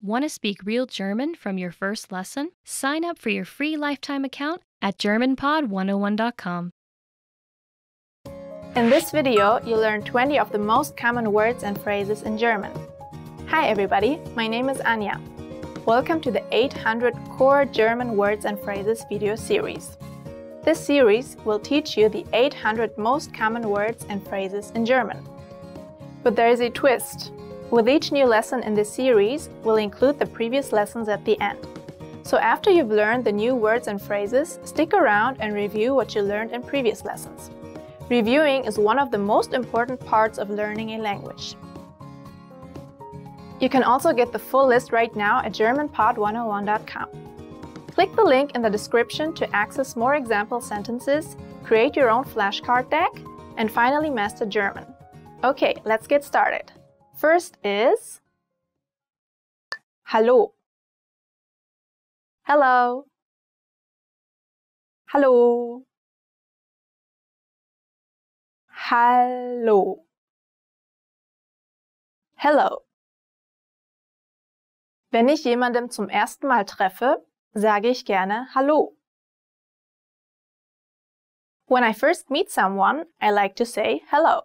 Want to speak real German from your first lesson? Sign up for your free lifetime account at GermanPod101.com. In this video, you'll learn 20 of the most common words and phrases in German. Hi everybody, my name is Anja. Welcome to the 800 Core German Words and Phrases video series. This series will teach you the 800 most common words and phrases in German. But there is a twist. With each new lesson in this series, we'll include the previous lessons at the end. So after you've learned the new words and phrases, stick around and review what you learned in previous lessons. Reviewing is one of the most important parts of learning a language. You can also get the full list right now at GermanPod101.com. Click the link in the description to access more example sentences, create your own flashcard deck, and finally master German. Okay, let's get started. First is Hallo. Hello. Hallo. Hallo. Hello. Wenn ich jemanden zum ersten Mal treffe, sage ich gerne Hallo. When I first meet someone, I like to say hello.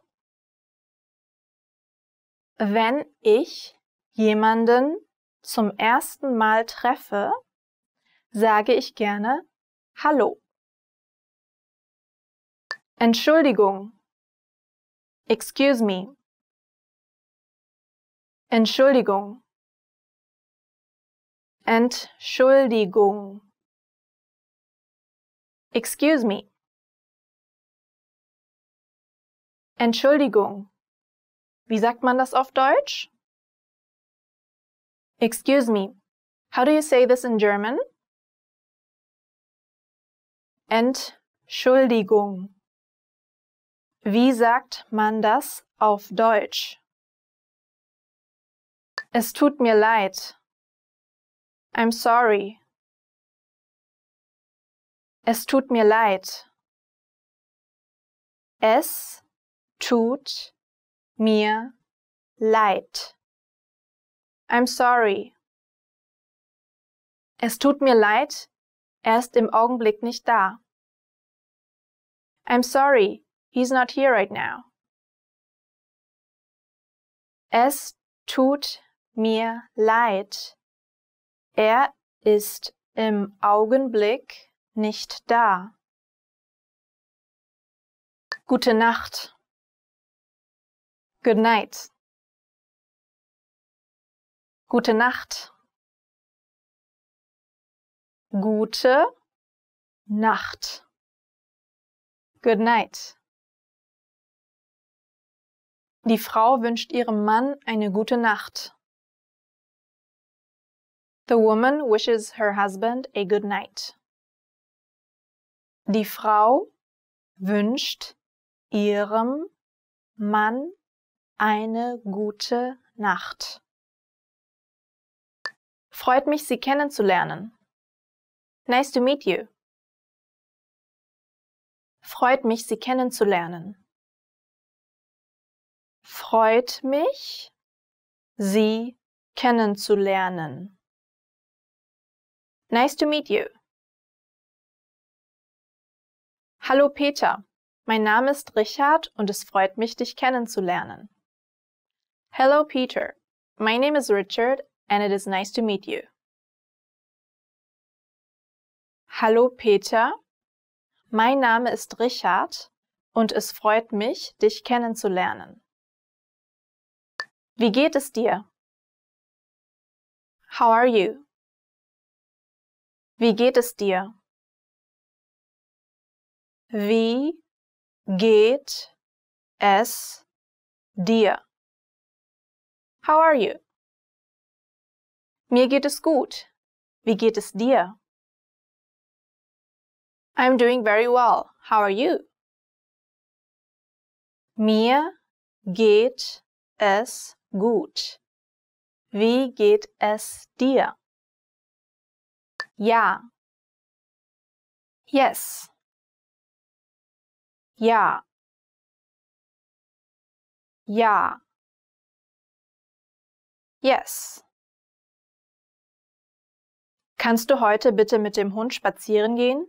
Wenn ich jemanden zum ersten Mal treffe, sage ich gerne Hallo. Entschuldigung. Excuse me. Entschuldigung. Entschuldigung. Excuse me. Entschuldigung. Wie sagt man das auf Deutsch? Excuse me. How do you say this in German? Entschuldigung. Wie sagt man das auf Deutsch? Es tut mir leid. I'm sorry. Es tut mir leid. Es tut mir leid. I'm sorry. Es tut mir leid, er ist im Augenblick nicht da. I'm sorry, he's not here right now. Es tut mir leid, er ist im Augenblick nicht da. Gute Nacht. Good night. Gute Nacht. Gute Nacht. Good night. Die Frau wünscht ihrem Mann eine gute Nacht. The woman wishes her husband a good night. Die Frau wünscht ihrem Mann eine gute Nacht. Freut mich, Sie kennenzulernen. Nice to meet you. Freut mich, Sie kennenzulernen. Freut mich, Sie kennenzulernen. Nice to meet you. Hallo Peter, mein Name ist Richard und es freut mich, dich kennenzulernen. Hello Peter, my name is Richard and it is nice to meet you. Hallo Peter, mein Name ist Richard und es freut mich, dich kennenzulernen. Wie geht es dir? How are you? Wie geht es dir? Wie geht es dir? How are you? Mir geht es gut. Wie geht es dir? I'm doing very well. How are you? Mir geht es gut. Wie geht es dir? Ja. Yes. Ja. Ja. Yes. Kannst du heute bitte mit dem Hund spazieren gehen?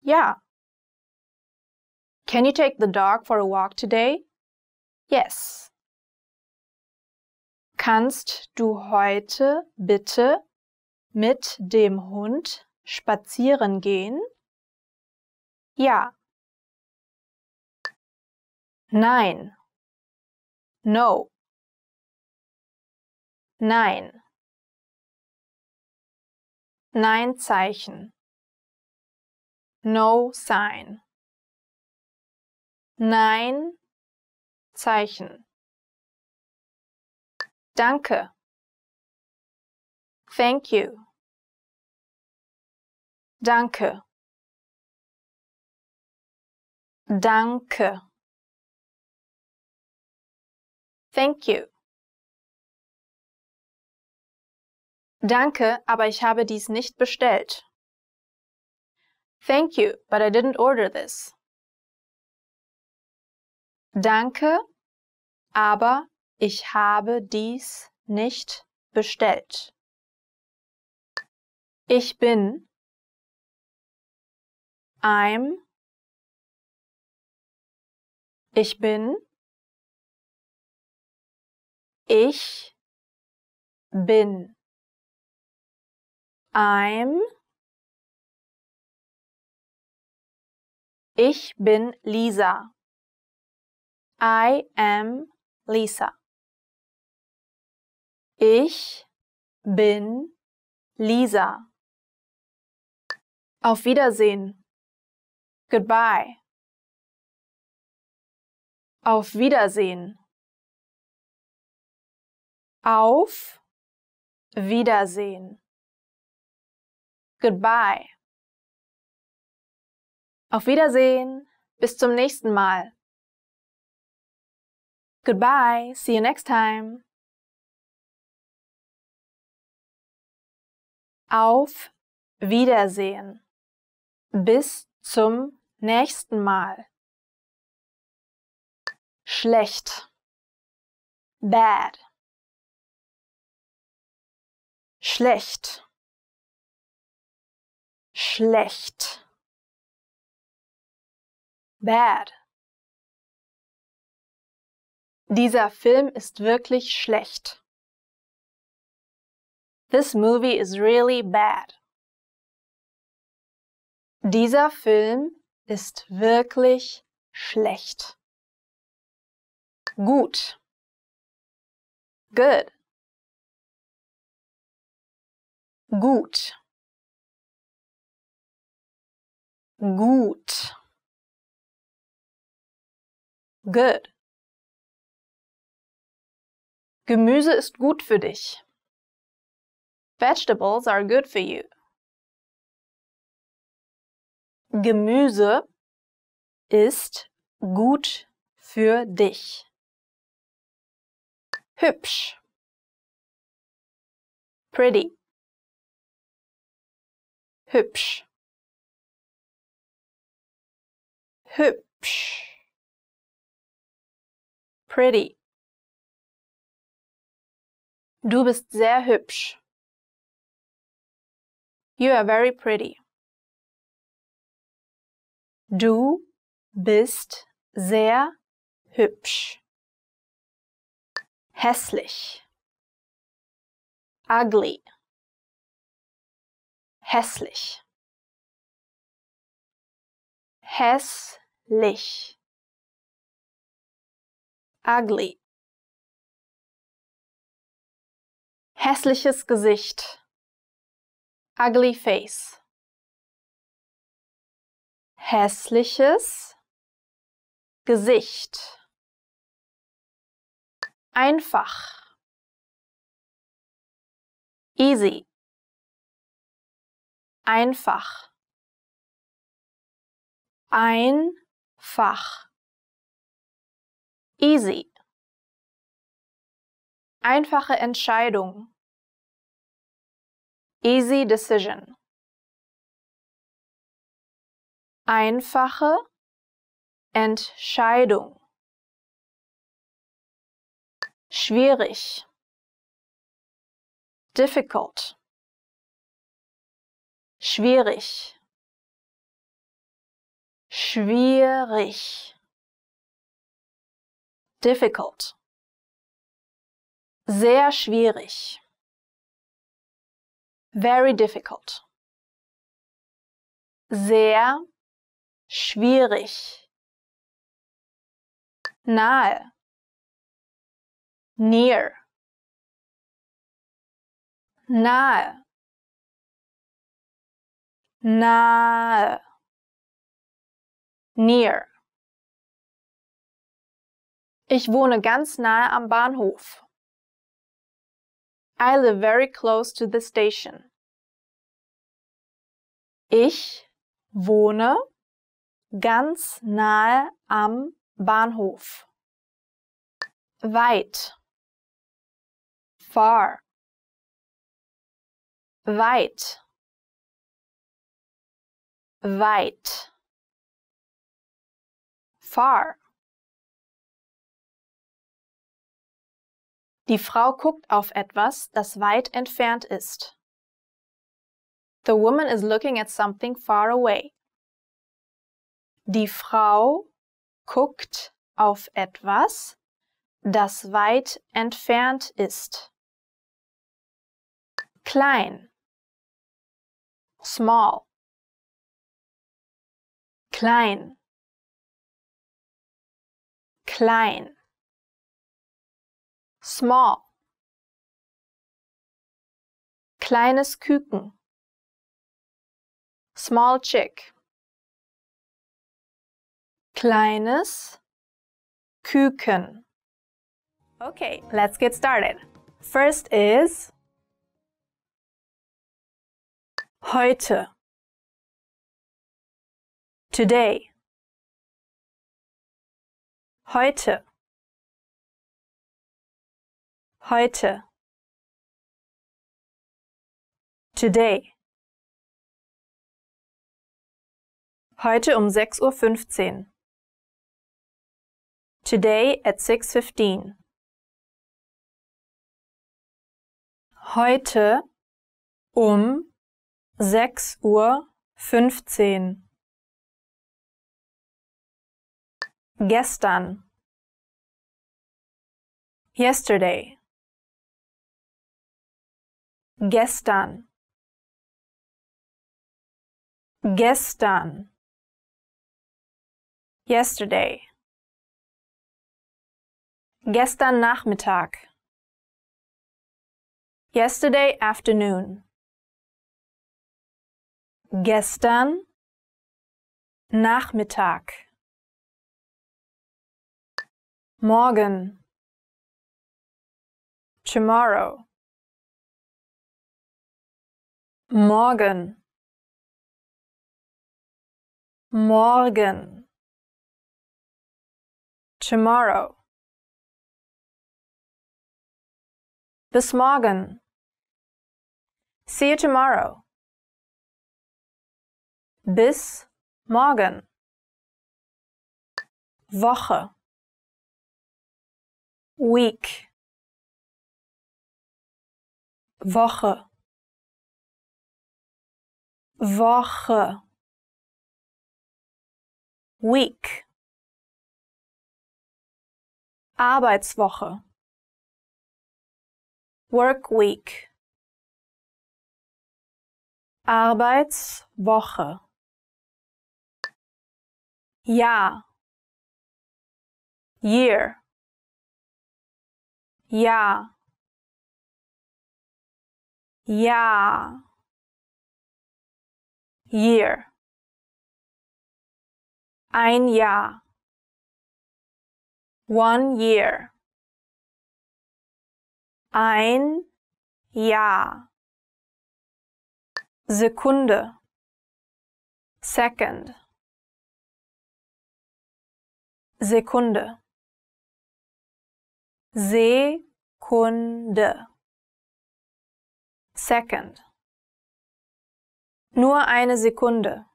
Ja. Can you take the dog for a walk today? Yes. Kannst du heute bitte mit dem Hund spazieren gehen? Ja. Nein. No. Nein. Nein-Zeichen. No sign. Nein-Zeichen. Danke. Thank you. Danke. Danke. Thank you. Danke, aber ich habe dies nicht bestellt. Thank you, but I didn't order this. Danke, aber ich habe dies nicht bestellt. Ich bin. I'm. Ich bin. Ich bin. I'm. Ich bin Lisa. I am Lisa. Ich bin Lisa. Auf Wiedersehen. Goodbye. Auf Wiedersehen. Auf Wiedersehen. Goodbye. Auf Wiedersehen. Bis zum nächsten Mal. Goodbye. See you next time. Auf Wiedersehen. Bis zum nächsten Mal. Schlecht. Bad. Schlecht. Schlecht. Bad. Dieser Film ist wirklich schlecht. This movie is really bad. Dieser Film ist wirklich schlecht. Gut. Good. Gut. Gut. Good. Gemüse ist gut für dich. Vegetables are good for you. Gemüse ist gut für dich. Hübsch. Pretty. Hübsch. Hübsch. Pretty. Du bist sehr hübsch. You are very pretty. Du bist sehr hübsch. Hässlich. Ugly. Hässlich. Hässlich. Ugly. Hässliches Gesicht. Ugly face. Hässliches Gesicht. Einfach. Easy. Einfach. Einfach. Easy. Einfache Entscheidung. Easy decision. Einfache Entscheidung. Schwierig. Difficult. schwierig, schwierig, difficult, sehr schwierig, very difficult, sehr schwierig, nahe, near, nahe, nahe, near. Ich wohne ganz nahe am Bahnhof. I live very close to the station. Ich wohne ganz nahe am Bahnhof. Weit, far, weit, weit, far. Die Frau guckt auf etwas, das weit entfernt ist. The woman is looking at something far away. Die Frau guckt auf etwas, das weit entfernt ist. Klein, small, klein, klein, small, kleines Küken, small chick, kleines Küken. Okay, let's get started. First is heute, today, heute, heute, today, heute um 6:15 Uhr. Today at 6:15. Heute um 6:15 Uhr. Gestern. Yesterday. Gestern. Gestern. Yesterday. Gestern Nachmittag. Yesterday afternoon. Gestern Nachmittag. Morgen. Tomorrow. Morgen. Morgen. Tomorrow. Bis morgen. See you tomorrow. Bis morgen. Woche. Week. Woche. Woche. Week. Arbeitswoche. Work week. Arbeitswoche. Jahr. Year. Jahr. Jahr. Year. Ein Jahr. 1 year. Ein Jahr. Sekunde. Second. Sekunde. Sekunde. Second. Nur eine Sekunde.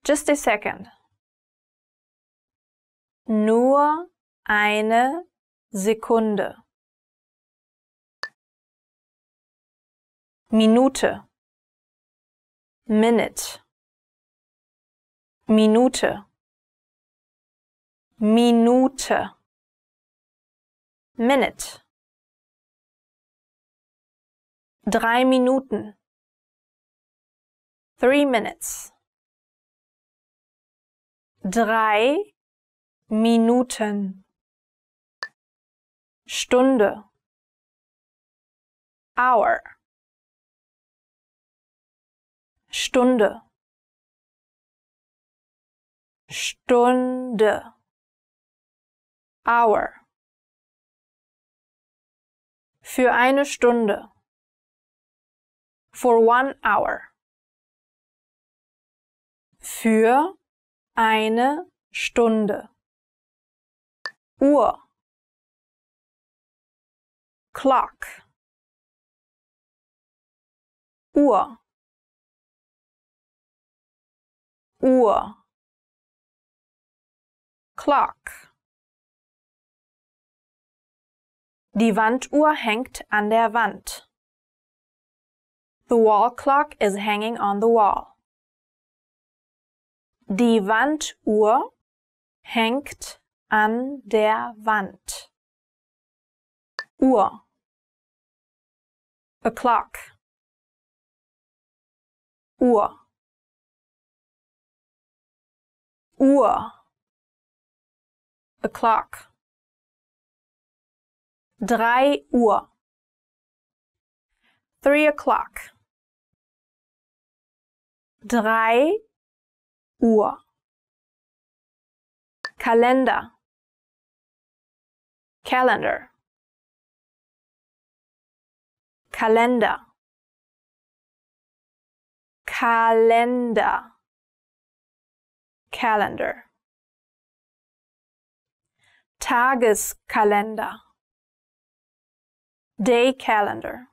Just a second. Nur eine Sekunde. Minute. minute, Minute, Minute, minute, 3 Minuten, 3 minutes, 3 Minuten, Stunde, hour, Stunde, Stunde, hour, für eine Stunde, for 1 hour, für eine Stunde, Uhr, clock, Uhr, Uhr, clock. Die Wanduhr hängt an der Wand. The wall clock is hanging on the wall. Die Wanduhr hängt an der Wand. Uhr, a clock, Uhr, Uhr, a clock. 3 Uhr, 3 o'clock, 3 Uhr. Kalender, calendar, Kalender, Kalender, calendar. Tageskalender, day calendar,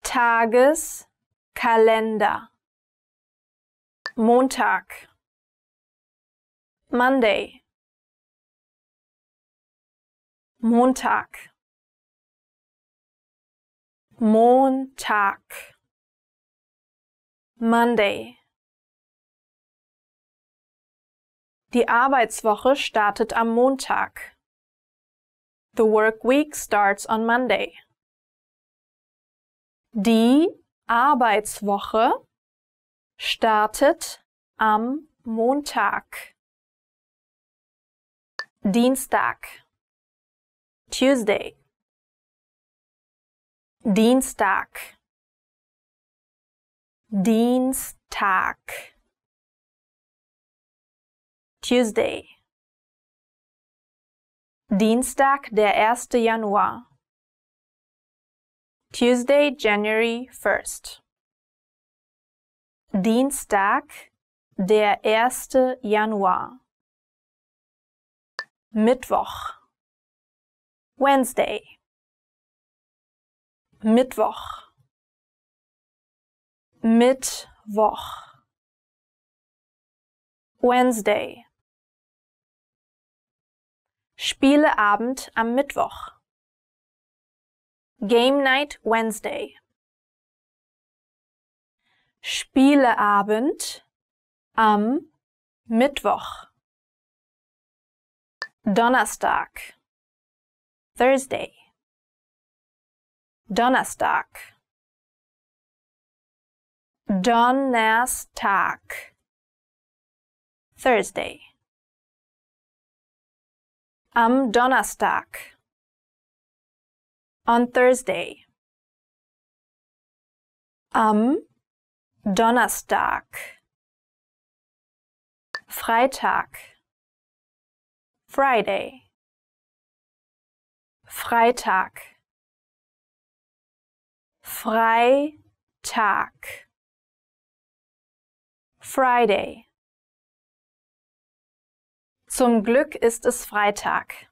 Tageskalender. Montag, Monday, Montag, Montag, Monday. Die Arbeitswoche startet am Montag. The work week starts on Monday. Die Arbeitswoche startet am Montag. Dienstag, Tuesday, Dienstag, Dienstag, Tuesday. Dienstag, der 1. Januar. Tuesday, January 1st. Dienstag, der 1. Januar. Mittwoch, Wednesday, Mittwoch, Mittwoch, Wednesday. Spieleabend am Mittwoch. Game night Wednesday. Spieleabend am Mittwoch. Donnerstag, Thursday, Donnerstag, Donnerstag, Thursday. Am Donnerstag, on Thursday. Am Donnerstag. Freitag, Friday, Freitag, Freitag, Friday. Zum Glück ist es Freitag.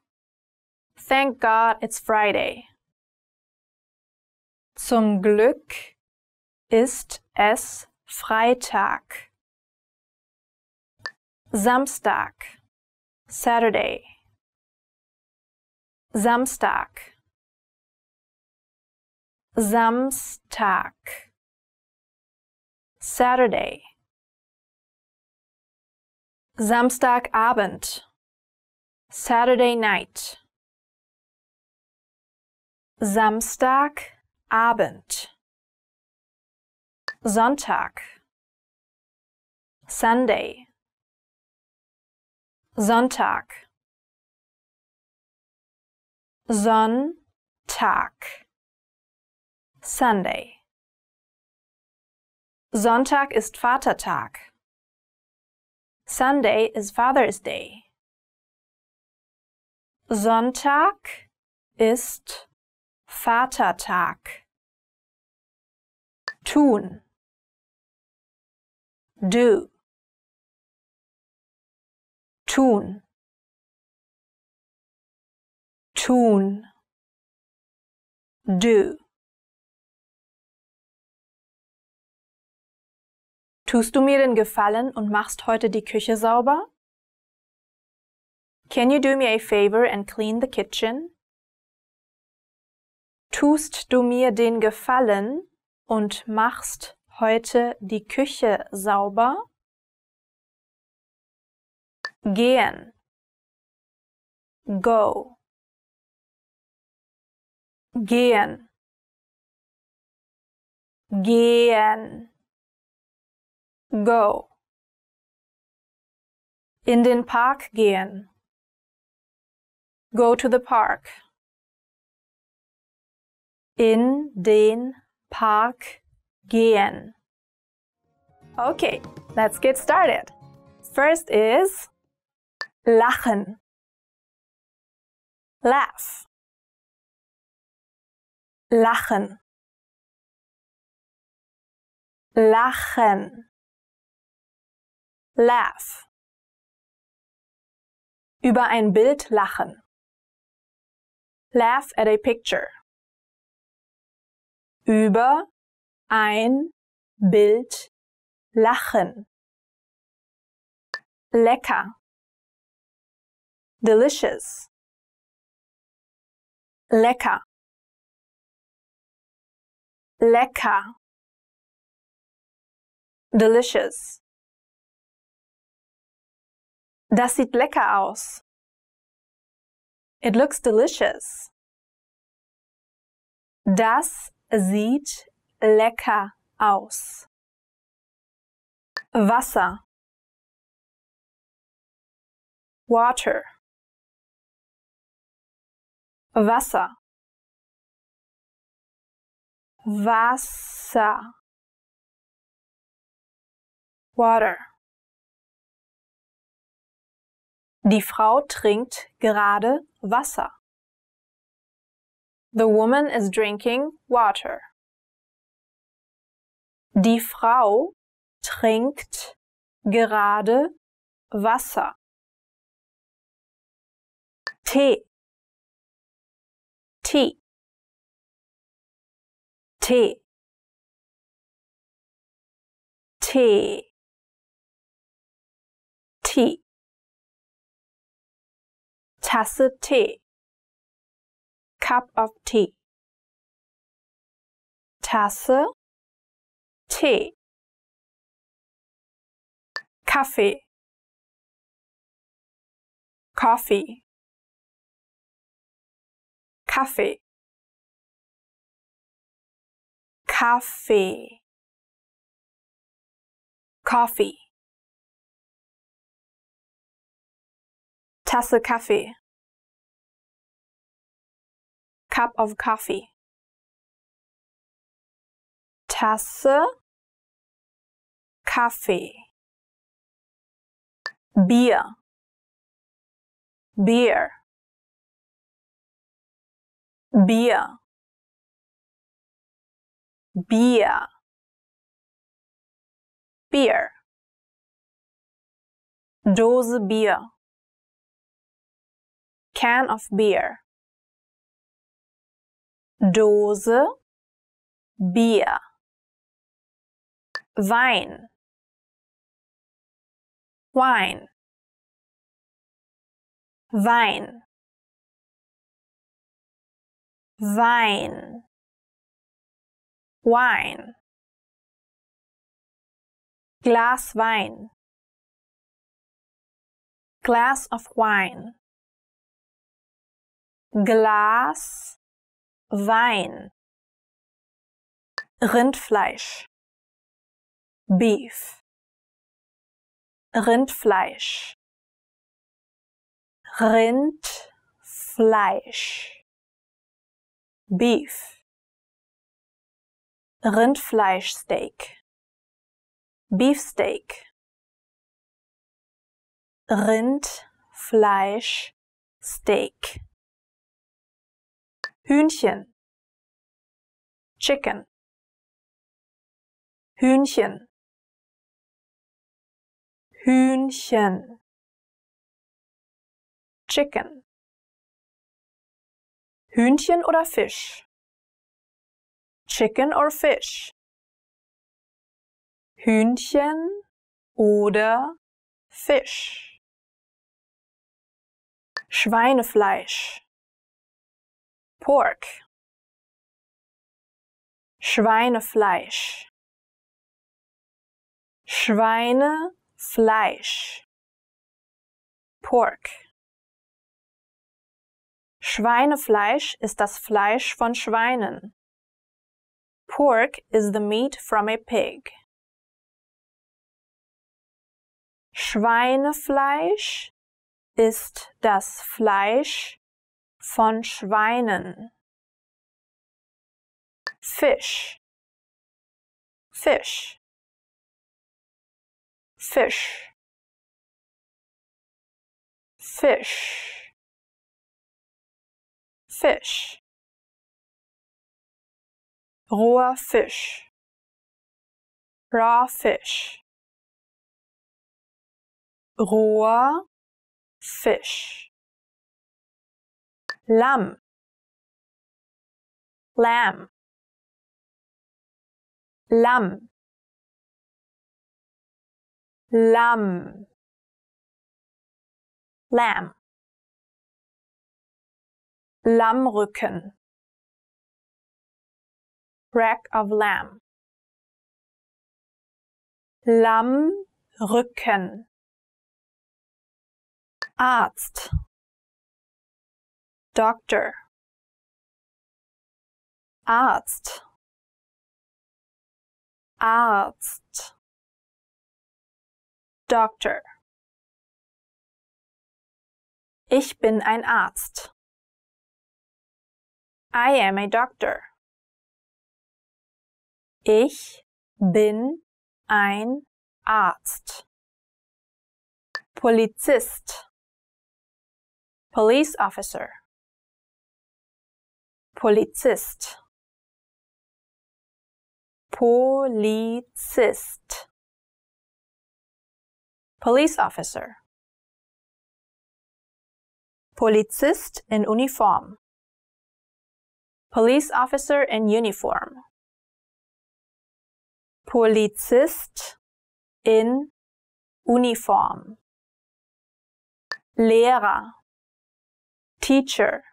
Thank God it's Friday. Zum Glück ist es Freitag. Samstag, Saturday, Samstag, Samstag, Saturday. Samstagabend. Saturday night. Samstagabend. Sonntag. Sunday. Sonntag. Sonntag. Sunday. Sonntag ist Vatertag. Sunday is Father's Day. Sonntag ist Vatertag. Tun. Do. Tun. Tun. Do. Tust du mir den Gefallen und machst heute die Küche sauber? Can you do me a favor and clean the kitchen? Tust du mir den Gefallen und machst heute die Küche sauber? Gehen. Go. Gehen. Gehen. Go. In den Park gehen. Go to the park. In den Park gehen. Okay, let's get started. First is lachen. Laugh. Lachen. Lachen. Laugh. Über ein Bild lachen. Laugh at a picture. Über ein Bild lachen. Lecker. Delicious. Lecker. Lecker. Delicious. Das sieht lecker aus. It looks delicious. Das sieht lecker aus. Wasser. Water. Wasser. Wasser. Water. Die Frau trinkt gerade Wasser. The woman is drinking water. Die Frau trinkt gerade Wasser. Tee. Tea. Tee. Tee. Tea. Tasse Tee. Cup of tea. Tasse Tee. Kaffee. Coffee. Kaffee. Kaffee. Coffee. Tasse Kaffee. Cup of coffee. Tasse Kaffee. Bier. Beer. Bier. Bier. Beer. Dose Bier. Can of beer. Dose Bier. Wein. Wine. Wein. Wein. Wine. Glas Wein. Glass of wine. Glas Wein. Rindfleisch. Beef. Rindfleisch. Rindfleisch. Beef. Rindfleischsteak. Beefsteak. Rindfleischsteak. Hühnchen. Chicken. Hühnchen. Hühnchen. Chicken. Hühnchen oder Fisch? Chicken or fish? Hühnchen oder Fisch? Schweinefleisch. Pork. Schweinefleisch. Schweinefleisch. Pork. Schweinefleisch ist das Fleisch von Schweinen. Pork is the meat from a pig. Schweinefleisch ist das Fleisch von Schweinen. Fish. Fish. Fish. Fish. Fish. Roher Fisch. Raw fish. Roher Fisch. Lamm. Lamb. Lamm. Lamm. Lamb. Lammrücken. Rack of lamb. Lammrücken. Arzt. Doctor. Arzt. Arzt. Doctor. Ich bin ein Arzt. I am a doctor. Ich bin ein Arzt. Polizist. Police officer. Polizist. Polizist. Police officer. Polizist in Uniform. Police officer in uniform. Polizist in Uniform. Lehrer. Teacher.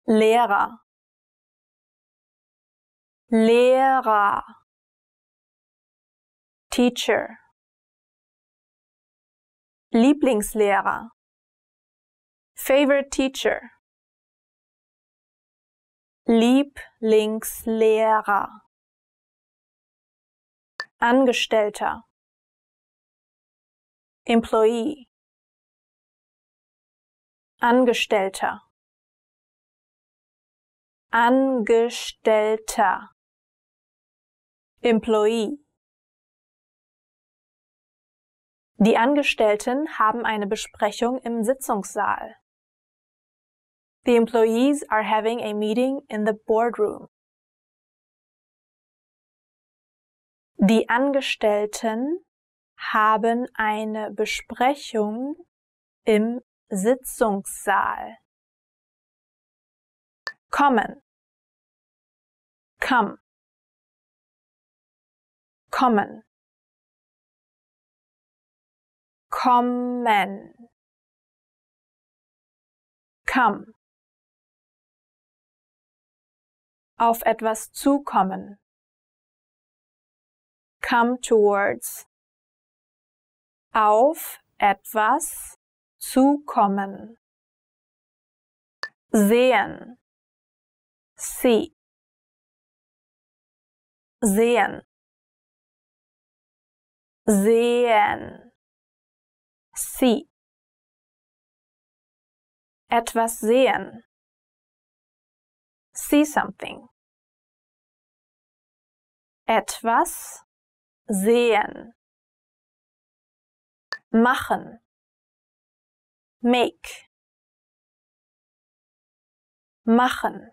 Lehrer. Lehrer. Teacher. Lieblingslehrer. Favorite teacher. Lieblingslehrer. Angestellter. Employee. Angestellter. Angestellter. Employee. Die Angestellten haben eine Besprechung im Sitzungssaal. The employees are having a meeting in the boardroom. Die Angestellten haben eine Besprechung im Sitzungssaal. Kommen. Come. Kommen. Kommen. Come. Auf etwas zukommen. come towards. Auf etwas zukommen. Sehen. See. Sehen. Sehen. See. Etwas sehen. See something. Etwas sehen. Machen. Make. Machen.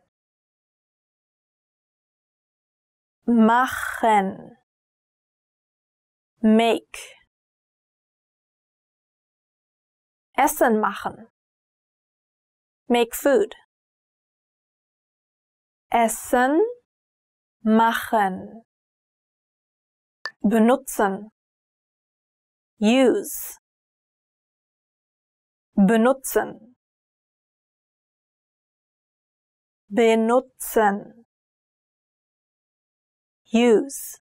Machen. Make. Essen machen. Make food. Essen machen. Benutzen. Use. Benutzen. Benutzen. Use.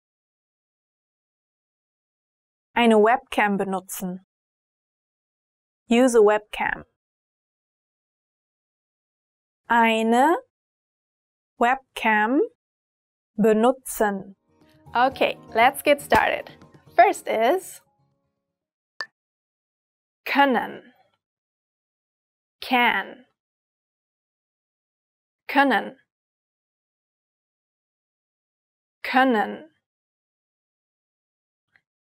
Eine Webcam benutzen. Use a webcam. Eine Webcam benutzen. Okay, let's get started. First is können. Can. Können. Können.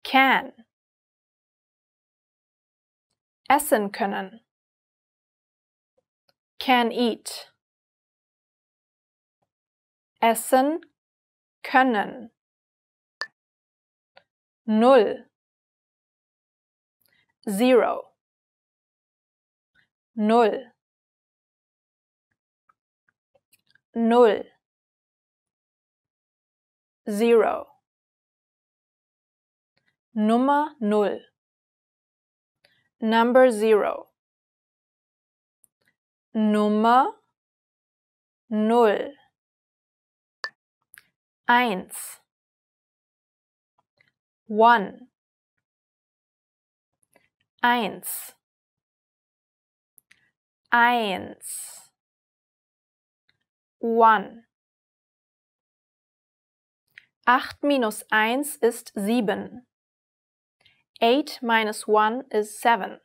Can. Essen können. Can eat. Essen können. Null. Zero. Null. Null. Zero. Nummer null. Number zero. Nummer null. Eins. One. Eins. Eins. One. 8 minus 1 ist 7. 8 minus 1 is 7.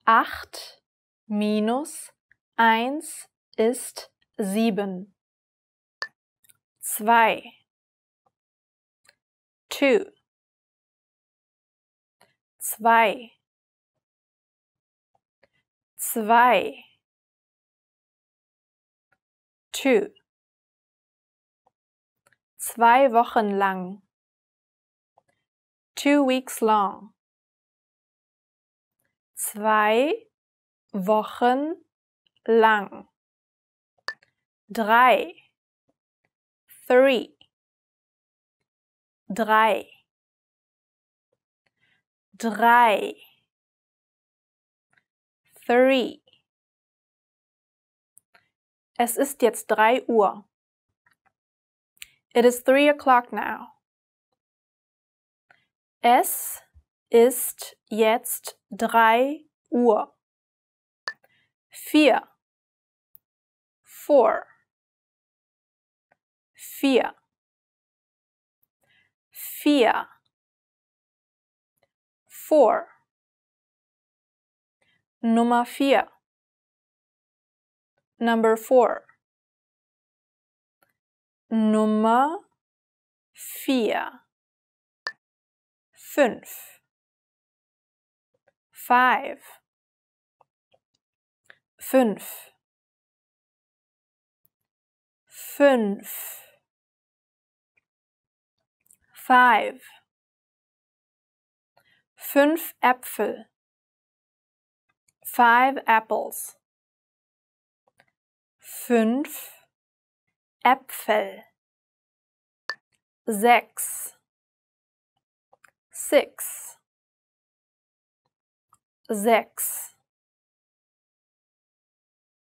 8 minus 1 ist 7. 2. 2. 2. 2. 2. 2 Wochen lang. 2 weeks long. 2 Wochen lang. 3. 3. 3. 3. 3. Es ist jetzt 3 Uhr. It is 3 o'clock now. Es ist jetzt 3 Uhr. 4. 4. 4. 4. 4. Nummer 4. Number 4. Nummer 4. 5. 5. 5. 5. 5. 5 Äpfel. 5 apples. 5 Äpfel. 6. 6. 6.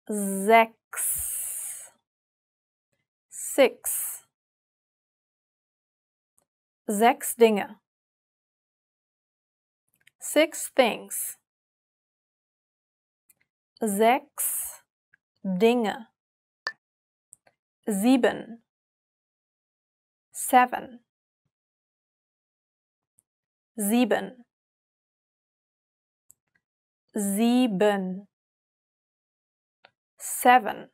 6. 6. 6 Dinge. 6 things. 6 Dinge. 7. 7. 7. 7. 7.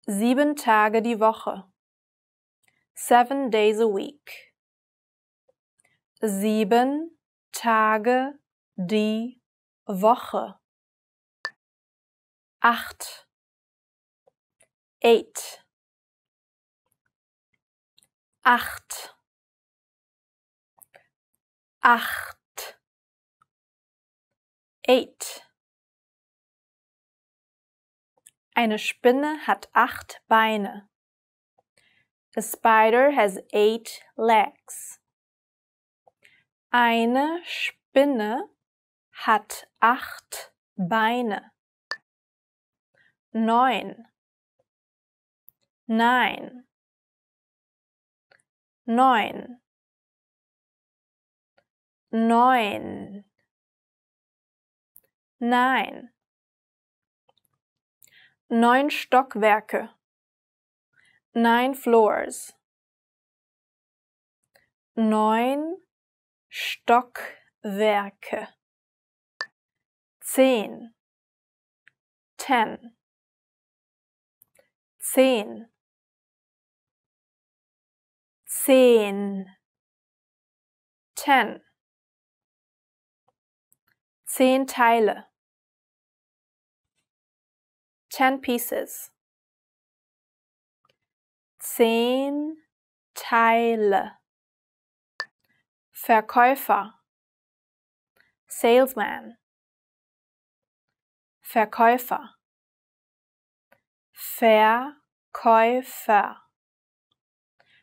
7 Tage die Woche. 7 days a week. 7 Tage die Woche. 8. 8. 8. 8. 8. Eine Spinne hat 8 Beine. A spider has 8 legs. Eine Spinne hat 8 Beine. 9. 9. 9. 9. 9. 9 Stockwerke. 9 floors. 9 Stockwerke. 10. 10. 10. 10. 10. 10 Teile. 10 pieces. 10 Teile. Verkäufer. Salesman. Verkäufer. Verkäufer.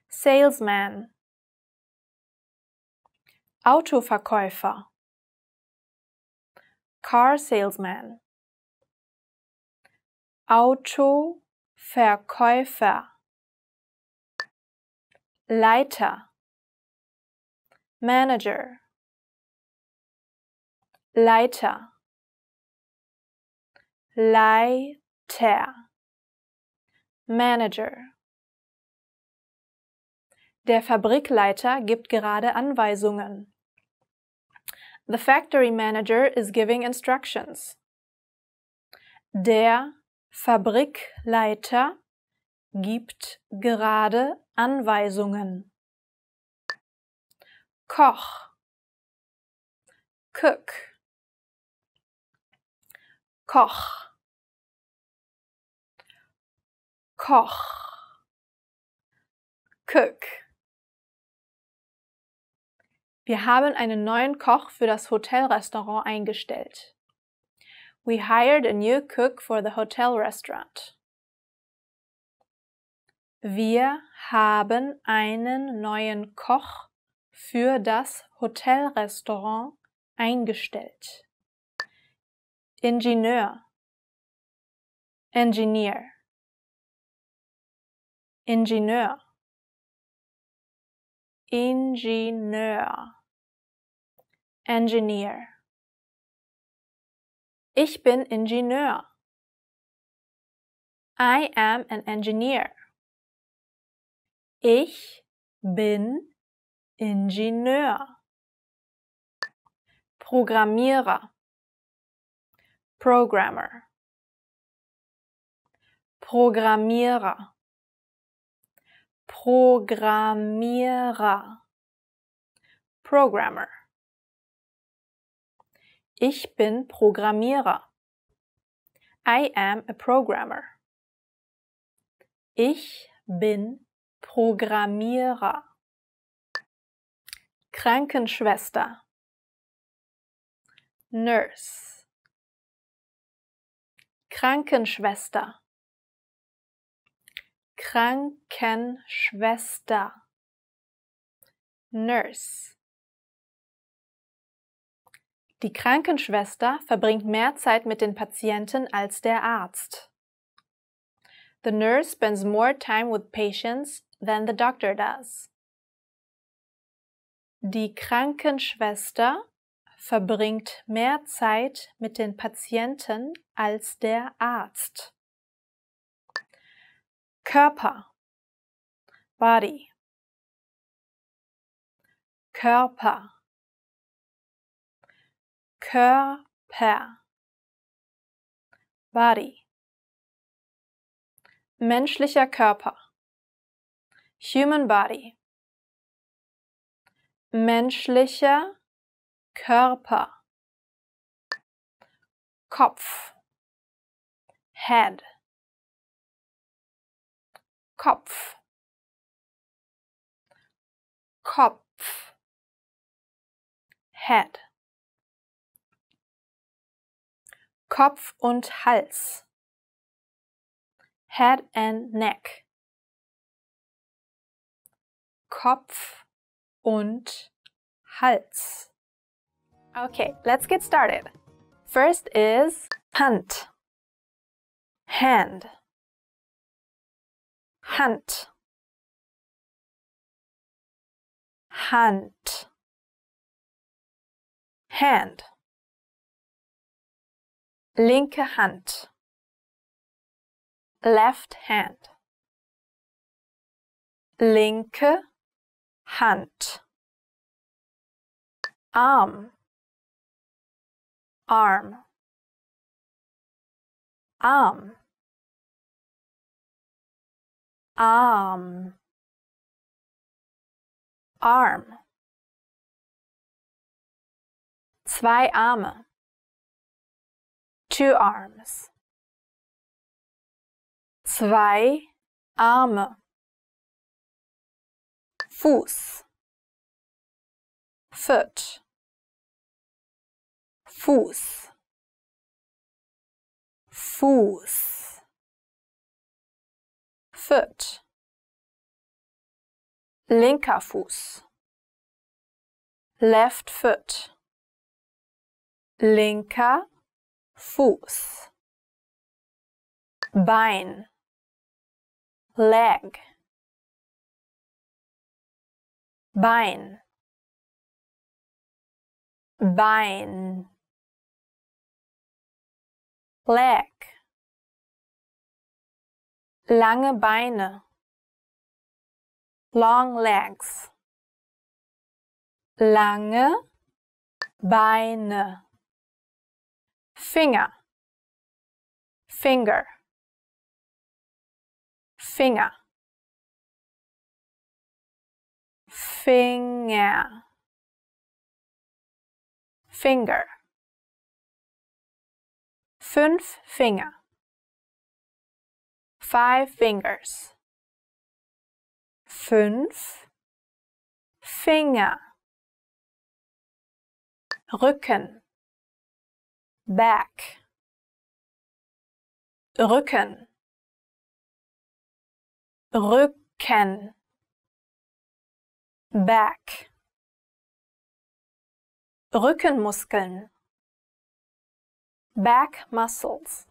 Salesman. Autoverkäufer. Car salesman. Autoverkäufer. Leiter. Manager. Leiter. Leiter. Manager. Der Fabrikleiter gibt gerade Anweisungen. The factory manager is giving instructions. Der Fabrikleiter gibt gerade Anweisungen. Koch. Cook. Koch. Koch. Cook. Wir haben einen neuen Koch für das Hotelrestaurant eingestellt. We hired a new cook for the hotel restaurant. Wir haben einen neuen Koch für das Hotelrestaurant eingestellt. Ingenieur. Engineer. Ingenieur. Ingenieur. Engineer. Ich bin Ingenieur. I am an engineer. Ich bin Ingenieur. Programmierer. Programmer. Programmierer. Programmierer. Programmer. Ich bin Programmierer. I am a programmer. Ich bin Programmierer. Krankenschwester. Nurse. Krankenschwester. Krankenschwester. Nurse. Die Krankenschwester verbringt mehr Zeit mit den Patienten als der Arzt. The nurse spends more time with patients than the doctor does. Die Krankenschwester verbringt mehr Zeit mit den Patienten als der Arzt. Körper, body. Körper, Körper, body. Menschlicher Körper, human body. Menschlicher Körper. Kopf, head. Kopf, Kopf, head. Kopf und Hals, head and neck. Kopf und Hals. Okay, let's get started. First is Hand, hand, Hand, Hand, hand. Linke Hand, left hand. Linke Hand. Arm, arm, arm, arm, arm. Zwei Arme, two arms. Zwei Arme. Fuß, foot, Fuß, Fuß, foot. Linker Fuß, left foot. Linker Fuß. Bein, leg. Bein, Bein. Leg. Lange Beine, long legs. Lange Beine. Finger, finger, finger, finger, finger. 5 Finger, 5 fingers. 5 Finger. Rücken, back, Rücken, Rücken, back. Rückenmuskeln, back muscles.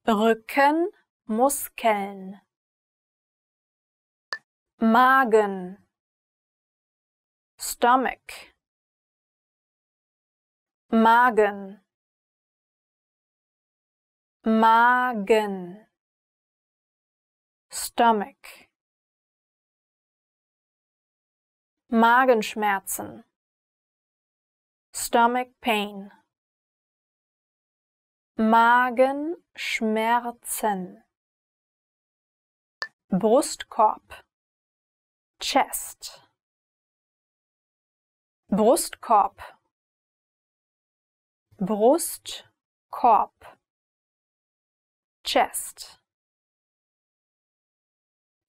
Rückenmuskeln. Magen, stomach. Magen, Magen, stomach. Magenschmerzen, stomach pain. Magenschmerzen. Brustkorb, chest. Brustkorb, Brustkorb, chest.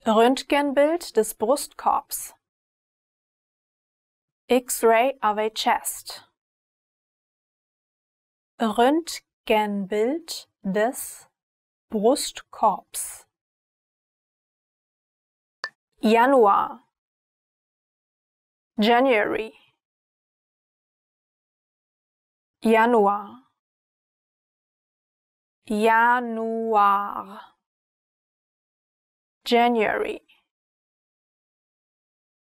Röntgenbild des Brustkorbs. X-ray of a chest. Röntgenbild des Brustkorbs. Januar, January. Januar, Januar, January.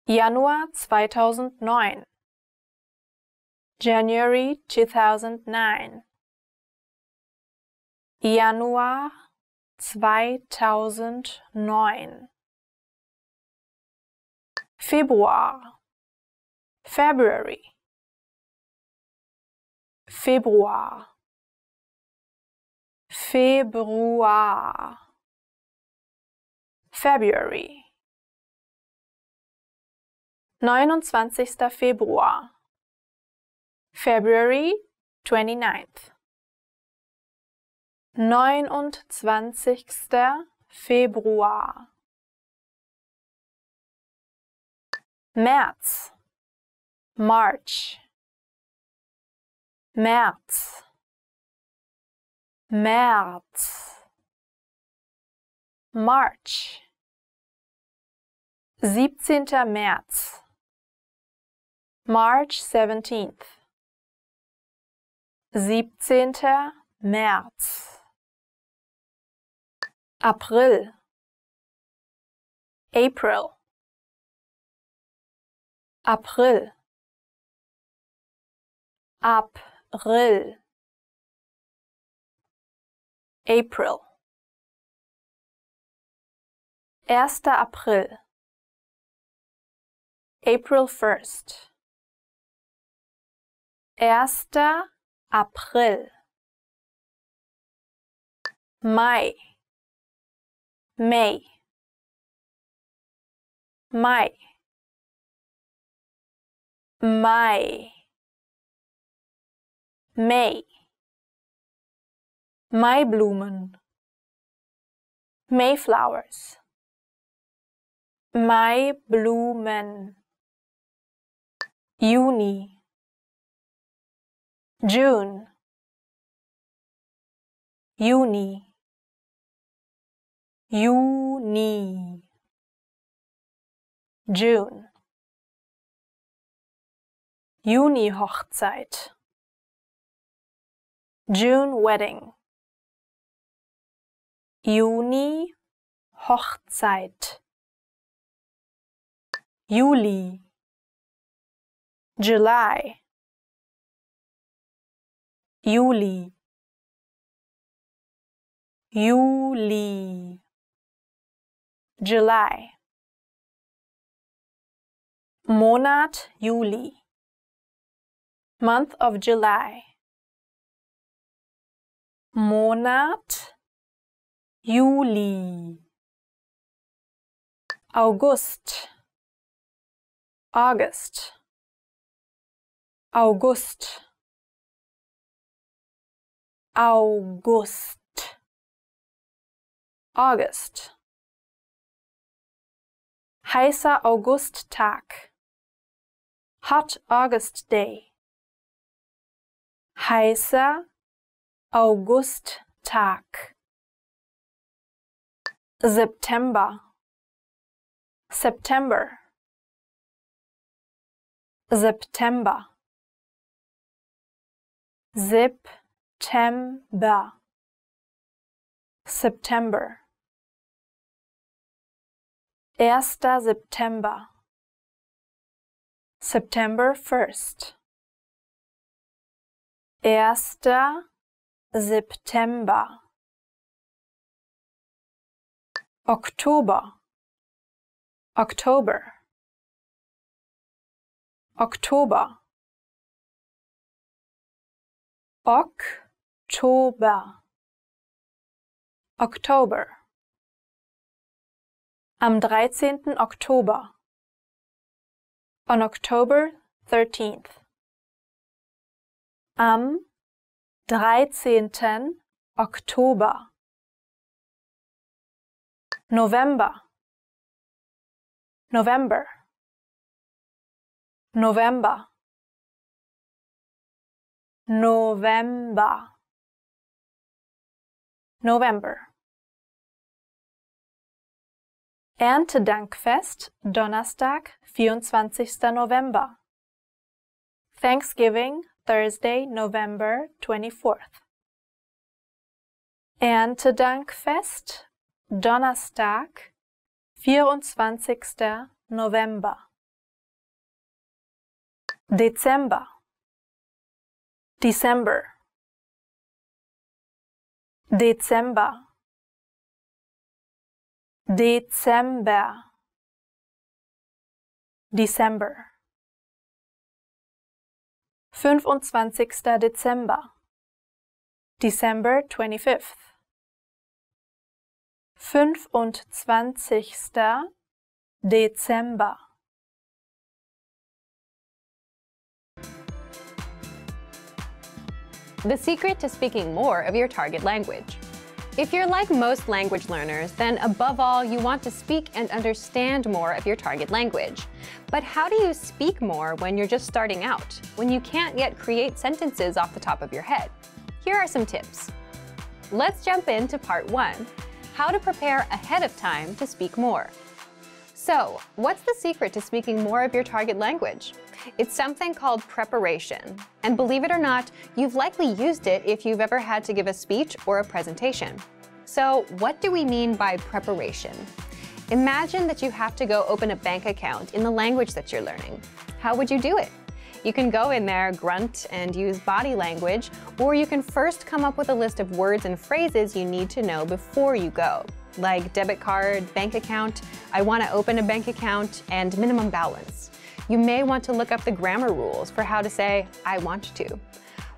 Januar 2009. January 2009. Januar 2009. Februar. February. Februar. Februar. February. 29. Februar. February 29th. 29. Februar. März. March. März. März. March. 17. März. March 17th. 17. März. April. April. April. April. April. 1. April. April 1st. 1. April. Mai. May. Mai. Mai. May. Maiblumen. Mayflowers. Maiblumen. Juni. June. Juni. Juni. June. Juni-Hochzeit. June wedding. Juni-Hochzeit. Juli. July. Juli. Juli. July. Monat Juli. Month of July. Monat Juli. August. August. August. August. August. Heißer Augusttag. Hot August Day. Heißer Augusttag. September. September. September. September. September. 1. September. September 1st. 1. September. Oktober. October. Oktober. Oktober. Oktober. Am 13. Oktober. On October 13th. Am 13. Oktober. November. November. November. November. November. Erntedankfest, Donnerstag, 24. November. Thanksgiving, Thursday, November 24th. Erntedankfest, Donnerstag, 24. November. Dezember. December. Dezember. Dezember. December. 25. Dezember. December 25th. 25. Dezember. The secret to speaking more of your target language. If you're like most language learners, then above all, you want to speak and understand more of your target language. But how do you speak more when you're just starting out, when you can't yet create sentences off the top of your head? Here are some tips. Let's jump into part 1, how to prepare ahead of time to speak more. So, what's the secret to speaking more of your target language? It's something called preparation. And believe it or not, you've likely used it if you've ever had to give a speech or a presentation. So, what do we mean by preparation? Imagine that you have to go open a bank account in the language that you're learning. How would you do it? You can go in there, grunt, and use body language, or you can first come up with a list of words and phrases you need to know before you go, like debit card, bank account, I want to open a bank account, and minimum balance. You may want to look up the grammar rules for how to say, I want to.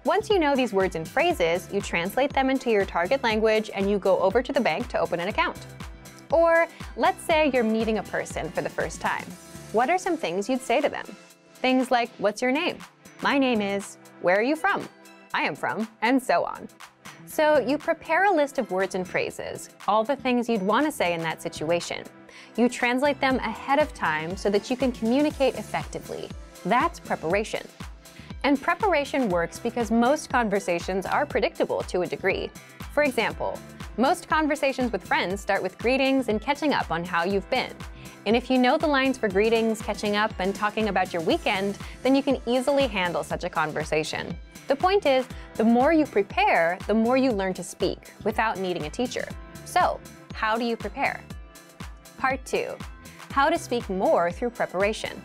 Once you know these words and phrases, you translate them into your target language and you go over to the bank to open an account. Or let's say you're meeting a person for the first time. What are some things you'd say to them? Things like, what's your name? My name is, where are you from? I am from, and so on. So you prepare a list of words and phrases, all the things you'd want to say in that situation. You translate them ahead of time so that you can communicate effectively. That's preparation. And preparation works because most conversations are predictable to a degree. For example, most conversations with friends start with greetings and catching up on how you've been. And if you know the lines for greetings, catching up, and talking about your weekend, then you can easily handle such a conversation. The point is, the more you prepare, the more you learn to speak without needing a teacher. So, how do you prepare? Part 2, how to speak more through preparation.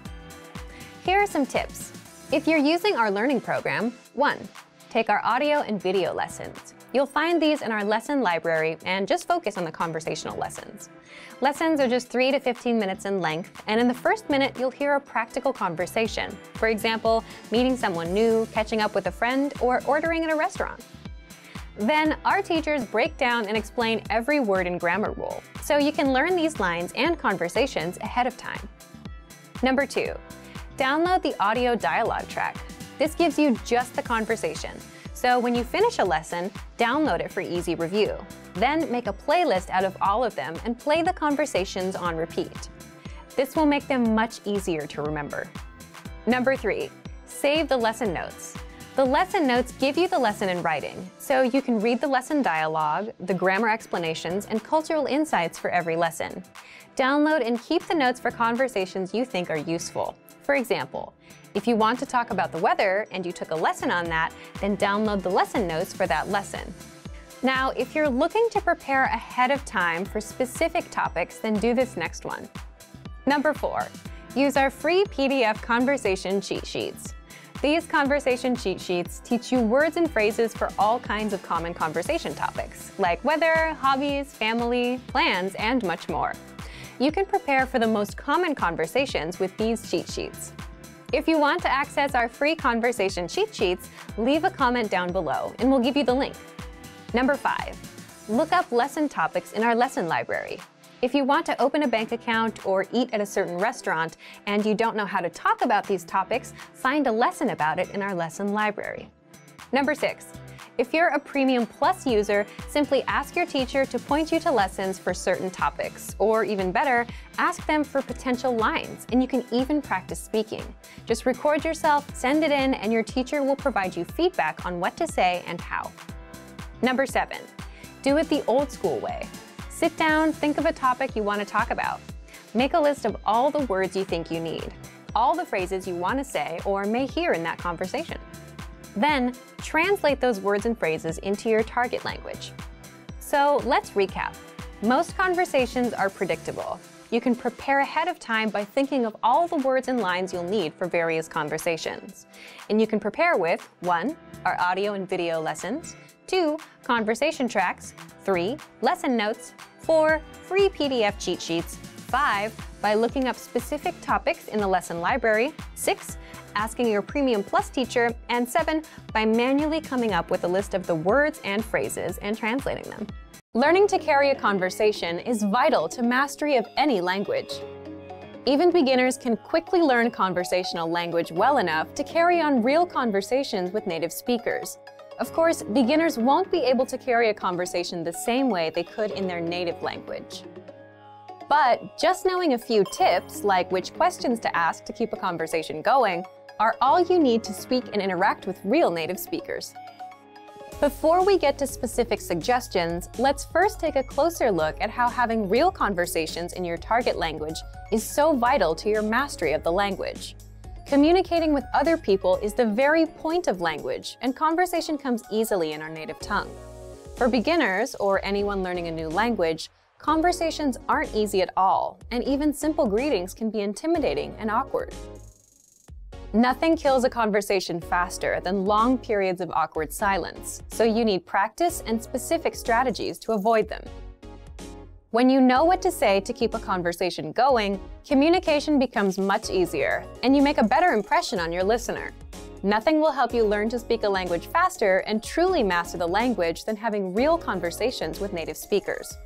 Here are some tips. If you're using our learning program, 1, take our audio and video lessons. You'll find these in our lesson library and just focus on the conversational lessons. Lessons are just 3 to 15 minutes in length, and in the first minute, you'll hear a practical conversation. For example, meeting someone new, catching up with a friend, or ordering at a restaurant. Then, our teachers break down and explain every word and grammar rule, so you can learn these lines and conversations ahead of time. Number 2, download the audio dialogue track. This gives you just the conversation. So when you finish a lesson, download it for easy review. Then make a playlist out of all of them and play the conversations on repeat. This will make them much easier to remember. Number 3, save the lesson notes. The lesson notes give you the lesson in writing, so you can read the lesson dialogue, the grammar explanations, and cultural insights for every lesson. Download and keep the notes for conversations you think are useful. For example, if you want to talk about the weather and you took a lesson on that, then download the lesson notes for that lesson. Now, if you're looking to prepare ahead of time for specific topics, then do this next one. Number 4, use our free PDF conversation cheat sheets. These conversation cheat sheets teach you words and phrases for all kinds of common conversation topics, like weather, hobbies, family, plans, and much more. You can prepare for the most common conversations with these cheat sheets. If you want to access our free conversation cheat sheets, leave a comment down below and we'll give you the link. Number 5, look up lesson topics in our lesson library. If you want to open a bank account or eat at a certain restaurant and you don't know how to talk about these topics, find a lesson about it in our lesson library. Number 6, if you're a Premium Plus user, simply ask your teacher to point you to lessons for certain topics, or even better, ask them for potential lines, and you can even practice speaking. Just record yourself, send it in, and your teacher will provide you feedback on what to say and how. Number 7, do it the old school way. Sit down, think of a topic you want to talk about. Make a list of all the words you think you need, all the phrases you want to say or may hear in that conversation. Then, translate those words and phrases into your target language. So let's recap. Most conversations are predictable. you can prepare ahead of time by thinking of all the words and lines you'll need for various conversations. And you can prepare with 1. Our audio and video lessons, 2. Conversation tracks, 3. Lesson notes, 4. Free PDF cheat sheets, 5. By looking up specific topics in the lesson library, 6. Asking your Premium Plus teacher, and 7. By manually coming up with a list of the words and phrases and translating them. Learning to carry a conversation is vital to mastery of any language. Even beginners can quickly learn conversational language well enough to carry on real conversations with native speakers. Of course, beginners won't be able to carry a conversation the same way they could in their native language. But just knowing a few tips, like which questions to ask to keep a conversation going, are all you need to speak and interact with real native speakers. Before we get to specific suggestions, let's first take a closer look at how having real conversations in your target language is so vital to your mastery of the language. Communicating with other people is the very point of language, and conversation comes easily in our native tongue. For beginners, or anyone learning a new language, conversations aren't easy at all, and even simple greetings can be intimidating and awkward. Nothing kills a conversation faster than long periods of awkward silence, so you need practice and specific strategies to avoid them. When you know what to say to keep a conversation going, communication becomes much easier, and you make a better impression on your listener. Nothing will help you learn to speak a language faster and truly master the language than having real conversations with native speakers.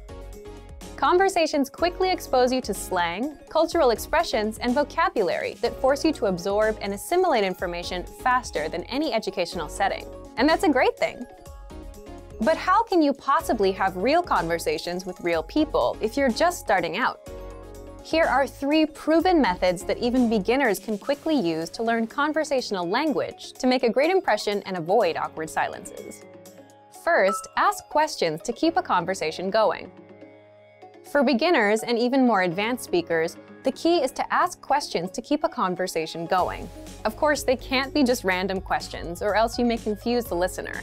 Conversations quickly expose you to slang, cultural expressions, and vocabulary that force you to absorb and assimilate information faster than any educational setting. And that's a great thing. But how can you possibly have real conversations with real people if you're just starting out? Here are 3 proven methods that even beginners can quickly use to learn conversational language to make a great impression and avoid awkward silences. First, ask questions to keep a conversation going. For beginners and even more advanced speakers, the key is to ask questions to keep a conversation going. Of course, they can't be just random questions, or else you may confuse the listener.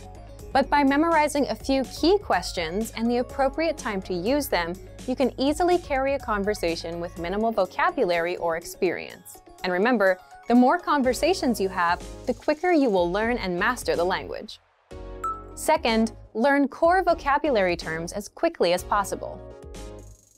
But by memorizing a few key questions and the appropriate time to use them, you can easily carry a conversation with minimal vocabulary or experience. And remember, the more conversations you have, the quicker you will learn and master the language. Second, learn core vocabulary terms as quickly as possible.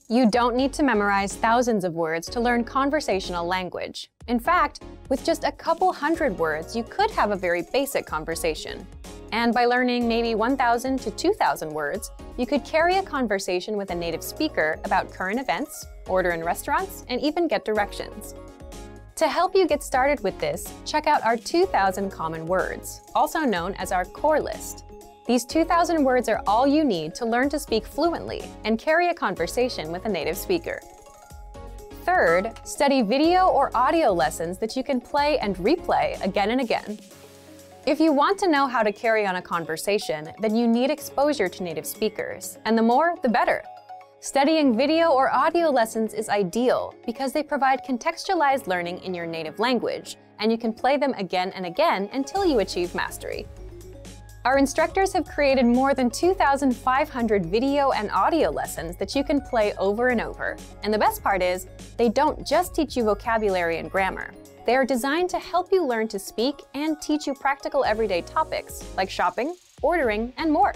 You don't need to memorize thousands of words to learn conversational language. In fact, with just a couple hundred words, you could have a very basic conversation. And by learning maybe 1,000 to 2,000 words, you could carry a conversation with a native speaker about current events, order in restaurants, and even get directions. To help you get started with this, check out our 2,000 common words, also known as our core list. These 2,000 words are all you need to learn to speak fluently and carry a conversation with a native speaker. Third, study video or audio lessons that you can play and replay again and again. If you want to know how to carry on a conversation, then you need exposure to native speakers, and the more, the better. Studying video or audio lessons is ideal because they provide contextualized learning in your native language, and you can play them again and again until you achieve mastery. Our instructors have created more than 2,500 video and audio lessons that you can play over and over. And the best part is, they don't just teach you vocabulary and grammar. They are designed to help you learn to speak and teach you practical everyday topics like shopping, ordering, and more.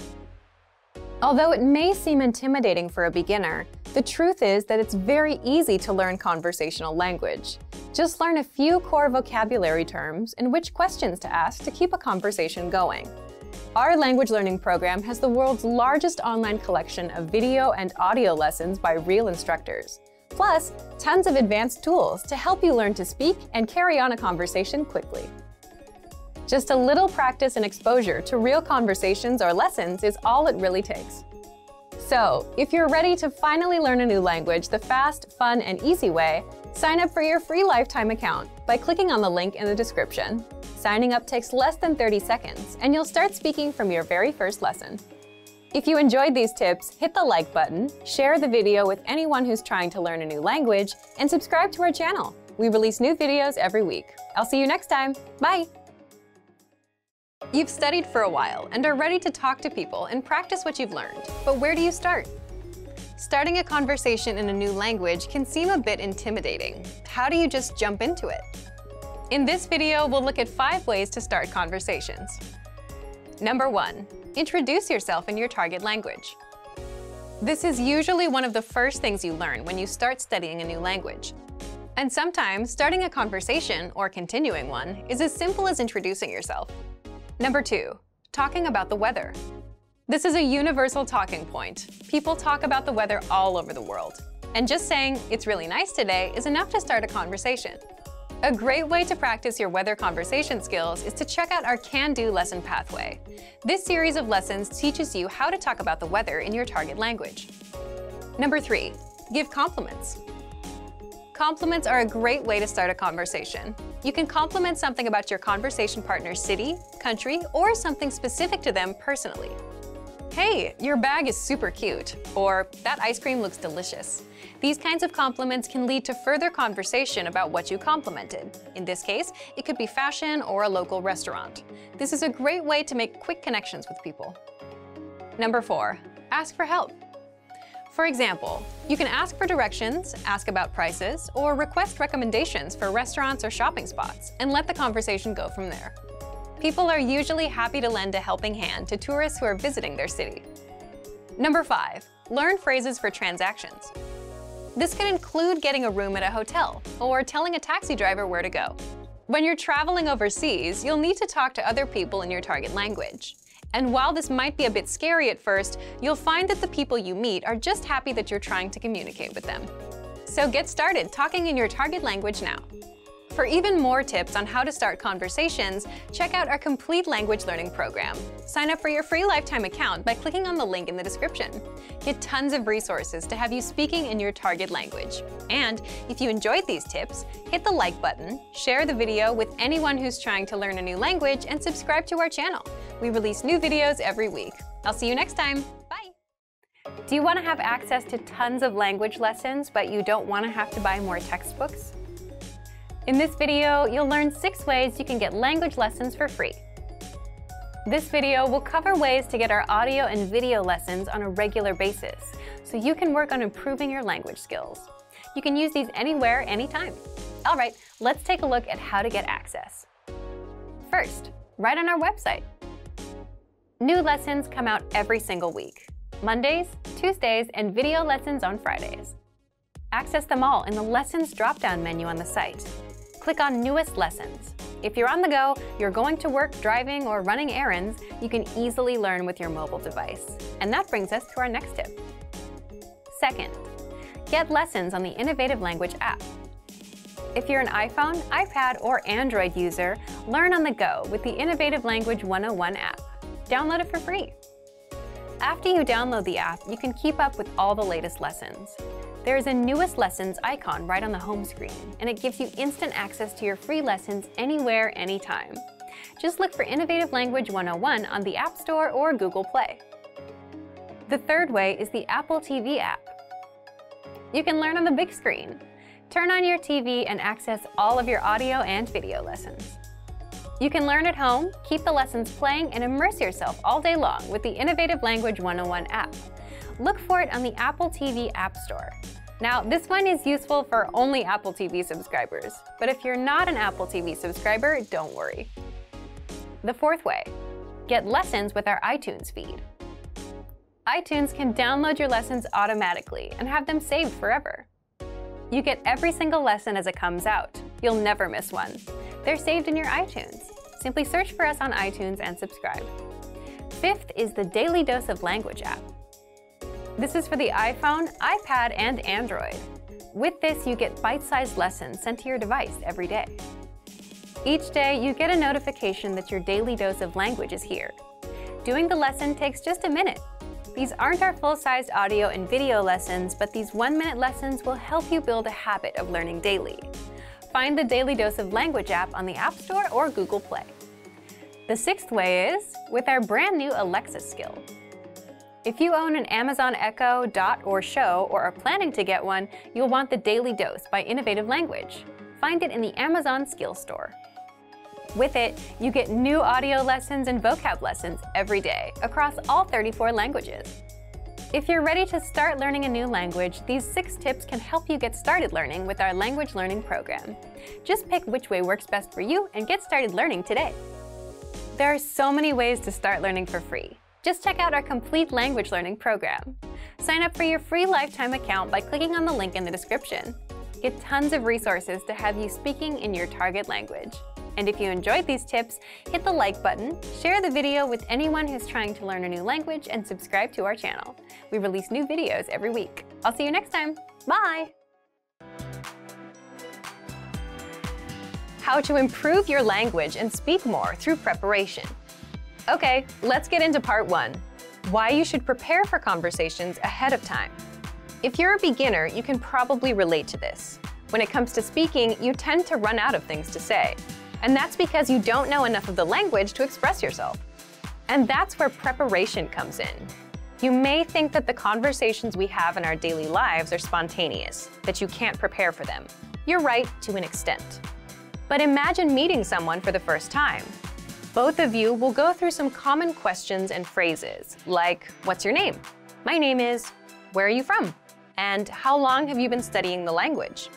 Although it may seem intimidating for a beginner, the truth is that it's very easy to learn conversational language. Just learn a few core vocabulary terms and which questions to ask to keep a conversation going. Our language learning program has the world's largest online collection of video and audio lessons by real instructors, plus tons of advanced tools to help you learn to speak and carry on a conversation quickly. Just a little practice and exposure to real conversations or lessons is all it really takes. So, if you're ready to finally learn a new language the fast, fun, and easy way, sign up for your free lifetime account by clicking on the link in the description. Signing up takes less than 30 seconds, and you'll start speaking from your very first lesson. If you enjoyed these tips, hit the like button, share the video with anyone who's trying to learn a new language, and subscribe to our channel. We release new videos every week. I'll see you next time. Bye! You've studied for a while and are ready to talk to people and practice what you've learned. But where do you start? Starting a conversation in a new language can seem a bit intimidating. How do you just jump into it? In this video, we'll look at 5 ways to start conversations. Number 1. Introduce yourself in your target language. This is usually one of the first things you learn when you start studying a new language. And sometimes, starting a conversation, or continuing one, is as simple as introducing yourself. Number 2. Talking about the weather. This is a universal talking point. People talk about the weather all over the world. And just saying, "It's really nice today," is enough to start a conversation. A great way to practice your weather conversation skills is to check out our Can-Do lesson pathway. This series of lessons teaches you how to talk about the weather in your target language. Number 3. Give compliments. Compliments are a great way to start a conversation. You can compliment something about your conversation partner's city, country, or something specific to them personally. "Hey, your bag is super cute," or "That ice cream looks delicious." These kinds of compliments can lead to further conversation about what you complimented. In this case, it could be fashion or a local restaurant. This is a great way to make quick connections with people. Number 4. Ask for help. For example, you can ask for directions, ask about prices, or request recommendations for restaurants or shopping spots, and let the conversation go from there. People are usually happy to lend a helping hand to tourists who are visiting their city. Number 5. Learn phrases for transactions. This could include getting a room at a hotel or telling a taxi driver where to go. When you're traveling overseas, you'll need to talk to other people in your target language. And while this might be a bit scary at first, you'll find that the people you meet are just happy that you're trying to communicate with them. So get started talking in your target language now. For even more tips on how to start conversations, check out our complete language learning program. Sign up for your free lifetime account by clicking on the link in the description. Get tons of resources to have you speaking in your target language. And if you enjoyed these tips, hit the like button, share the video with anyone who's trying to learn a new language, and subscribe to our channel. We release new videos every week. I'll see you next time. Bye! Do you want to have access to tons of language lessons, but you don't want to have to buy more textbooks? In this video, you'll learn 6 ways you can get language lessons for free. This video will cover ways to get our audio and video lessons on a regular basis, so you can work on improving your language skills. You can use these anywhere, anytime. All right, let's take a look at how to get access. First, right on our website. New lessons come out every single week. Mondays, Tuesdays, and video lessons on Fridays. Access them all in the Lessons drop-down menu on the site. Click on Newest Lessons. If you're on the go, you're going to work, driving, or running errands, you can easily learn with your mobile device. And that brings us to our next tip. Second, get lessons on the Innovative Language app. If you're an iPhone, iPad, or Android user, learn on the go with the Innovative Language 101 app. Download it for free. After you download the app, you can keep up with all the latest lessons. There is a Newest Lessons icon right on the home screen, and it gives you instant access to your free lessons anywhere, anytime. Just look for Innovative Language 101 on the App Store or Google Play. The third way is the Apple TV app. You can learn on the big screen. Turn on your TV and access all of your audio and video lessons. You can learn at home, keep the lessons playing, and immerse yourself all day long with the Innovative Language 101 app. Look for it on the Apple TV App Store. Now, this one is useful for only Apple TV subscribers, but if you're not an Apple TV subscriber, don't worry. The fourth way, get lessons with our iTunes feed. iTunes can download your lessons automatically and have them saved forever. You get every single lesson as it comes out. You'll never miss one. They're saved in your iTunes. Simply search for us on iTunes and subscribe. Fifth is the Daily Dose of Language app. This is for the iPhone, iPad, and Android. With this, you get bite-sized lessons sent to your device every day. Each day, you get a notification that your daily dose of language is here. Doing the lesson takes just a minute. These aren't our full-sized audio and video lessons, but these 1-minute lessons will help you build a habit of learning daily. Find the Daily Dose of Language app on the App Store or Google Play. The sixth way is with our brand new Alexa skill. If you own an Amazon Echo, Dot, or Show, or are planning to get one, you'll want the Daily Dose by Innovative Language. Find it in the Amazon Skills Store. With it, you get new audio lessons and vocab lessons every day across all 34 languages. If you're ready to start learning a new language, these 6 tips can help you get started learning with our language learning program. Just pick which way works best for you and get started learning today. There are so many ways to start learning for free. Just check out our complete language learning program. Sign up for your free lifetime account by clicking on the link in the description. Get tons of resources to have you speaking in your target language. And if you enjoyed these tips, hit the like button, share the video with anyone who's trying to learn a new language, and subscribe to our channel. We release new videos every week. I'll see you next time. Bye! How to improve your language and speak more through preparation. Okay, let's get into part 1. Why you should prepare for conversations ahead of time. If you're a beginner, you can probably relate to this. When it comes to speaking, you tend to run out of things to say. And that's because you don't know enough of the language to express yourself. And that's where preparation comes in. You may think that the conversations we have in our daily lives are spontaneous, that you can't prepare for them. You're right to an extent. But imagine meeting someone for the first time. Both of you will go through some common questions and phrases, like, what's your name? My name is, where are you from? And how long have you been studying the language?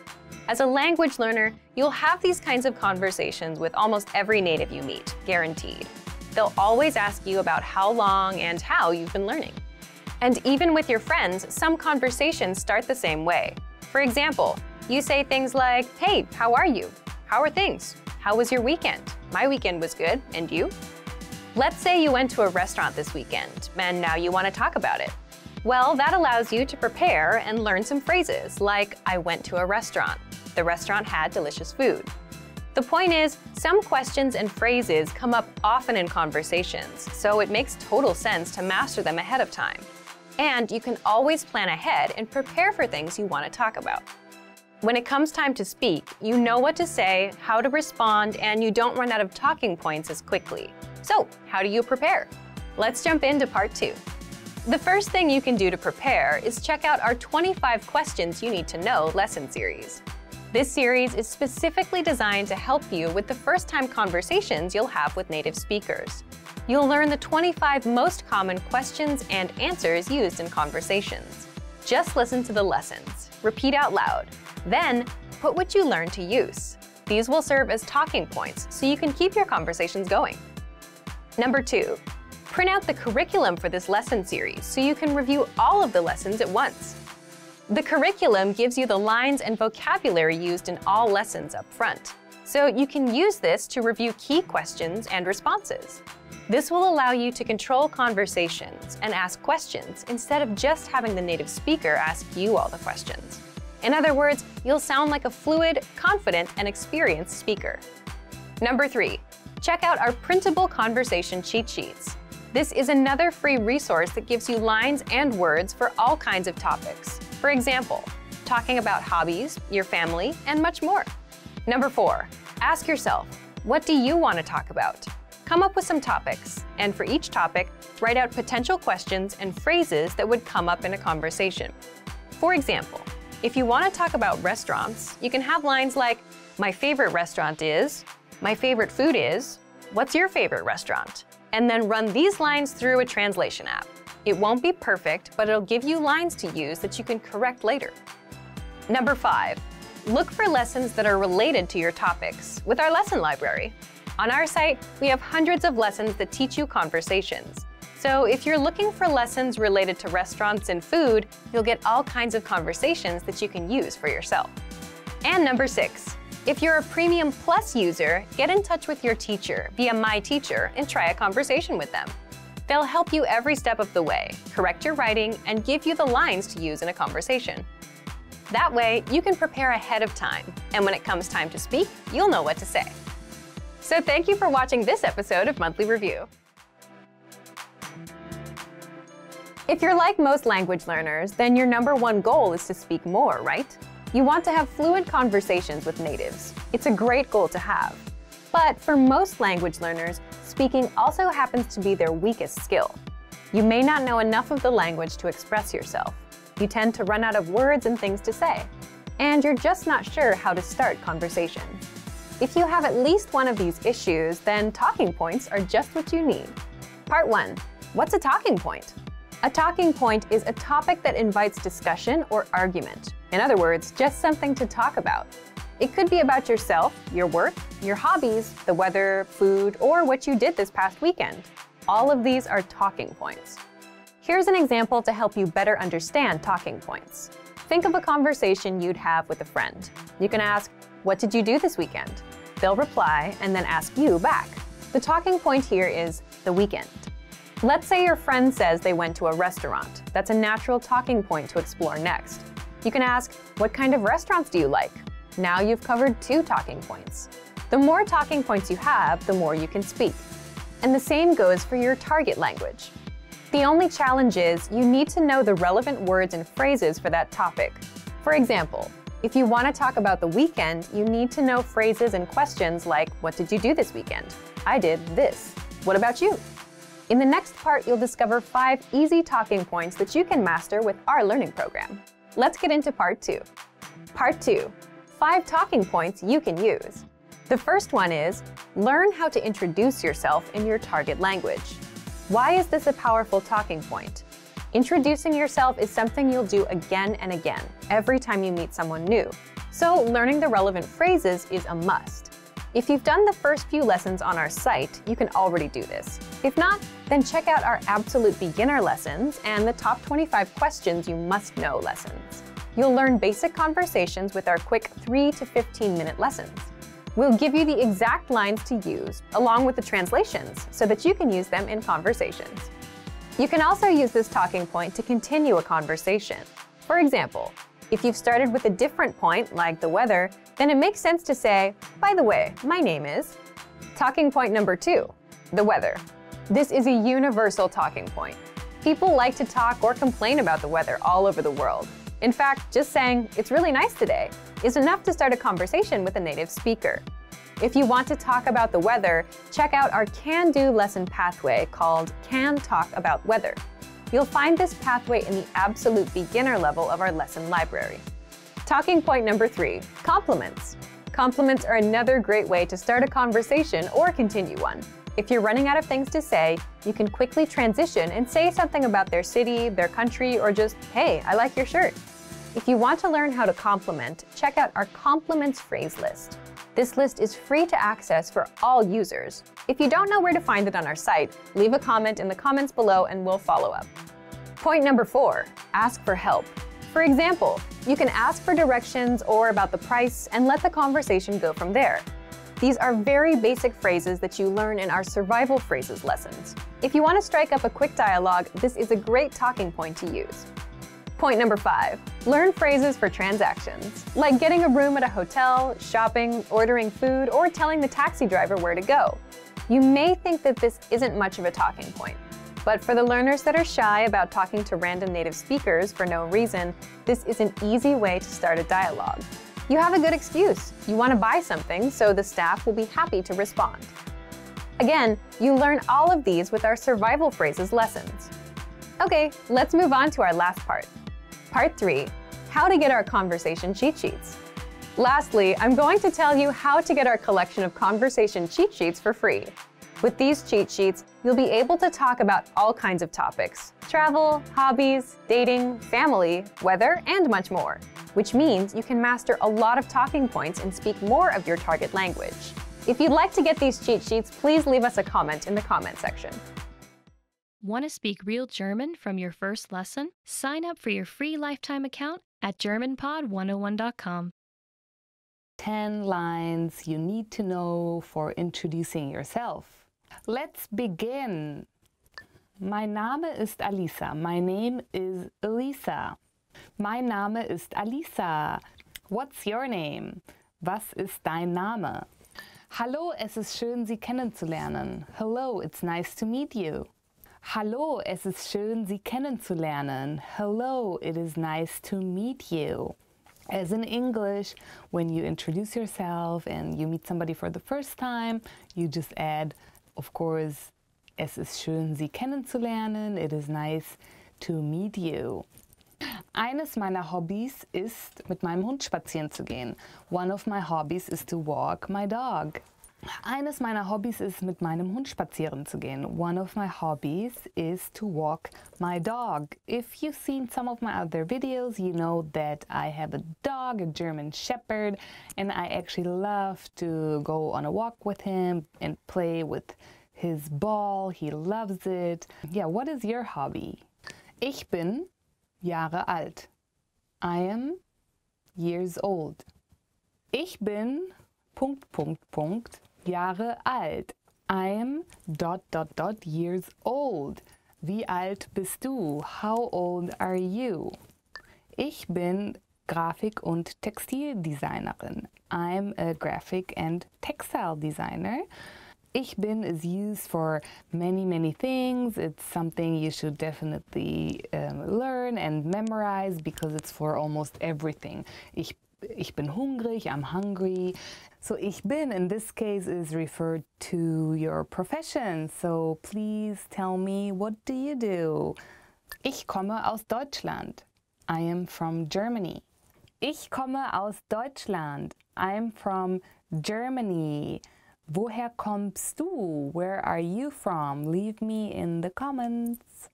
As a language learner, you'll have these kinds of conversations with almost every native you meet, guaranteed. They'll always ask you about how long and how you've been learning. And even with your friends, some conversations start the same way. For example, you say things like, hey, how are you? How are things? How was your weekend? My weekend was good, and you? Let's say you went to a restaurant this weekend, and now you want to talk about it. Well, that allows you to prepare and learn some phrases like, I went to a restaurant. The restaurant had delicious food. The point is, some questions and phrases come up often in conversations, so it makes total sense to master them ahead of time. And you can always plan ahead and prepare for things you want to talk about. When it comes time to speak, you know what to say, how to respond, and you don't run out of talking points as quickly. So, how do you prepare? Let's jump into part 2. The first thing you can do to prepare is check out our 25 Questions You Need to Know lesson series. This series is specifically designed to help you with the first-time conversations you'll have with native speakers. You'll learn the 25 most common questions and answers used in conversations. Just listen to the lessons, repeat out loud, then put what you learned to use. These will serve as talking points so you can keep your conversations going. Number 2, print out the curriculum for this lesson series so you can review all of the lessons at once. The curriculum gives you the lines and vocabulary used in all lessons up front, so you can use this to review key questions and responses. This will allow you to control conversations and ask questions instead of just having the native speaker ask you all the questions. In other words, you'll sound like a fluid, confident, and experienced speaker. Number 3, check out our printable conversation cheat sheets. This is another free resource that gives you lines and words for all kinds of topics. For example, talking about hobbies, your family, and much more. Number 4, ask yourself, what do you want to talk about? Come up with some topics, and for each topic, write out potential questions and phrases that would come up in a conversation. For example, if you want to talk about restaurants, you can have lines like, my favorite restaurant is, my favorite food is, what's your favorite restaurant? And then run these lines through a translation app. It won't be perfect, but it'll give you lines to use that you can correct later. Number 5, look for lessons that are related to your topics with our lesson library. On our site, we have hundreds of lessons that teach you conversations. So if you're looking for lessons related to restaurants and food, you'll get all kinds of conversations that you can use for yourself. And number 6, if you're a Premium Plus user, get in touch with your teacher via My Teacher and try a conversation with them. They'll help you every step of the way, correct your writing, and give you the lines to use in a conversation. That way, you can prepare ahead of time, and when it comes time to speak, you'll know what to say. So thank you for watching this episode of Monthly Review. If you're like most language learners, then your #1 goal is to speak more, right? You want to have fluid conversations with natives. It's a great goal to have. But for most language learners, speaking also happens to be their weakest skill. You may not know enough of the language to express yourself. You tend to run out of words and things to say. And you're just not sure how to start conversations. If you have at least one of these issues, then talking points are just what you need. Part 1. What's a talking point? A talking point is a topic that invites discussion or argument. In other words, just something to talk about. It could be about yourself, your work, your hobbies, the weather, food, or what you did this past weekend. All of these are talking points. Here's an example to help you better understand talking points. Think of a conversation you'd have with a friend. You can ask, "What did you do this weekend?" They'll reply and then ask you back. The talking point here is the weekend. Let's say your friend says they went to a restaurant. That's a natural talking point to explore next. You can ask, "What kind of restaurants do you like?" Now you've covered 2 talking points. The more talking points you have, the more you can speak. And the same goes for your target language. The only challenge is you need to know the relevant words and phrases for that topic. For example, if you want to talk about the weekend, you need to know phrases and questions like, "What did you do this weekend?" "I did this." "What about you?" In the next part, you'll discover 5 easy talking points that you can master with our learning program. Let's get into part 2. Part 2, 5 talking points you can use. The first one is, learn how to introduce yourself in your target language. Why is this a powerful talking point? Introducing yourself is something you'll do again and again, every time you meet someone new. So learning the relevant phrases is a must. If you've done the first few lessons on our site, you can already do this. If not, then check out our absolute beginner lessons and the top 25 questions you must know lessons. You'll learn basic conversations with our quick 3 to 15-minute lessons. We'll give you the exact lines to use, along with the translations, so that you can use them in conversations. You can also use this talking point to continue a conversation. For example, if you've started with a different point, like the weather, then it makes sense to say, "By the way, my name is..." Talking point number 2, the weather. This is a universal talking point. People like to talk or complain about the weather all over the world. In fact, just saying, "It's really nice today," is enough to start a conversation with a native speaker. If you want to talk about the weather, check out our can-do lesson pathway called Can Talk About Weather. You'll find this pathway in the absolute beginner level of our lesson library. Talking point number 3, compliments. Compliments are another great way to start a conversation or continue one. If you're running out of things to say, you can quickly transition and say something about their city, their country, or just, "Hey, I like your shirt." If you want to learn how to compliment, check out our compliments phrase list. This list is free to access for all users. If you don't know where to find it on our site, leave a comment in the comments below and we'll follow up. Point number 4, ask for help. For example, you can ask for directions or about the price and let the conversation go from there. These are very basic phrases that you learn in our survival phrases lessons. If you want to strike up a quick dialogue, this is a great talking point to use. Point number 5, learn phrases for transactions, like getting a room at a hotel, shopping, ordering food, or telling the taxi driver where to go. You may think that this isn't much of a talking point, but for the learners that are shy about talking to random native speakers for no reason, this is an easy way to start a dialogue. You have a good excuse. You want to buy something, so the staff will be happy to respond. Again, you learn all of these with our survival phrases lessons. Okay, let's move on to our last part. Part 3, how to get our conversation cheat sheets. Lastly, I'm going to tell you how to get our collection of conversation cheat sheets for free. With these cheat sheets, you'll be able to talk about all kinds of topics: travel, hobbies, dating, family, weather, and much more. Which means you can master a lot of talking points and speak more of your target language. If you'd like to get these cheat sheets, please leave us a comment in the comment section. Want to speak real German from your first lesson? Sign up for your free lifetime account at GermanPod101.com. 10 lines you need to know for introducing yourself. Let's begin. Mein Name ist Alisa. My name is Elisa. Mein Name ist Alisa. What's your name? Was ist dein Name? Hallo, es ist schön, Sie kennenzulernen. Hello, it's nice to meet you. Hallo, es ist schön, Sie kennenzulernen. Hello, it is nice to meet you. As in English, when you introduce yourself and you meet somebody for the first time, you just add, of course, es ist schön, Sie kennenzulernen. It is nice to meet you. Eines meiner Hobbys ist, mit meinem Hund spazieren zu gehen. One of my hobbies is to walk my dog. Eines meiner Hobbys ist, mit meinem Hund spazieren zu gehen. One of my hobbies is to walk my dog. If you've seen some of my other videos, you know that I have a dog, a German Shepherd, and I actually love to go on a walk with him and play with his ball. He loves it. Yeah, what is your hobby? Ich bin Jahre alt. I am years old. Ich bin Jahre alt. I am years old. Wie alt bist du? How old are you? Ich bin Grafik- und Textildesignerin. I'm a graphic and textile designer. Ich bin is used for many things. It's something you should definitely learn and memorize because it's for almost everything. Ich bin hungrig, I'm hungry. So ich bin in this case is referred to your profession. So please tell me, what do you do? Ich komme aus Deutschland. I am from Germany. Ich komme aus Deutschland. I'm from Germany. Woher kommst du? Where are you from? Leave me in the comments.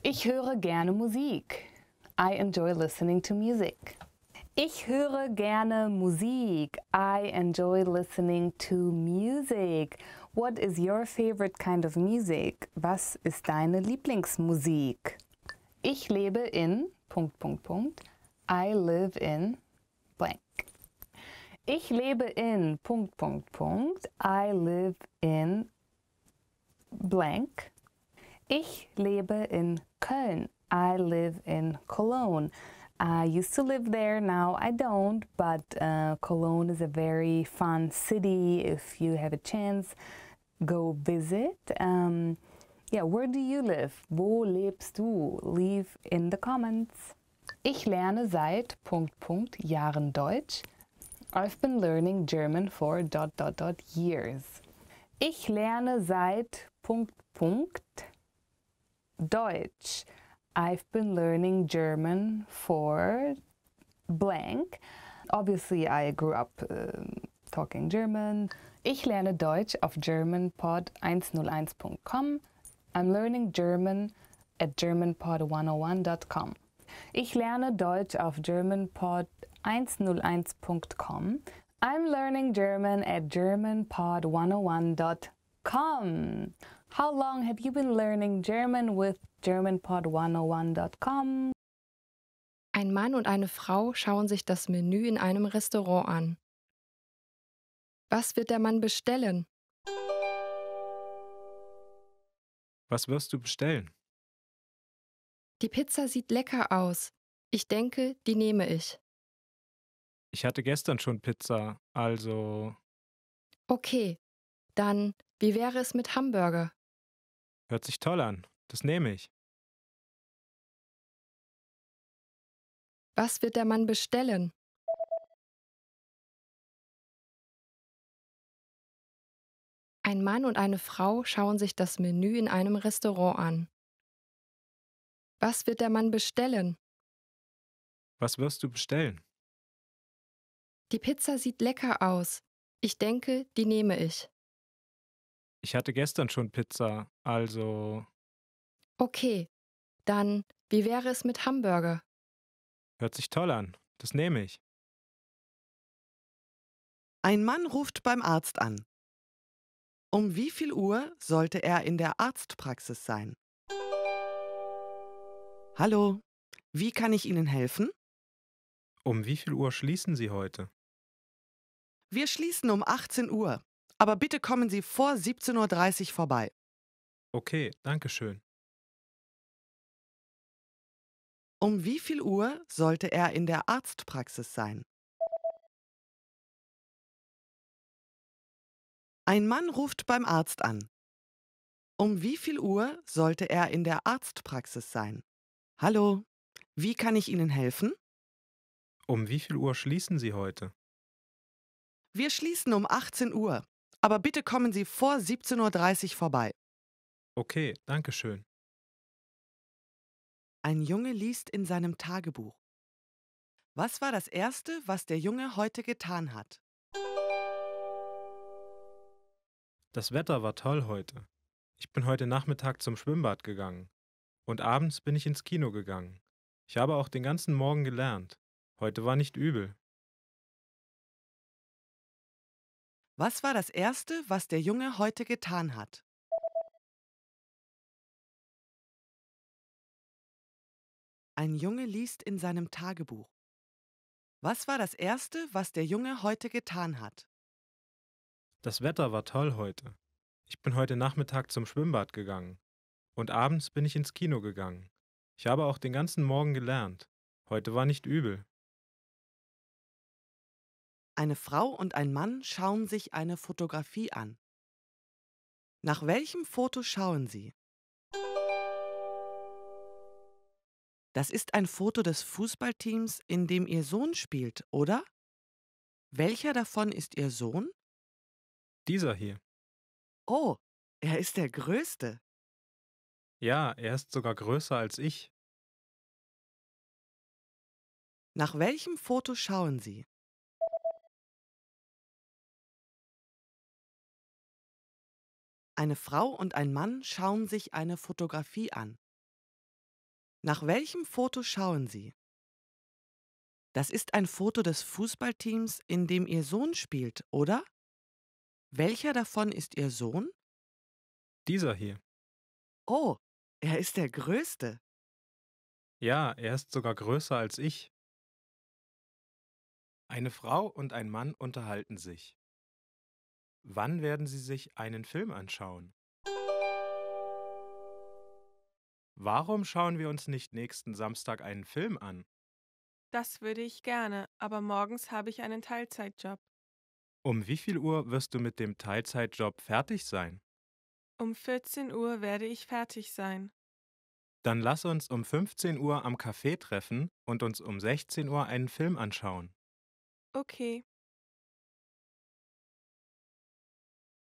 Ich höre gerne Musik. I enjoy listening to music. Ich höre gerne Musik. I enjoy listening to music. What is your favorite kind of music? Was ist deine Lieblingsmusik? Ich lebe in... I live in blank. Ich lebe in... I live in blank. Ich lebe in Köln. I live in Cologne. I used to live there, now I don't, but Cologne is a very fun city. If you have a chance, go visit. Yeah, where do you live? Wo lebst du? Leave in the comments. Ich lerne seit Jahren Deutsch. I've been learning German for years. Ich lerne seit Deutsch. I've been learning German for blank. Obviously, I grew up talking German. Ich lerne Deutsch auf germanpod101.com. I'm learning German at germanpod101.com. Ich lerne Deutsch auf germanpod101.com. I'm learning German at germanpod101.com. How long have you been learning German with germanpod101.com? Ein Mann und eine Frau schauen sich das Menü in einem Restaurant an. Was wird der Mann bestellen? Was wirst du bestellen? Die Pizza sieht lecker aus. Ich denke, die nehme ich. Ich hatte gestern schon Pizza, also... Okay, dann, wie wäre es mit Hamburger? Hört sich toll an. Das nehme ich. Was wird der Mann bestellen? Ein Mann und eine Frau schauen sich das Menü in einem Restaurant an. Was wird der Mann bestellen? Was wirst du bestellen? Die Pizza sieht lecker aus. Ich denke, die nehme ich. Ich hatte gestern schon Pizza, also... Okay, dann, wie wäre es mit Hamburger? Hört sich toll an. Das nehme ich. Ein Mann ruft beim Arzt an. Um wie viel Uhr sollte er in der Arztpraxis sein? Hallo, wie kann ich Ihnen helfen? Um wie viel Uhr schließen Sie heute? Wir schließen um 18 Uhr, aber bitte kommen Sie vor 17:30 Uhr vorbei. Okay, danke schön. Um wie viel Uhr sollte er in der Arztpraxis sein? Ein Mann ruft beim Arzt an. Um wie viel Uhr sollte er in der Arztpraxis sein? Hallo, wie kann ich Ihnen helfen? Um wie viel Uhr schließen Sie heute? Wir schließen um 18 Uhr, aber bitte kommen Sie vor 17:30 Uhr vorbei. Okay, danke schön. Ein Junge liest in seinem Tagebuch. Was war das Erste, was der Junge heute getan hat? Das Wetter war toll heute. Ich bin heute Nachmittag zum Schwimmbad gegangen. Und abends bin ich ins Kino gegangen. Ich habe auch den ganzen Morgen gelernt. Heute war nicht übel. Was war das Erste, was der Junge heute getan hat? Ein Junge liest in seinem Tagebuch. Was war das Erste, was der Junge heute getan hat? Das Wetter war toll heute. Ich bin heute Nachmittag zum Schwimmbad gegangen. Und abends bin ich ins Kino gegangen. Ich habe auch den ganzen Morgen gelernt. Heute war nicht übel. Eine Frau und ein Mann schauen sich eine Fotografie an. Nach welchem Foto schauen sie? Das ist ein Foto des Fußballteams, in dem Ihr Sohn spielt, oder? Welcher davon ist Ihr Sohn? Dieser hier. Oh, er ist der Größte. Ja, er ist sogar größer als ich. Nach welchem Foto schauen Sie? Eine Frau und ein Mann schauen sich eine Fotografie an. Nach welchem Foto schauen Sie? Das ist ein Foto des Fußballteams, in dem Ihr Sohn spielt, oder? Welcher davon ist Ihr Sohn? Dieser hier. Oh, er ist der Größte. Ja, er ist sogar größer als ich. Eine Frau und ein Mann unterhalten sich. Wann werden sie sich einen Film anschauen? Warum schauen wir uns nicht nächsten Samstag einen Film an? Das würde ich gerne, aber morgens habe ich einen Teilzeitjob. Um wie viel Uhr wirst du mit dem Teilzeitjob fertig sein? Um 14 Uhr werde ich fertig sein. Dann lass uns um 15 Uhr am Café treffen und uns um 16 Uhr einen Film anschauen. Okay,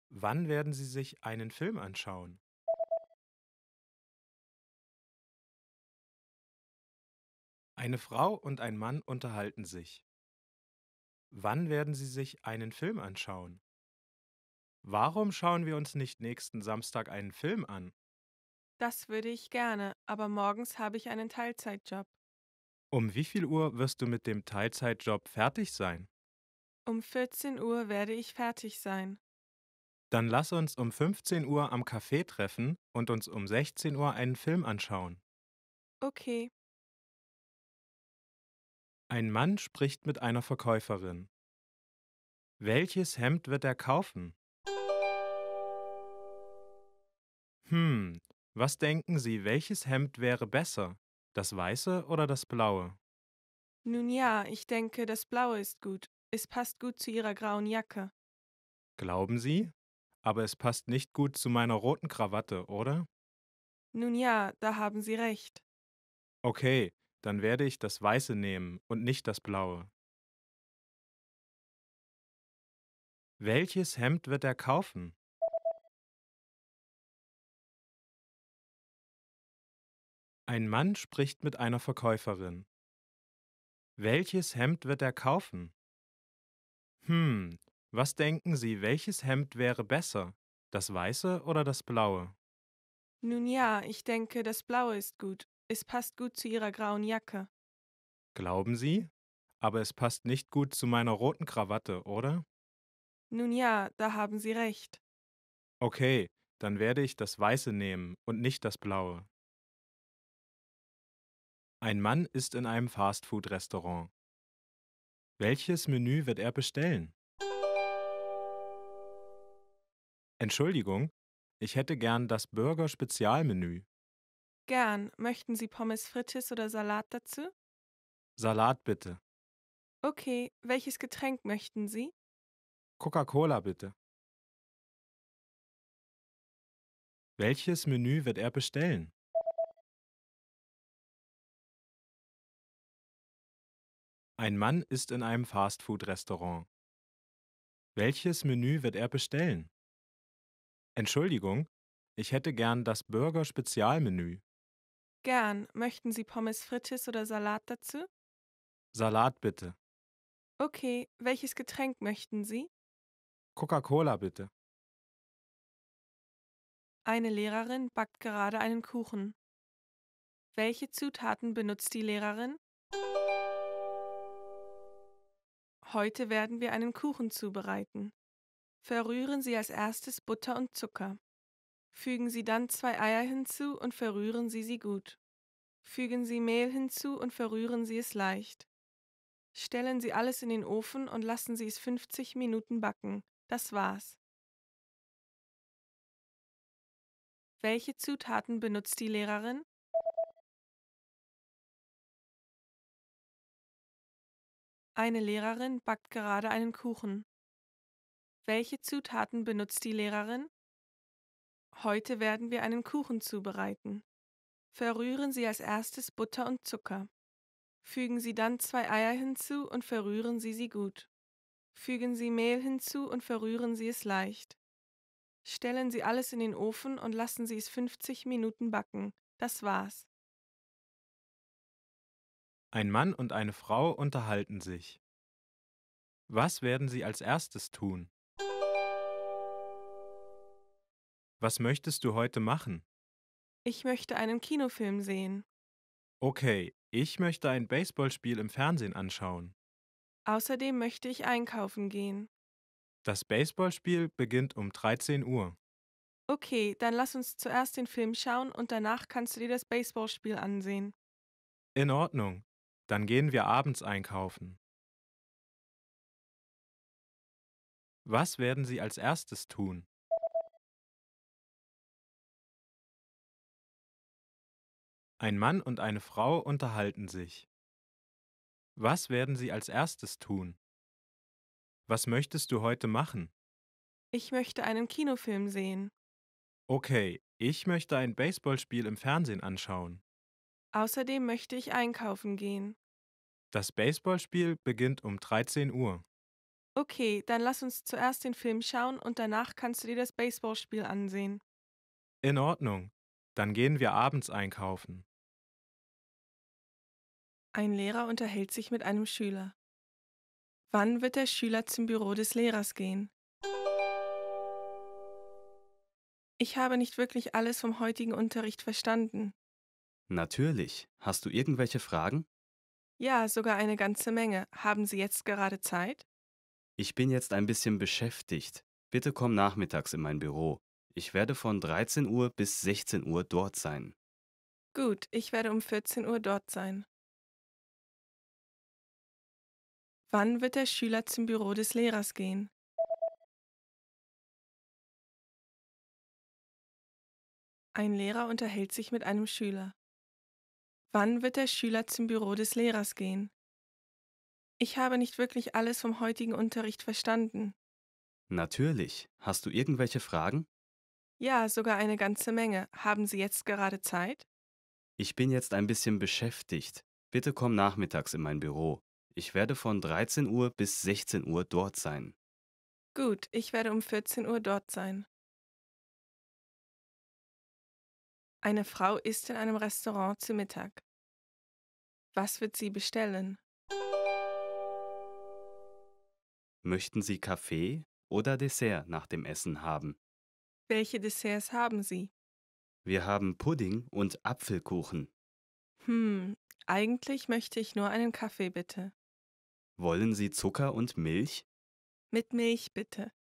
Wann werden sie sich einen Film anschauen? Eine Frau und ein Mann unterhalten sich. Wann werden sie sich einen Film anschauen? Warum schauen wir uns nicht nächsten Samstag einen Film an? das würde ich gerne, aber morgens habe ich einen Teilzeitjob. Um wie viel Uhr wirst du mit dem Teilzeitjob fertig sein? Um 14 Uhr werde ich fertig sein. Dann lass uns um 15 Uhr am Café treffen und uns um 16 Uhr einen Film anschauen. Okay, Ein Mann spricht mit einer Verkäuferin. Welches Hemd wird er kaufen? Was denken Sie, welches Hemd wäre besser? Das weiße oder das blaue? nun ja, ich denke, das Blaue ist gut. Es passt gut zu Ihrer grauen Jacke. Glauben Sie? Aber es passt nicht gut zu meiner roten Krawatte, oder? Nun ja, da haben Sie recht. Okay, dann werde ich das weiße nehmen und nicht das blaue. Welches Hemd wird er kaufen? Ein Mann spricht mit einer Verkäuferin. Welches Hemd wird er kaufen? Was denken Sie, welches Hemd wäre besser? Das weiße oder das blaue? Nun ja, ich denke, das Blaue ist gut. Es passt gut zu Ihrer grauen Jacke. Glauben Sie? Aber es passt nicht gut zu meiner roten Krawatte, oder? Nun ja, da haben Sie recht. Okay, dann werde ich das weiße nehmen und nicht das blaue. Ein Mann ist in einem Fastfood-Restaurant. Welches Menü wird er bestellen? Entschuldigung, ich hätte gern das Burger-Spezialmenü. Gern. Möchten Sie Pommes frites oder Salat dazu? Salat bitte. Okay, welches Getränk möchten Sie? Coca-Cola bitte. Welches Menü wird er bestellen? Ein Mann ist in einem Fastfood-Restaurant. Welches Menü wird er bestellen? Entschuldigung, ich hätte gern das Burger-Spezialmenü. Gern. Möchten Sie Pommes frites oder Salat dazu? Salat bitte. Okay, welches Getränk möchten Sie? Coca-Cola bitte. Eine Lehrerin backt gerade einen Kuchen. Welche Zutaten benutzt die Lehrerin? Heute werden wir einen Kuchen zubereiten. Verrühren Sie als erstes Butter und Zucker. Fügen Sie dann 2 Eier hinzu und verrühren Sie sie gut. Fügen Sie Mehl hinzu und verrühren Sie es leicht. Stellen Sie alles in den Ofen und lassen Sie es 50 Minuten backen. Das war's. Welche Zutaten benutzt die Lehrerin? Eine Lehrerin backt gerade einen Kuchen. Welche Zutaten benutzt die Lehrerin? Heute werden wir einen Kuchen zubereiten. Verrühren Sie als erstes Butter und Zucker. Fügen Sie dann 2 Eier hinzu und verrühren Sie sie gut. Fügen Sie Mehl hinzu und verrühren Sie es leicht. Stellen Sie alles in den Ofen und lassen Sie es 50 Minuten backen. Das war's. Ein Mann und eine Frau unterhalten sich. Was werden sie als erstes tun? Was möchtest du heute machen? Ich möchte einen Kinofilm sehen. Okay, ich möchte ein Baseballspiel im Fernsehen anschauen. Außerdem möchte ich einkaufen gehen. Das Baseballspiel beginnt um 13 Uhr. Okay, dann lass uns zuerst den Film schauen und danach kannst du dir das Baseballspiel ansehen. In Ordnung. Dann gehen wir abends einkaufen. Was werden sie als erstes tun? Ein Mann und eine Frau unterhalten sich. Was werden sie als erstes tun? Was möchtest du heute machen? Ich möchte einen Kinofilm sehen. Okay, ich möchte ein Baseballspiel im Fernsehen anschauen. Außerdem möchte ich einkaufen gehen. Das Baseballspiel beginnt um 13 Uhr. Okay, dann lass uns zuerst den Film schauen und danach kannst du dir das Baseballspiel ansehen. In Ordnung. Dann gehen wir abends einkaufen. Ein Lehrer unterhält sich mit einem Schüler. Wann wird der Schüler zum Büro des Lehrers gehen? Ich habe nicht wirklich alles vom heutigen Unterricht verstanden. Natürlich. Hast du irgendwelche Fragen? Ja, sogar eine ganze Menge. Haben Sie jetzt gerade Zeit? Ich bin jetzt ein bisschen beschäftigt. Bitte komm nachmittags in mein Büro. Ich werde von 13 Uhr bis 16 Uhr dort sein. Gut, ich werde um 14 Uhr dort sein. Wann wird der Schüler zum Büro des Lehrers gehen? Ein Lehrer unterhält sich mit einem Schüler. Wann wird der Schüler zum Büro des Lehrers gehen? Ich habe nicht wirklich alles vom heutigen Unterricht verstanden. Natürlich. Hast du irgendwelche Fragen? Ja, sogar eine ganze Menge. Haben Sie jetzt gerade Zeit? Ich bin jetzt ein bisschen beschäftigt. Bitte komm nachmittags in mein Büro. Ich werde von 13 Uhr bis 16 Uhr dort sein. Gut, ich werde um 14 Uhr dort sein. Eine Frau isst in einem Restaurant zu Mittag. Was wird sie bestellen? Möchten Sie Kaffee oder Dessert nach dem Essen haben? Welche Desserts haben Sie? Wir haben Pudding und Apfelkuchen. Eigentlich möchte ich nur einen Kaffee, bitte. Wollen Sie Zucker und Milch? Mit Milch, bitte.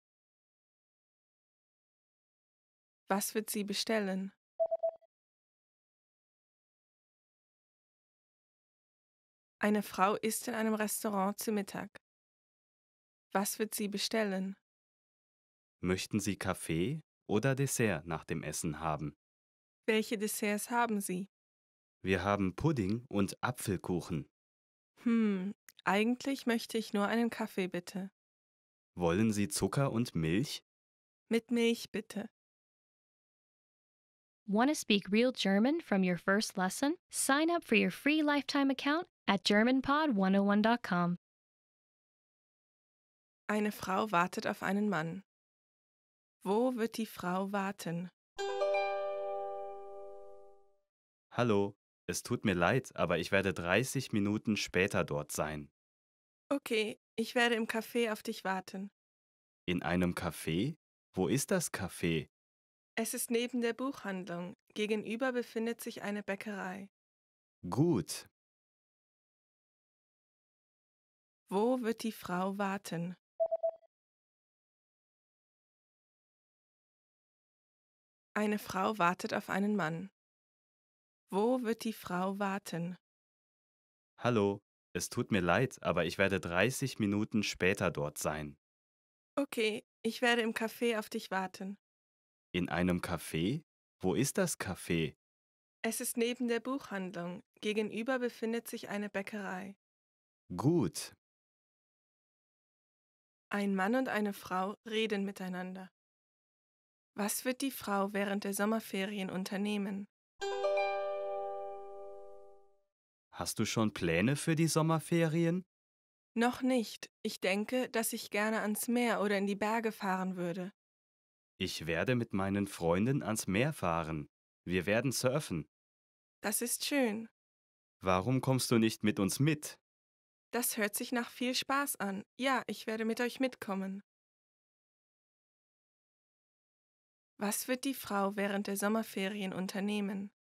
Was wird sie bestellen? Eine Frau isst in einem Restaurant zu Mittag. Was wird sie bestellen? Möchten Sie Kaffee oder Dessert nach dem Essen haben? Welche Desserts haben Sie? Wir haben Pudding und Apfelkuchen. Eigentlich möchte ich nur einen Kaffee, bitte. Wollen Sie Zucker und Milch? Mit Milch, bitte. Want to speak real German from your first lesson? Sign up for your free lifetime account at GermanPod101.com. Eine Frau wartet auf einen Mann. Wo wird die Frau warten? Hallo, es tut mir leid, aber ich werde 30 Minuten später dort sein. Okay, ich werde im Café auf dich warten. In einem Café? Wo ist das Café? Es ist neben der Buchhandlung. Gegenüber befindet sich eine Bäckerei. Gut. Wo wird die Frau warten? Eine Frau wartet auf einen Mann. Wo wird die Frau warten? Hallo, es tut mir leid, aber ich werde 30 Minuten später dort sein. Okay, ich werde im Café auf dich warten. In einem Café? Wo ist das Café? Es ist neben der Buchhandlung. Gegenüber befindet sich eine Bäckerei. Gut. Ein Mann und eine Frau reden miteinander. Was wird die Frau während der Sommerferien unternehmen? Hast du schon Pläne für die Sommerferien? Noch nicht. Ich denke, dass ich gerne ans Meer oder in die Berge fahren würde. Ich werde mit meinen Freunden ans Meer fahren. Wir werden surfen. Das ist schön. Warum kommst du nicht mit uns mit? Das hört sich nach viel Spaß an. Ja, ich werde mit euch mitkommen. Was wird die Frau während der Sommerferien unternehmen?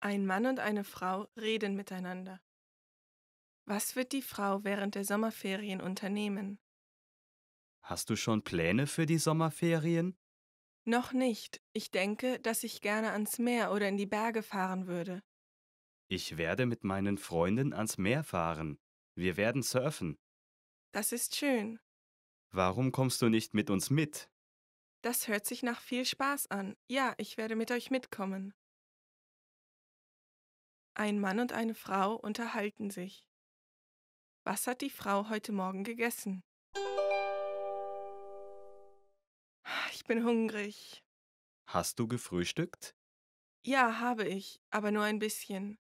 Ein Mann und eine Frau reden miteinander. Was wird die Frau während der Sommerferien unternehmen? Hast du schon Pläne für die Sommerferien? Noch nicht. Ich denke, dass ich gerne ans Meer oder in die Berge fahren würde. Ich werde mit meinen Freunden ans Meer fahren. Wir werden surfen. Das ist schön. Warum kommst du nicht mit uns mit? Das hört sich nach viel Spaß an. Ja, ich werde mit euch mitkommen. Ein Mann und eine Frau unterhalten sich. Was hat die Frau heute Morgen gegessen? Ich bin hungrig. Hast du gefrühstückt? Ja, habe ich, aber nur ein bisschen.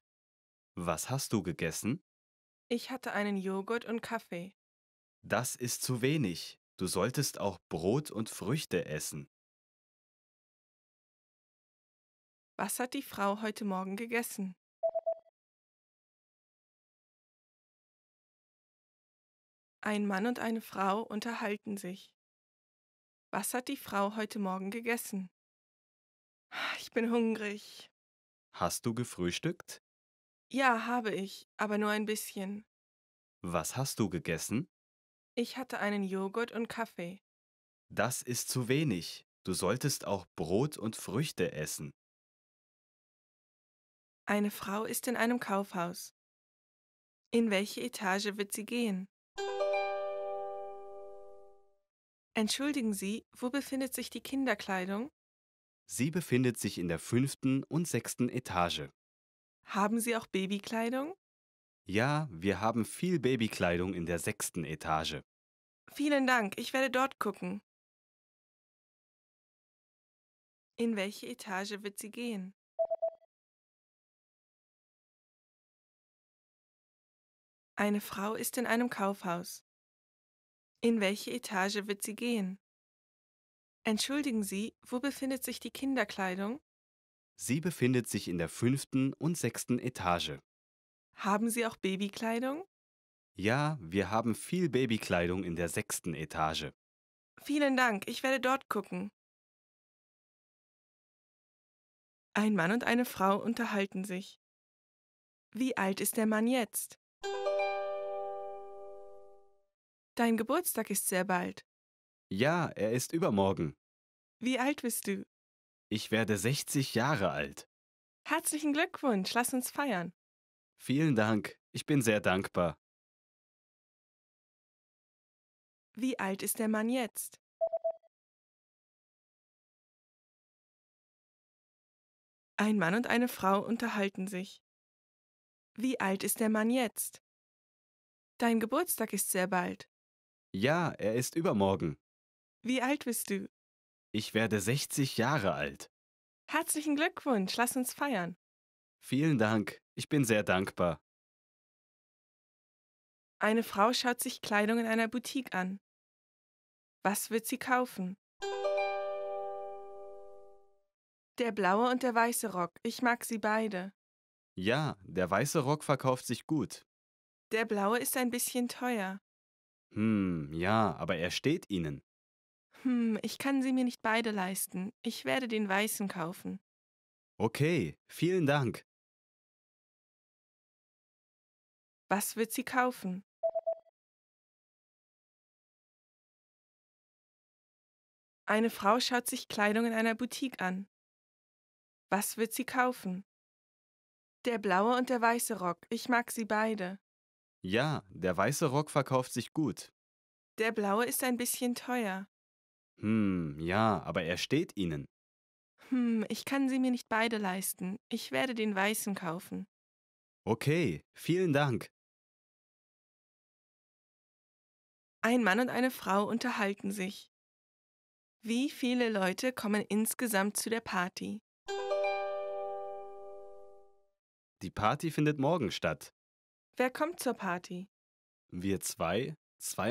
Was hast du gegessen? Ich hatte einen Joghurt und Kaffee. Das ist zu wenig. Du solltest auch Brot und Früchte essen. Was hat die Frau heute Morgen gegessen? Ein Mann und eine Frau unterhalten sich. Was hat die Frau heute Morgen gegessen? Ich bin hungrig. Hast du gefrühstückt? Ja, habe ich, aber nur ein bisschen. Was hast du gegessen? Ich hatte einen Joghurt und Kaffee. Das ist zu wenig. Du solltest auch Brot und Früchte essen. Eine Frau ist in einem Kaufhaus. In welche Etage wird sie gehen? Entschuldigen Sie, wo befindet sich die Kinderkleidung? Sie befindet sich in der 5. und 6. Etage. Haben Sie auch Babykleidung? Ja, wir haben viel Babykleidung in der 6. Etage. Vielen Dank, ich werde dort gucken. In welche Etage wird sie gehen? Eine Frau ist in einem Kaufhaus. In welche Etage wird sie gehen? Entschuldigen Sie, wo befindet sich die Kinderkleidung? Sie befindet sich in der 5. und 6. Etage. Haben Sie auch Babykleidung? Ja, wir haben viel Babykleidung in der 6. Etage. Vielen Dank, ich werde dort gucken. Ein Mann und eine Frau unterhalten sich. Wie alt ist der Mann jetzt? Dein Geburtstag ist sehr bald. Ja, er ist übermorgen. Wie alt bist du? Ich werde 60 Jahre alt. Herzlichen Glückwunsch, lass uns feiern. Vielen Dank, ich bin sehr dankbar. Wie alt ist der Mann jetzt? Ein Mann und eine Frau unterhalten sich. Wie alt ist der Mann jetzt? Dein Geburtstag ist sehr bald. Ja, er ist übermorgen. Wie alt bist du? Ich werde 60 Jahre alt. Herzlichen Glückwunsch, lass uns feiern. Vielen Dank, ich bin sehr dankbar. Eine Frau schaut sich Kleidung in einer Boutique an. Was wird sie kaufen? Der blaue und der weiße Rock, ich mag sie beide. Ja, der weiße Rock verkauft sich gut. Der blaue ist ein bisschen teuer. Ja, aber er steht Ihnen. Ich kann sie mir nicht beide leisten. Ich werde den weißen kaufen. Okay, vielen Dank. Was wird sie kaufen? Eine Frau schaut sich Kleidung in einer Boutique an. Was wird sie kaufen? Der blaue und der weiße Rock. Ich mag sie beide. Ja, der weiße Rock verkauft sich gut. Der blaue ist ein bisschen teuer. Ja, aber er steht Ihnen. Ich kann sie mir nicht beide leisten. Ich werde den weißen kaufen. Okay, vielen Dank. Ein Mann und eine Frau unterhalten sich. Wie viele Leute kommen insgesamt zu der Party? Die Party findet morgen statt. Wer kommt zur Party? Wir zwei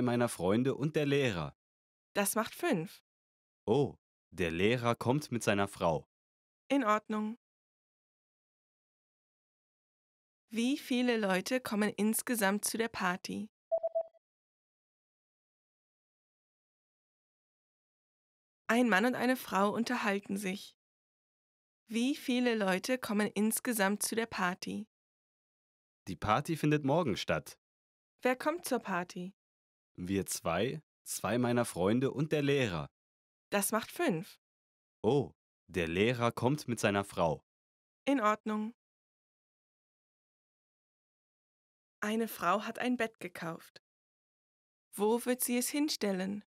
meiner Freunde und der Lehrer. Das macht 5. Oh, der Lehrer kommt mit seiner Frau. In Ordnung. Wie viele Leute kommen insgesamt zu der Party? Ein Mann und eine Frau unterhalten sich. Wie viele Leute kommen insgesamt zu der Party? Die Party findet morgen statt. Wer kommt zur Party? Wir zwei meiner Freunde und der Lehrer. Das macht 5. Oh, der Lehrer kommt mit seiner Frau. In Ordnung. Eine Frau hat ein Bett gekauft. Wo wird sie es hinstellen?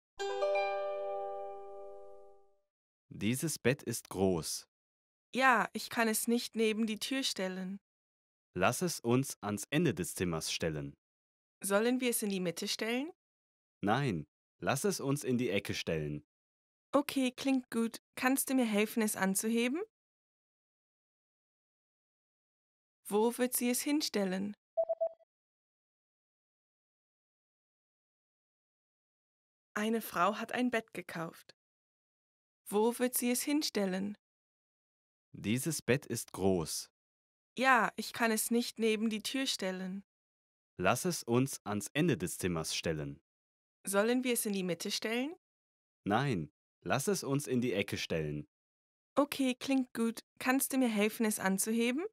Dieses Bett ist groß. Ja, ich kann es nicht neben die Tür stellen. Lass es uns ans Ende des Zimmers stellen. Sollen wir es in die Mitte stellen? Nein, lass es uns in die Ecke stellen. Okay, klingt gut. Kannst du mir helfen, es anzuheben? Wo wird sie es hinstellen? Eine Frau hat ein Bett gekauft. Wo wird sie es hinstellen? Dieses Bett ist groß. Ja, ich kann es nicht neben die Tür stellen. Lass es uns ans Ende des Zimmers stellen. Sollen wir es in die Mitte stellen? Nein, lass es uns in die Ecke stellen. Okay, klingt gut. Kannst du mir helfen, es anzuheben?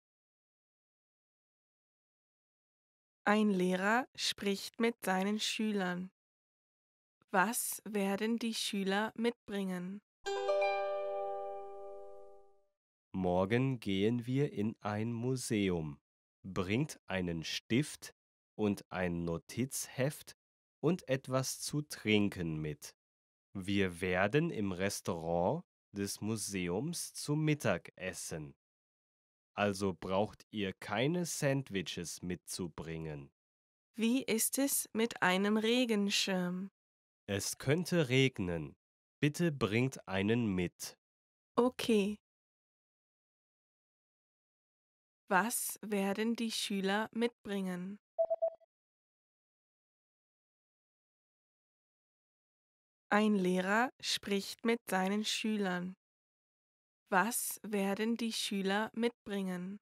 Ein Lehrer spricht mit seinen Schülern. Was werden die Schüler mitbringen? Morgen gehen wir in ein Museum. Bringt einen Stift und ein Notizheft und etwas zu trinken mit. Wir werden im Restaurant des Museums zu Mittag essen. Also braucht ihr keine Sandwiches mitzubringen. Wie ist es mit einem Regenschirm? Es könnte regnen. Bitte bringt einen mit. Okay. Was werden die Schüler mitbringen? Ein Lehrer spricht mit seinen Schülern. Was werden die Schüler mitbringen?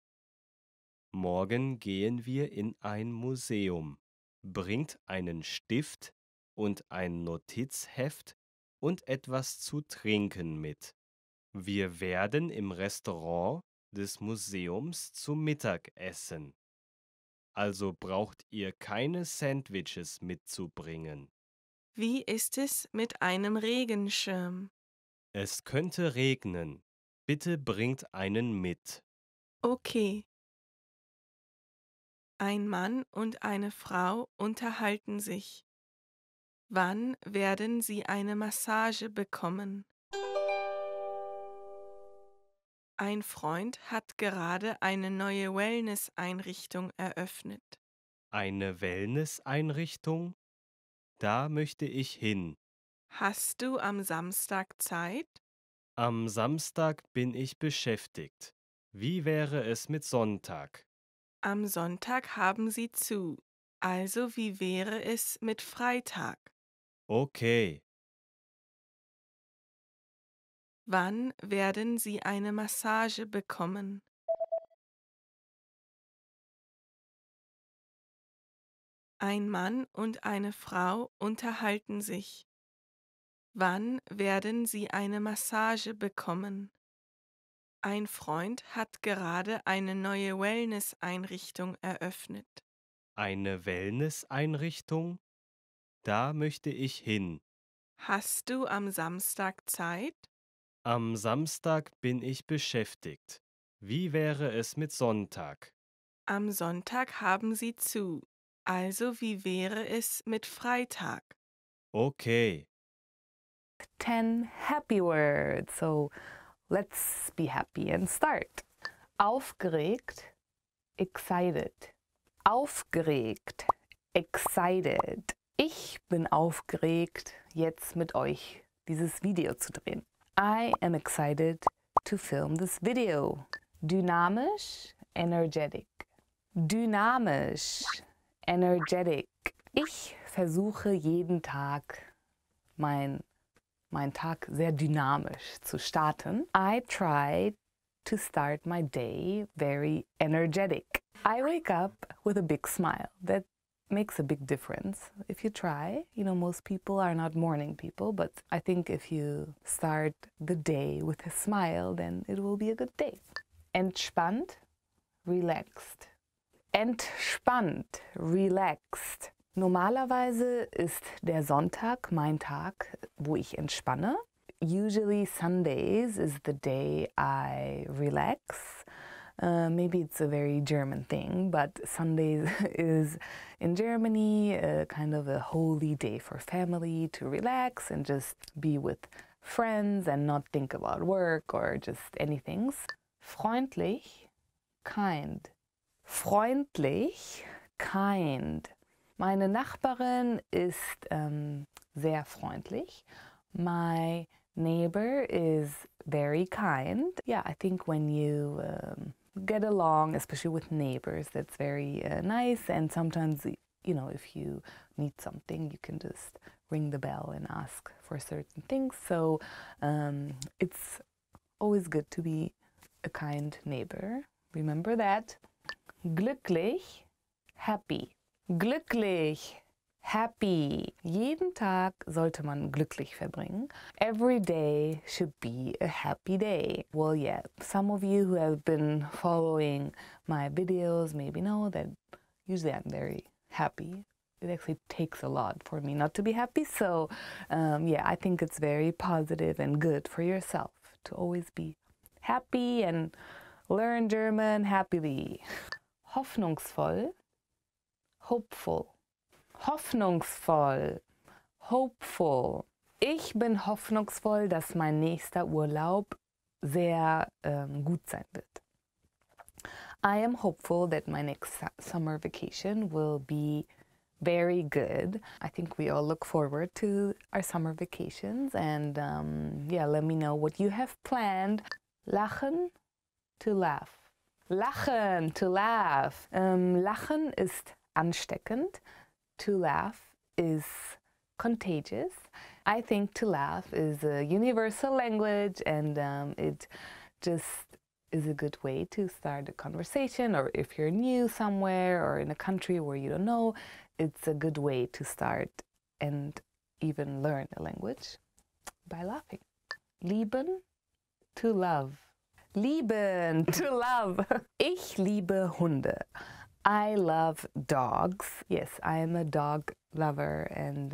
Morgen gehen wir in ein Museum. Bringt einen Stift und ein Notizheft und etwas zu trinken mit. Wir werden im Restaurant des Museums zu Mittag essen. Also braucht ihr keine Sandwiches mitzubringen. Wie ist es mit einem Regenschirm? Es könnte regnen. Bitte bringt einen mit. Okay. Ein Mann und eine Frau unterhalten sich. Wann werden sie eine Massage bekommen? Ein Freund hat gerade eine neue Wellness-Einrichtung eröffnet. Eine Wellness-Einrichtung? Da möchte ich hin. Hast du am Samstag Zeit? Am Samstag bin ich beschäftigt. Wie wäre es mit Sonntag? Am Sonntag haben sie zu. Also wie wäre es mit Freitag? Okay. Wann werden sie eine Massage bekommen? Ein Mann und eine Frau unterhalten sich. Wann werden Sie eine Massage bekommen? Ein Freund hat gerade eine neue Wellness-Einrichtung eröffnet. Eine Wellness-Einrichtung? Da möchte ich hin. Hast du am Samstag Zeit? Am Samstag bin ich beschäftigt. Wie wäre es mit Sonntag? Am Sonntag haben sie zu. Also wie wäre es mit Freitag? Okay. 10 happy words. So let's be happy and start. Aufgeregt, excited. Aufgeregt, excited. Ich bin aufgeregt, jetzt mit euch dieses Video zu drehen. I am excited to film this video. Dynamisch, energetic. Dynamisch, energetic. Ich versuche jeden Tag mein Tag sehr dynamisch zu starten. I try to start my day very energetic. I wake up with a big smile. That makes a big difference. If you try, most people are not morning people, but I think if you start the day with a smile, then it will be a good day. Entspannt, relaxed. Entspannt, relaxed. Normalerweise ist der Sonntag mein Tag, wo ich entspanne. Usually Sundays is the day I relax. Maybe it's a very German thing, but Sundays is in Germany kind of a holy day for family to relax and just be with friends and not think about work or just anything. Freundlich, kind. Freundlich, kind. Meine Nachbarin ist sehr freundlich. My neighbor is very kind. Yeah, I think when you get along, especially with neighbors, that's very nice. And sometimes, if you need something, you can just ring the bell and ask for certain things. So it's always good to be a kind neighbor. Remember that. Glücklich, happy. Glücklich, happy. Jeden Tag sollte man glücklich verbringen. Every day should be a happy day. Well, yeah, some of you who have been following my videos maybe know that usually I'm very happy. It actually takes a lot for me not to be happy. So, yeah, I think it's very positive and good for yourself to always be happy and learn German happily. Hoffnungsvoll, hopeful. Hoffnungsvoll, hopeful. Ich bin hoffnungsvoll, dass mein nächster Urlaub sehr gut sein wird. I am hopeful that my next summer vacation will be very good. I think we all look forward to our summer vacations, and yeah, let me know what you have planned. Lachen, to laugh. Lachen, to laugh. Lachen ist ansteckend. To laugh is contagious. I think to laugh is a universal language, and it just is a good way to start a conversation, or if you're new somewhere or in a country where you don't know, it's a good way to start and even learn a language by laughing. Lieben, to love. Lieben, to love. Ich liebe Hunde. I love dogs. Yes, I am a dog lover, and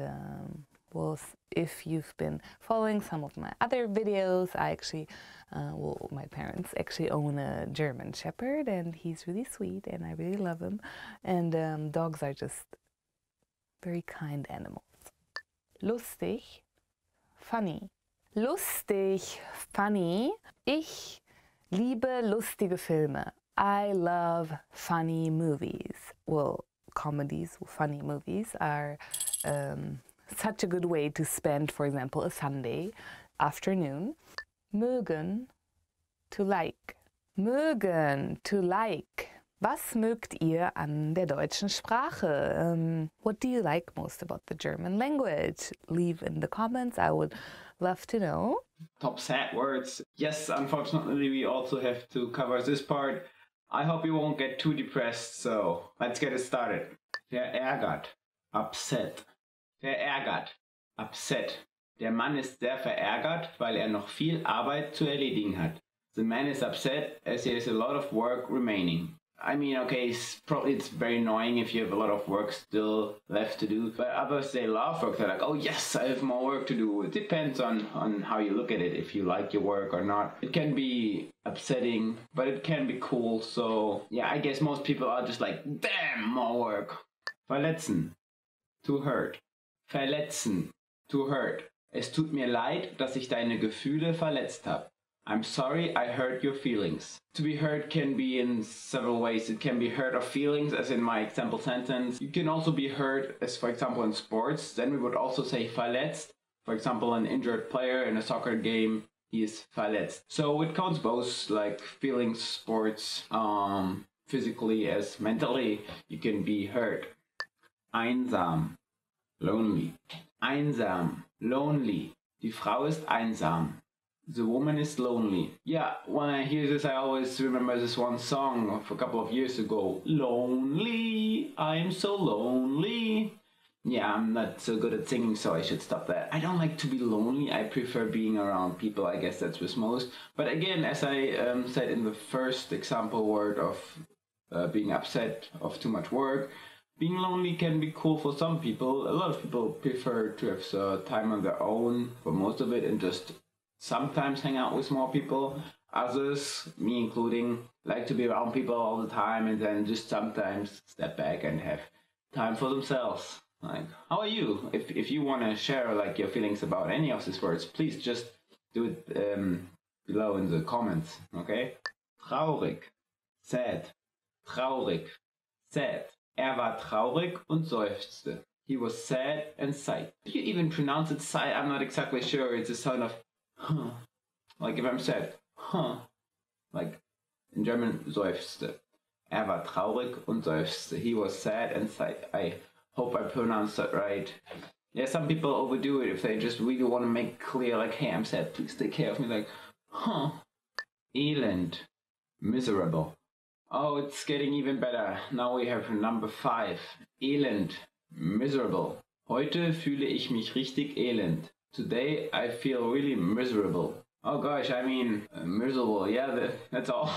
well, if you've been following some of my other videos, I actually, well, my parents actually own a German Shepherd, and he's really sweet, and I really love him. And dogs are just very kind animals. Lustig, funny. Lustig, funny. Ich liebe lustige Filme. I love funny movies. Well, comedies, funny movies are such a good way to spend, for example, a Sunday afternoon. Mögen, to like. Mögen, to like. Was mögt ihr an der deutschen Sprache? What do you like most about the German language? Leave in the comments. I would love to know. Top sad words. Yes, unfortunately, we also have to cover this part. I hope you won't get too depressed, so let's get it started. Verärgert. Upset. Verärgert. Upset. Der Mann ist sehr verärgert, weil er noch viel Arbeit zu erledigen hat. The man is upset as he has a lot of work remaining. I mean, okay, it's very annoying if you have a lot of work still left to do. But others, they love work. They're like, oh yes, I have more work to do. It depends on how you look at it, if you like your work or not. It can be upsetting, but it can be cool. So yeah, I guess most people are just like, damn, more work. Verletzen. To hurt. Verletzen. To hurt. Es tut mir leid, dass ich deine Gefühle verletzt habe. I'm sorry I hurt your feelings. To be hurt can be in several ways. It can be hurt of feelings, as in my example sentence. You can also be hurt, as for example in sports. Then we would also say verletzt. For example, an injured player in a soccer game, he is verletzt. So it counts both, like feelings, sports, physically as mentally. You can be hurt. Einsam. Lonely. Einsam. Lonely. Die Frau ist einsam. The woman is lonely. Yeah, when I hear this, I always remember this one song of a couple of years ago. Lonely, I'm so lonely. Yeah, I'm not so good at singing, so I should stop that. I don't like to be lonely. I prefer being around people. I guess that's with most. But again, as I said in the first example word of being upset of too much work, being lonely can be cool for some people. A lot of people prefer to have time on their own for most of it and just sometimes hang out with more people. Others, me including, like to be around people all the time and then just sometimes step back and have time for themselves. Like, how are you? If you want to share like your feelings about any of these words, please just do it below in the comments, okay? Traurig, sad, traurig, sad. War traurig und seufzte. He was sad and sighed. If you even pronounce it sigh, I'm not exactly sure. It's a sound of huh. Like if I'm sad, huh. Like in German, seufzte. War traurig und seufzte. He was sad and sighed. I hope I pronounced that right. Yeah, some people overdo it if they just really want to make clear, like, hey, I'm sad, please take care of me. Like, huh. Elend. Miserable. Oh, it's getting even better. Now we have number 5. Elend. Miserable. Heute fühle ich mich richtig elend. Today I feel really miserable. Oh gosh, I mean, miserable, yeah, that's all.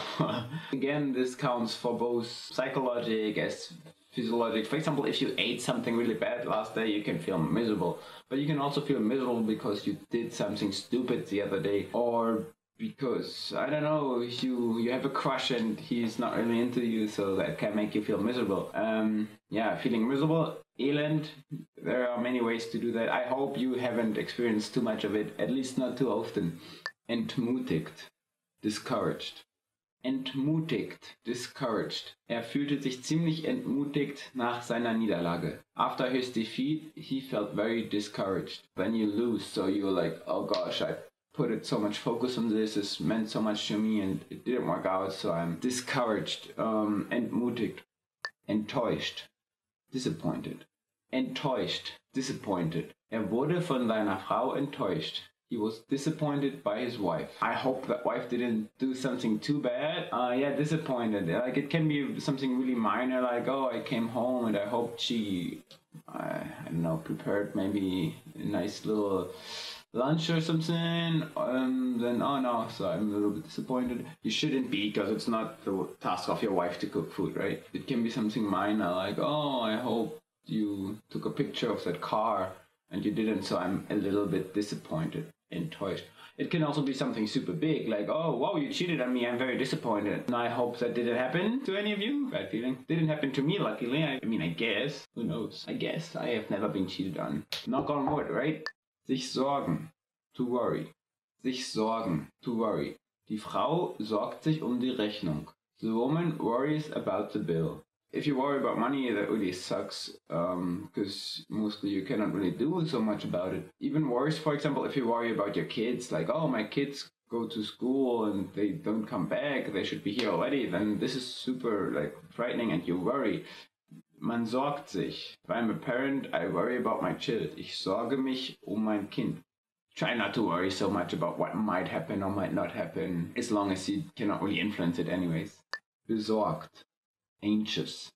Again, this counts for both psychologic as physiologic. For example, if you ate something really bad last day, you can feel miserable. But you can also feel miserable because you did something stupid the other day. Or because, I don't know, you have a crush and he's not really into you, so that can make you feel miserable. Yeah, feeling miserable, elend, there are many ways to do that. I hope you haven't experienced too much of it, at least not too often. Entmutigt, discouraged. Entmutigt, discouraged. Er fühlte sich ziemlich entmutigt nach seiner Niederlage. After his defeat, he felt very discouraged. When you lose, so you're like, oh gosh, I put it so much focus on this, it meant so much to me and it didn't work out, so I'm discouraged. Entmutigt. Enttäuscht. Disappointed. Enttäuscht. Disappointed. Er wurde von seiner Frau enttäuscht. He was disappointed by his wife. I hope that wife didn't do something too bad. Yeah, disappointed. Like it can be something really minor, like, oh, I came home and I hoped she, I don't know, prepared maybe a nice little lunch or something. Then, oh no, so I'm a little bit disappointed. You shouldn't be, because it's not the task of your wife to cook food, right? It can be something minor, like, oh, I hope you took a picture of that car and you didn't, so I'm a little bit disappointed. Enttäuscht. It can also be something super big, like, oh, wow, you cheated on me, I'm very disappointed. And I hope that didn't happen to any of you. Bad feeling. Didn't happen to me, luckily. I mean, I guess. Who knows? I guess. I have never been cheated on. Knock on wood, right? Sich sorgen. To worry. Sich sorgen. To worry. Die Frau sorgt sich die Rechnung. The woman worries about the bill. If you worry about money, that really sucks, because mostly you cannot really do so much about it. Even worse, for example, if you worry about your kids, like, oh, my kids go to school and they don't come back, they should be here already, then this is super, like, frightening and you worry. Man sorgt sich. If I'm a parent, I worry about my child. Ich sorge mich mein Kind. Try not to worry so much about what might happen or might not happen, as long as you cannot really influence it anyways. Besorgt. Anxious.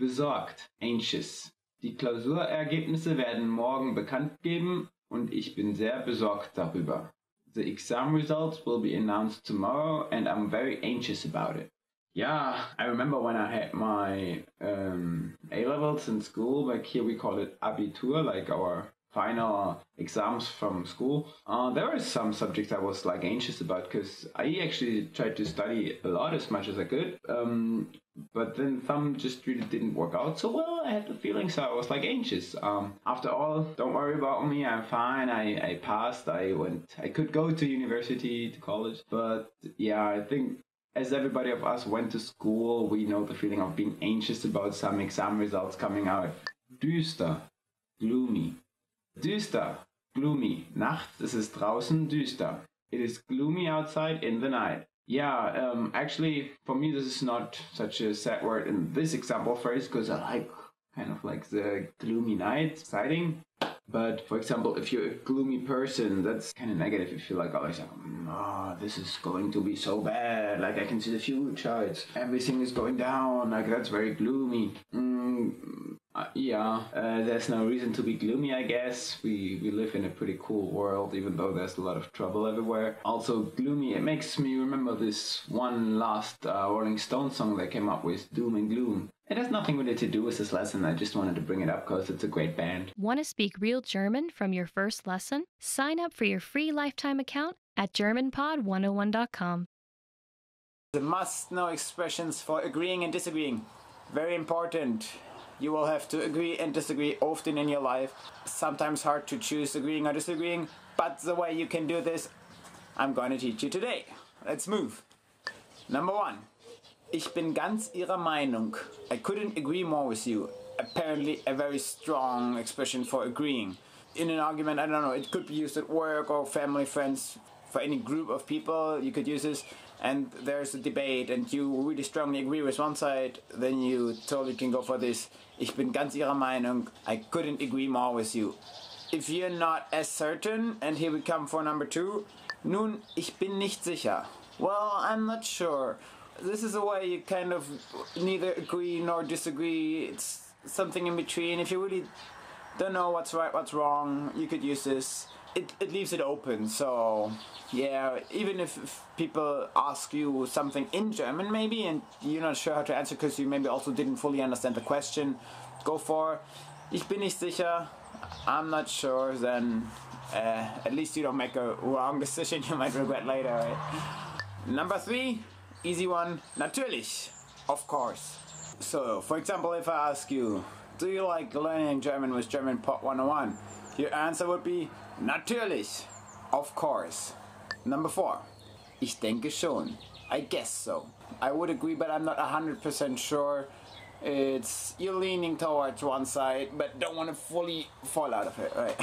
besorgt, anxious. Die Klausurergebnisse werden morgen bekannt gegeben und ich bin sehr besorgt darüber. The exam results will be announced tomorrow and I'm very anxious about it. Yeah, I remember when I had my A-levels in school, like here we call it Abitur, like our final exams from school. There were some subjects I was like anxious about because I actually tried to study a lot as much as I could. But then some just really didn't work out so well. I had the feeling, so I was like anxious. After all, don't worry about me. I'm fine. I passed. I could go to university, to college. But yeah, I think as everybody of us went to school, we know the feeling of being anxious about some exam results coming out. Düster, gloomy. Düster, gloomy. Nachts ist es draußen düster. It is gloomy outside in the night. Yeah, actually, for me, this is not such a sad word in this example phrase because I like kind of like the gloomy night, exciting. But for example, if you're a gloomy person, that's kind of negative. If you're like always like, oh, this is going to be so bad. Like I can see the future. Everything is going down. Like that's very gloomy. There's no reason to be gloomy, I guess. We live in a pretty cool world, even though there's a lot of trouble everywhere. Also, gloomy, it makes me remember this one last Rolling Stones song they came up with, Doom and Gloom. It has nothing really to do with this lesson. I just wanted to bring it up because it's a great band. Want to speak real German from your first lesson? Sign up for your free lifetime account at GermanPod101.com. The must-know expressions for agreeing and disagreeing. Very important. You will have to agree and disagree often in your life. Sometimes hard to choose agreeing or disagreeing, but the way you can do this, I'm going to teach you today. Let's move. Number 1. Ich bin ganz Ihrer Meinung. I couldn't agree more with you. Apparently a very strong expression for agreeing. In an argument, I don't know, it could be used at work or family, friends, for any group of people, you could use this. And there's a debate and you really strongly agree with one side, then you totally can go for this. Ich bin ganz Ihrer Meinung. I couldn't agree more with you. If you're not as certain, and here we come for number 2. Nun, ich bin nicht sicher. Well, I'm not sure. This is a way you kind of neither agree nor disagree. It's something in between. If you really don't know what's right, what's wrong, you could use this. It leaves it open, so yeah, even if people ask you something in German maybe and you're not sure how to answer because you maybe also didn't fully understand the question, go for ich bin nicht sicher, I'm not sure, then at least you don't make a wrong decision you might regret later, right? Number 3, easy one, natürlich, of course. So, for example, if I ask you, do you like learning German with German Pod 101? Your answer would be natürlich, of course. Number 4, ich denke schon. I guess so. I would agree, but I'm not 100% sure. You're leaning towards one side, but don't want to fully fall out of it, right?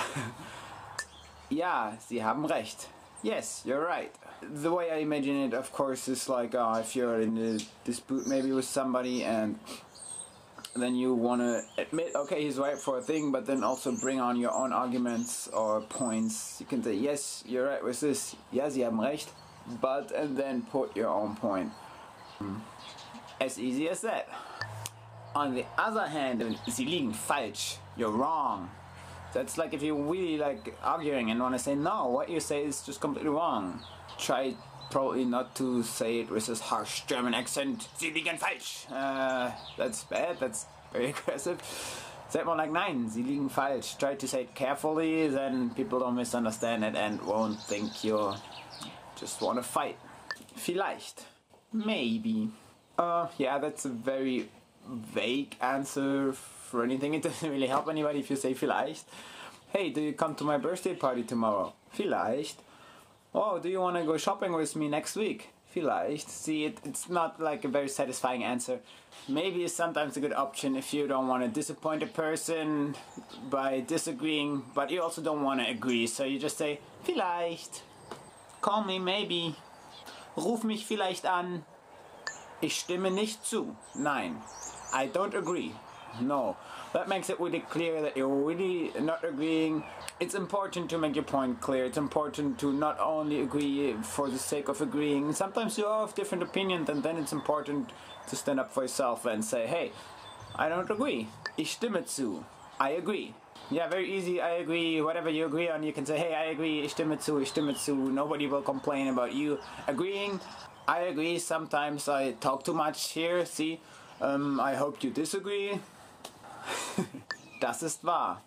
Ja, Sie haben recht. Yes, you're right. The way I imagine it, of course, is like if you're in a dispute maybe with somebody and then you want to admit, okay, he's right for a thing, but then also bring on your own arguments or points. You can say, yes, you're right with this. Ja, Sie haben recht. But, and then put your own point. As easy as that. On the other hand, Sie liegen falsch. You're wrong. That's like if you're really like arguing and want to say, no, what you say is just completely wrong. Try probably not to say it with this harsh German accent. Sie liegen falsch. That's bad. That's very aggressive. Say it more like nein, Sie liegen falsch. Try to say it carefully, then people don't misunderstand it and won't think you just want to fight. Vielleicht. Maybe. Yeah, that's a very vague answer for anything. It doesn't really help anybody if you say vielleicht. Hey, do you come to my birthday party tomorrow? Vielleicht. Oh, do you want to go shopping with me next week? Vielleicht. See, it's not like a very satisfying answer. Maybe it's sometimes a good option if you don't want to disappoint a person by disagreeing, but you also don't want to agree, so you just say vielleicht. Call me maybe. Ruf mich vielleicht an. Ich stimme nicht zu. Nein. I don't agree. No. That makes it really clear that you're really not agreeing. It's important to make your point clear. It's important to not only agree for the sake of agreeing. Sometimes you have different opinions and then it's important to stand up for yourself and say, hey, I don't agree. Ich stimme zu. I agree. Yeah, very easy. I agree. Whatever you agree on, you can say, hey, I agree. Ich stimme zu. Ich stimme zu. Nobody will complain about you agreeing. I agree. Sometimes I talk too much here. See, I hope you disagree. Das ist wahr.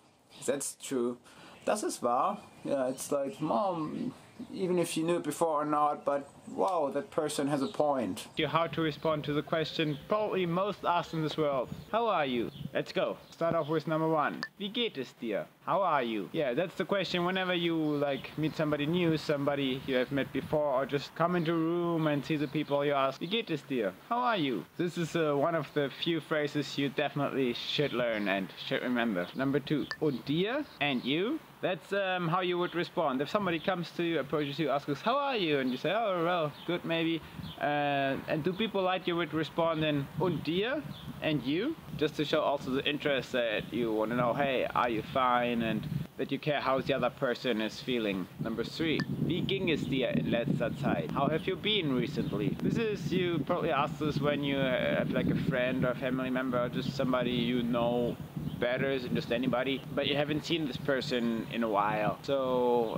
That's true. Das ist wahr. Yeah, it's like, Mom, even if you knew it before or not, but wow, that person has a point. How to respond to the question probably most asked in this world. How are you? Let's go. Start off with number 1. Wie geht es dir? How are you? Yeah, that's the question whenever you meet somebody new, somebody you have met before, or just come into a room and see the people, you ask, Wie geht es dir? How are you? This is one of the few phrases you definitely should learn and should remember. Number 2. Und dir? And you? That's how you would respond. If somebody comes to you, approaches you, asks, how are you? And you say, oh, well, good maybe. And do people like you would respond in und dir? And you? Just to show also the interest that you want to know, hey, are you fine? And that you care how the other person is feeling. Number 3. Wie ging es dir in letzter Zeit? How have you been recently? This is, you probably ask this when you have like a friend or a family member or just somebody you know better than just anybody, but you haven't seen this person in a while. So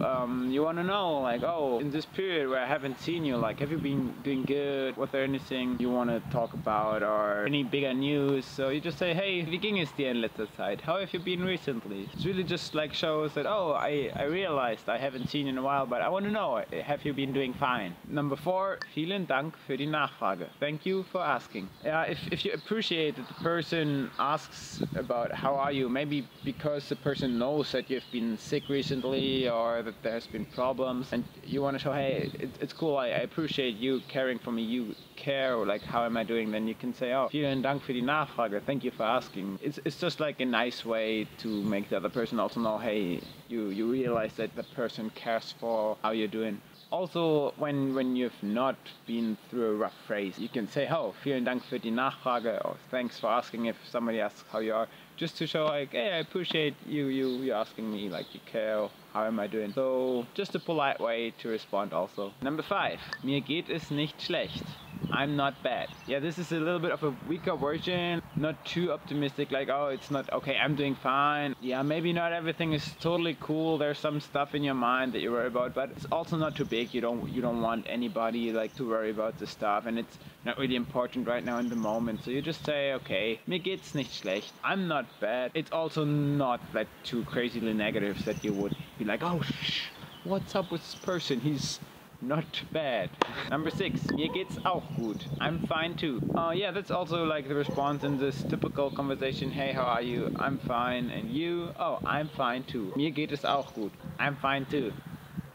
you want to know, like, oh, in this period where I haven't seen you, like, have you been doing good? Was there anything you want to talk about or any bigger news? So you just say, hey, wie ging es dir in letzter Zeit? How have you been recently? It's really just like shows that, oh, I realized I haven't seen you in a while, but I want to know, have you been doing fine? Number 4, vielen Dank für die Nachfrage. Thank you for asking. If you appreciate that the person asks about how are you, maybe because the person knows that you've been sick recently or that there's been problems, and you want to show, hey, it's cool, I appreciate you caring for me, you care, or like, how am I doing? Then you can say, oh, vielen Dank für die Nachfrage, thank you for asking. It's just like a nice way to make the other person also know, hey, you realize that the person cares for how you're doing. Also, when you've not been through a rough phase, you can say, oh, vielen Dank für die Nachfrage, or thanks for asking if somebody asks how you are, just to show, like, hey, I appreciate you asking me, like, you care, how am I doing? So, just a polite way to respond also. Number 5, mir geht es nicht schlecht. I'm not bad. Yeah, this is a little bit of a weaker version, not too optimistic, like, oh, it's not, okay, I'm doing fine. Yeah, maybe not everything is totally cool, there's some stuff in your mind that you worry about, but it's also not too big. You don't want anybody, like, to worry about the stuff, and it's not really important right now in the moment. So you just say, okay, mir geht's nicht schlecht. I'm not bad. It's also not, like, too crazily negative that you would be like, oh, what's up with this person? He's not bad. Number 6, mir geht's auch gut. I'm fine too. Yeah, that's also like the response in this typical conversation. Hey, how are you? I'm fine. And you? Oh, I'm fine too. Mir geht es auch gut. I'm fine too.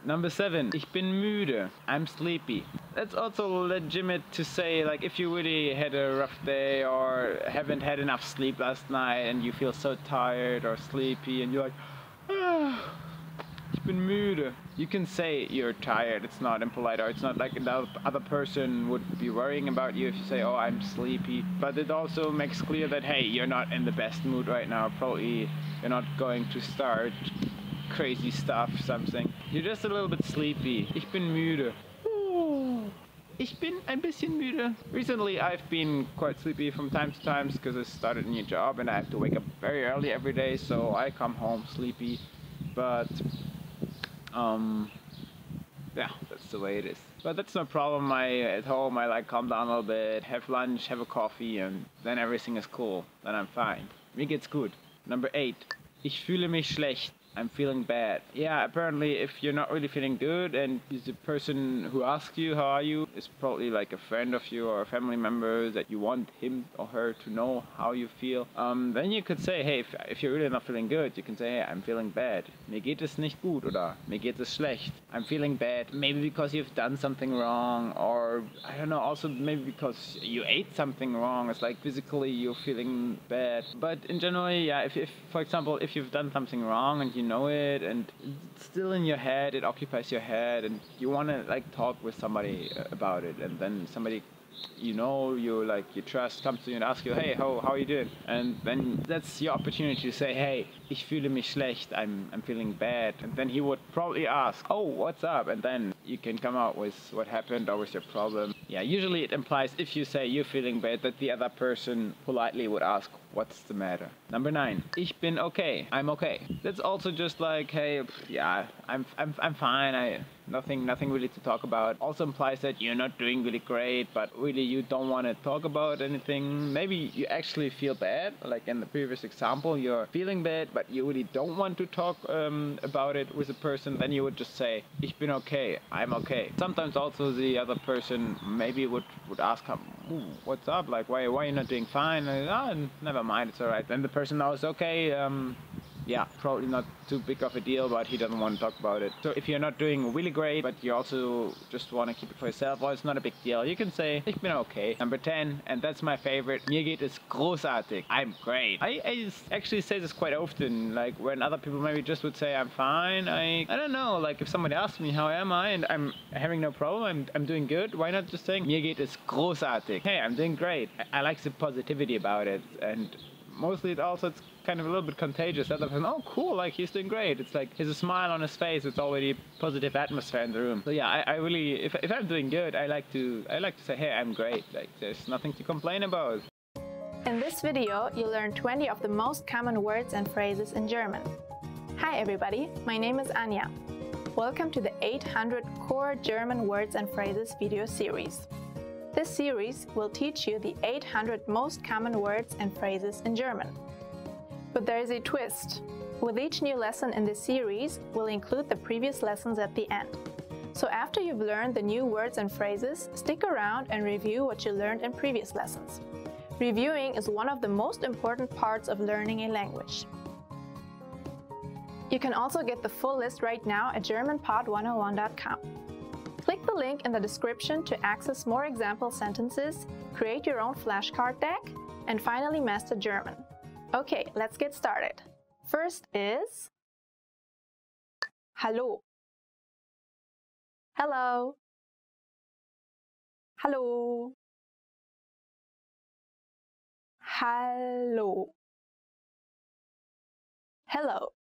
Number 7, ich bin müde. I'm sleepy. That's also legitimate to say, like, if you really had a rough day or haven't had enough sleep last night and you feel so tired or sleepy and you're like, ich bin müde. You can say you're tired. It's not impolite, or it's not like the other person would be worrying about you if you say, oh, I'm sleepy. But it also makes clear that, hey, you're not in the best mood right now. Probably you're not going to start crazy stuff, something. You're just a little bit sleepy. Ich bin müde. Ich bin ein bisschen müde. Recently, I've been quite sleepy from time to time because I started a new job and I have to wake up very early every day, so I come home sleepy. But yeah, that's the way it is. But that's no problem. At home, I like calm down a little bit, have lunch, have a coffee, and then everything is cool. Then I'm fine. Mir geht's gut. Number 8. Ich fühle mich schlecht. I'm feeling bad. Yeah, apparently if you're not really feeling good and the person who asks you how are you is probably like a friend of you or a family member that you want him or her to know how you feel, then you could say, hey, if you're really not feeling good, you can say, hey, I'm feeling bad. Mir geht es nicht gut, oder mir geht es schlecht. I'm feeling bad. Maybe because you've done something wrong, or I don't know, also maybe because you ate something wrong. It's like physically you're feeling bad. But in general, yeah, if for example, if you've done something wrong and you know it and it's still in your head, it occupies your head, and you want to like talk with somebody about it, and then somebody you know, you trust comes to you and asks you, hey, how are you doing? And then that's your opportunity to say, hey, ich fühle mich schlecht, I'm feeling bad. And then he would probably ask, oh, what's up? And then you can come out with what happened or with your problem. Yeah, usually it implies if you say you're feeling bad that the other person politely would ask, what's the matter? Number 9, ich bin okay, I'm okay. That's also just like, hey, yeah, I'm fine, nothing really to talk about. Also implies that you're not doing really great, but really you don't want to talk about anything. Maybe you actually feel bad, like in the previous example, you're feeling bad, but you really don't want to talk about it with a person. Then you would just say, ich bin okay, I'm okay. Sometimes also the other person maybe would ask, what's up? Like, why are you not doing fine? And, never mind, it's alright. Then the person knows, okay, yeah, probably not too big of a deal, but he doesn't want to talk about it. So if you're not doing really great, but you also just want to keep it for yourself, well, it's not a big deal. You can say, ich bin okay. Number 10, and that's my favorite, mir geht es großartig. I'm great. I actually say this quite often, like when other people maybe just would say, I'm fine. I don't know, like if somebody asks me, how am I? And I'm having no problem, I'm doing good. Why not just saying, mir geht es großartig? Hey, I'm doing great. I like the positivity about it, and mostly it's kind of a little bit contagious. The other person, oh cool, like he's doing great. It's like, he has a smile on his face, it's already positive atmosphere in the room. So yeah, I really, if I'm doing good, I like to say, hey, I'm great. Like there's nothing to complain about. In this video, you learn 20 of the most common words and phrases in German. Hi everybody, my name is Anja. Welcome to the 800 Core German Words and Phrases video series. This series will teach you the 800 most common words and phrases in German. But there is a twist. With each new lesson in this series, we'll include the previous lessons at the end. So after you've learned the new words and phrases, stick around and review what you learned in previous lessons. Reviewing is one of the most important parts of learning a language. You can also get the full list right now at GermanPod101.com. Click the link in the description to access more example sentences, create your own flashcard deck, and finally master German. Okay, let's get started. First is Hallo. Hello. Hallo. Hallo. Hello.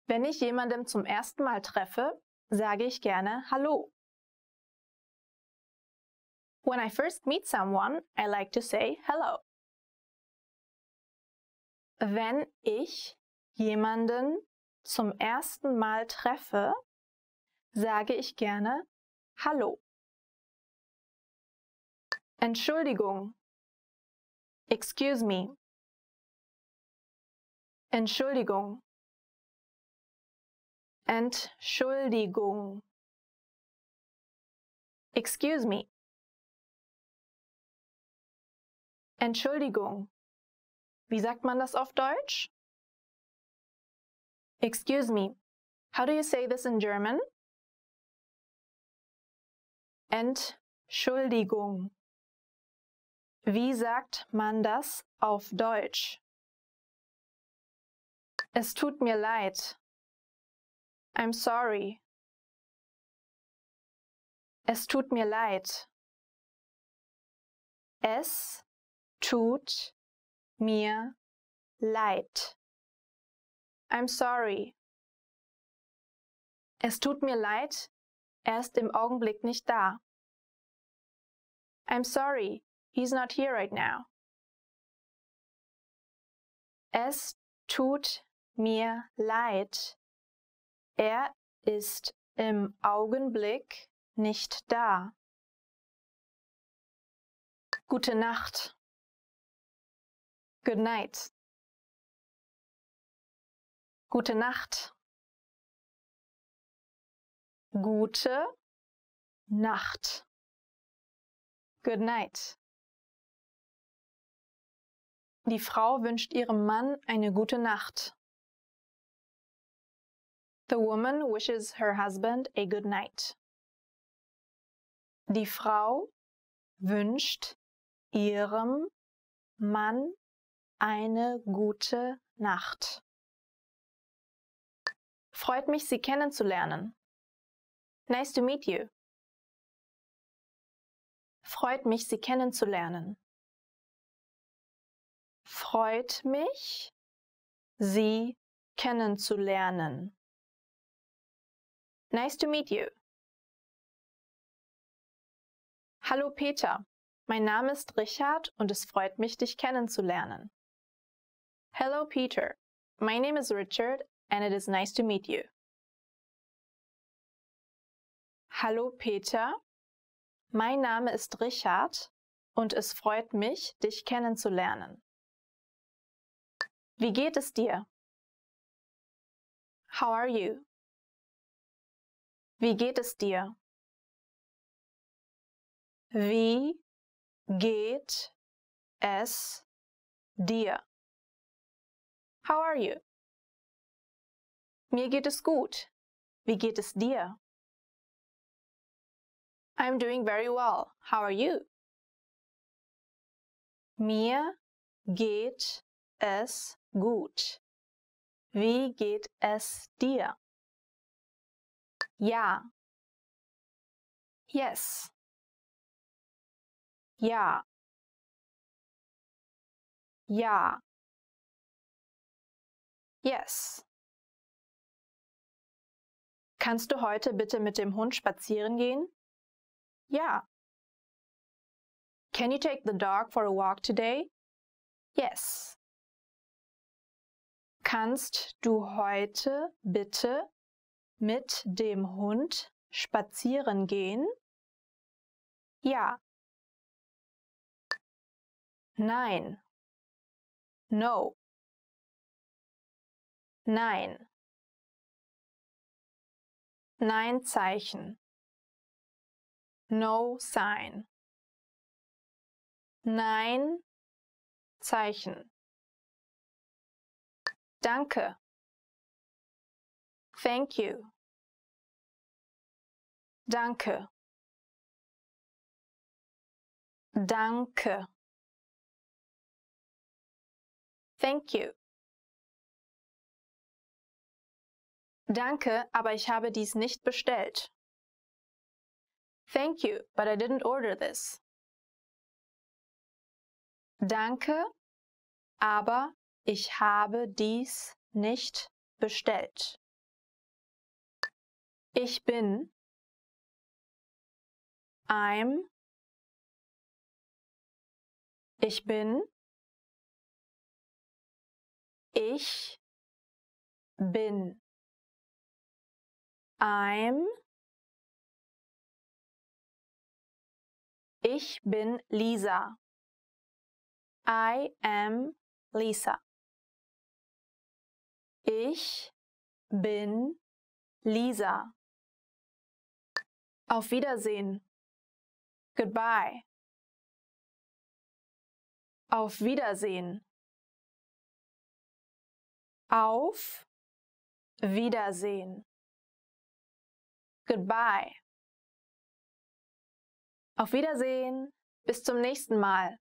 Wenn ich jemandem zum ersten Mal treffe, sage ich gerne Hallo. When I first meet someone, I like to say hello. Wenn ich jemanden zum ersten Mal treffe, sage ich gerne Hallo. Entschuldigung. Excuse me. Entschuldigung. Entschuldigung. Excuse me. Entschuldigung. Wie sagt man das auf Deutsch? Excuse me. How do you say this in German? Entschuldigung. Wie sagt man das auf Deutsch? Es tut mir leid. I'm sorry. Es tut mir leid. Es tut mir leid. I'm sorry. Es tut mir leid, er ist im Augenblick nicht da. I'm sorry, he's not here right now. Es tut mir leid, er ist im Augenblick nicht da. Gute Nacht. Good night. Gute Nacht. Gute Nacht. Good night. Die Frau wünscht ihrem Mann eine gute Nacht. The woman wishes her husband a good night. Die Frau wünscht ihrem Mann eine gute Nacht. Freut mich, Sie kennenzulernen. Nice to meet you. Freut mich, Sie kennenzulernen. Freut mich, Sie kennenzulernen. Nice to meet you. Hallo Peter, mein Name ist Richard und es freut mich, dich kennenzulernen. Hello Peter, my name is Richard and it is nice to meet you. Hallo Peter, mein Name ist Richard und es freut mich, dich kennenzulernen. Wie geht es dir? How are you? Wie geht es dir? Wie geht es dir? How are you? Mir geht es gut. Wie geht es dir? I'm doing very well. How are you? Mir geht es gut. Wie geht es dir? Ja. Yes. Ja. Ja. Yes. Kannst du heute bitte mit dem Hund spazieren gehen? Ja. Can you take the dog for a walk today? Yes. Kannst du heute bitte mit dem Hund spazieren gehen? Ja. Nein. No. Nein. Nein-Zeichen. No sign. Nein-Zeichen. Danke. Thank you. Danke. Danke. Thank you. Danke, aber ich habe dies nicht bestellt. Thank you, but I didn't order this. Danke, aber ich habe dies nicht bestellt. Ich bin. I'm. Ich bin. Ich bin. I'm. Ich bin Lisa. I am Lisa. Ich bin Lisa. Auf Wiedersehen. Goodbye. Auf Wiedersehen. Auf Wiedersehen. Goodbye. Auf Wiedersehen. Bis zum nächsten Mal.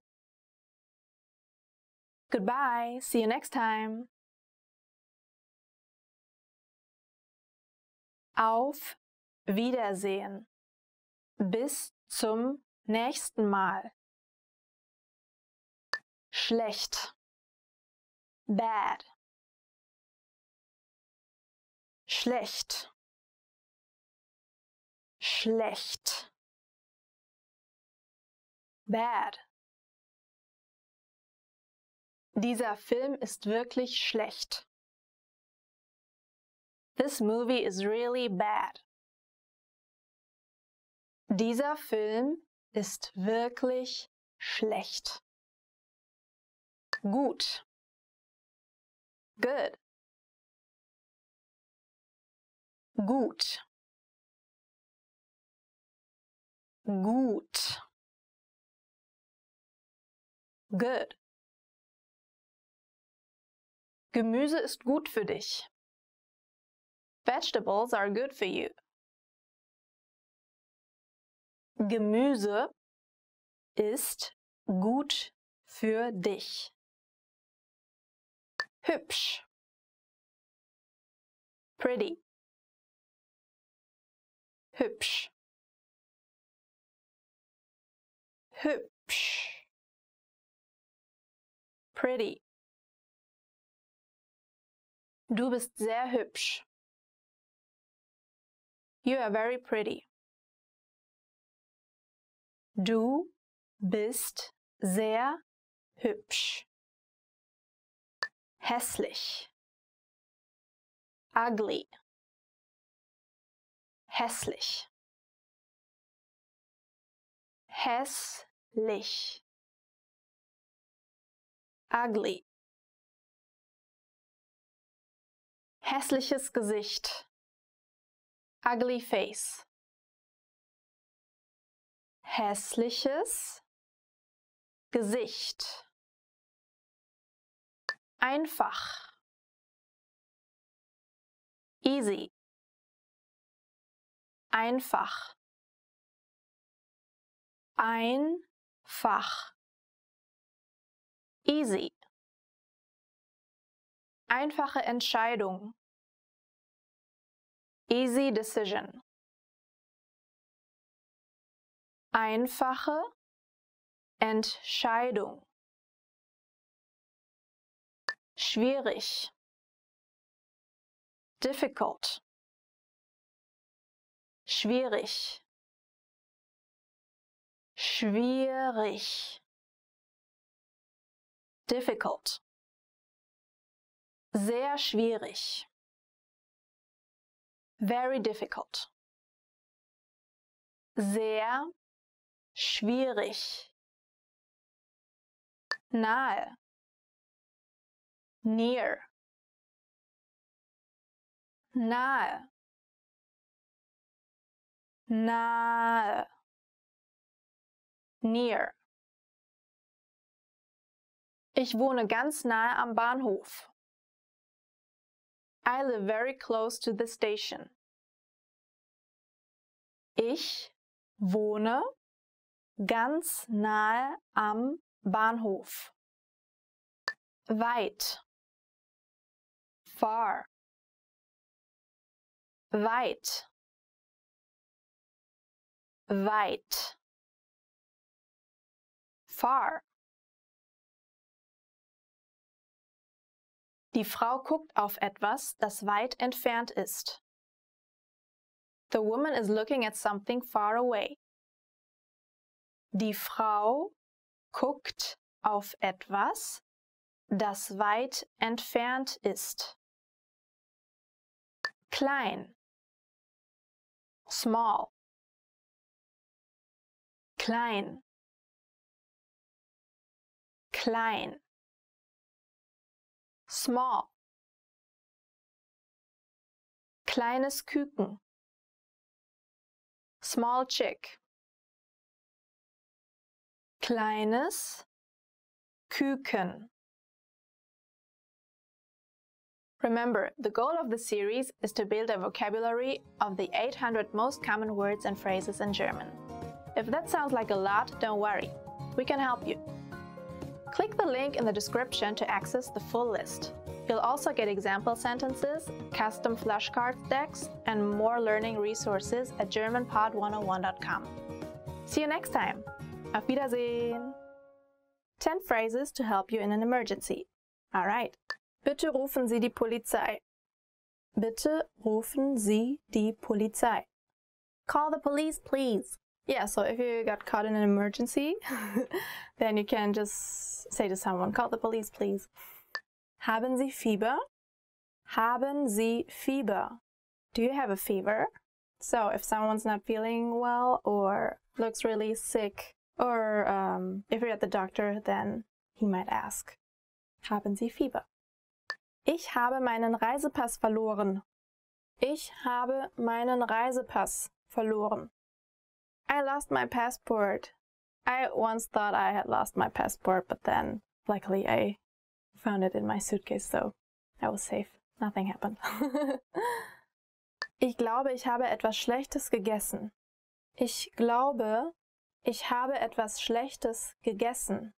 Goodbye. See you next time. Auf Wiedersehen. Bis zum nächsten Mal. Schlecht. Bad. Schlecht. Schlecht. Bad. Dieser Film ist wirklich schlecht. This movie is really bad. Dieser Film ist wirklich schlecht. Gut. Good. Gut. Gut. Good. Gemüse ist gut für dich. Vegetables are good for you. Gemüse ist gut für dich. Hübsch. Pretty. Hübsch. hübsch. Pretty. Du bist sehr hübsch. You are very pretty. Du bist sehr hübsch. Hässlich. Ugly. Hässlich. Hässlich. Ugly. Hässliches Gesicht. Ugly face. Hässliches Gesicht. Einfach. Easy. Einfach. Einfach. Easy. Einfache Entscheidung. Easy decision. Einfache Entscheidung. Schwierig. Difficult. Schwierig. Schwierig. Difficult. Sehr schwierig. Very difficult. Sehr schwierig. Nahe. Near. Nahe. Nahe. Near. Ich wohne ganz nahe am Bahnhof. I live very close to the station. Ich wohne ganz nahe am Bahnhof. Weit. Far. Weit. Weit. Far. Die Frau guckt auf etwas, das weit entfernt ist. The woman is looking at something far away. Die Frau guckt auf etwas, das weit entfernt ist. Klein. Small. Klein. Klein. Small. Kleines Küken. Small chick. Kleines Küken. Remember, the goal of the series is to build a vocabulary of the 800 most common words and phrases in German. If that sounds like a lot, don't worry. We can help you. Click the link in the description to access the full list. You'll also get example sentences, custom flashcard decks, and more learning resources at GermanPod101.com. See you next time. Auf Wiedersehen! 10 phrases to help you in an emergency. Alright. Bitte rufen Sie die Polizei. Bitte rufen Sie die Polizei. Call the police, please. Yeah, so if you got caught in an emergency, then you can just say to someone, call the police, please. Haben Sie Fieber? Haben Sie Fieber? Do you have a fever? So if someone's not feeling well or looks really sick, or if you're at the doctor, then he might ask, haben Sie Fieber? Ich habe meinen Reisepass verloren. Ich habe meinen Reisepass verloren. I lost my passport. I once thought I had lost my passport, but then luckily I found it in my suitcase, so I was safe. Nothing happened. Ich glaube, ich habe etwas Schlechtes gegessen. Ich glaube, ich habe etwas Schlechtes gegessen.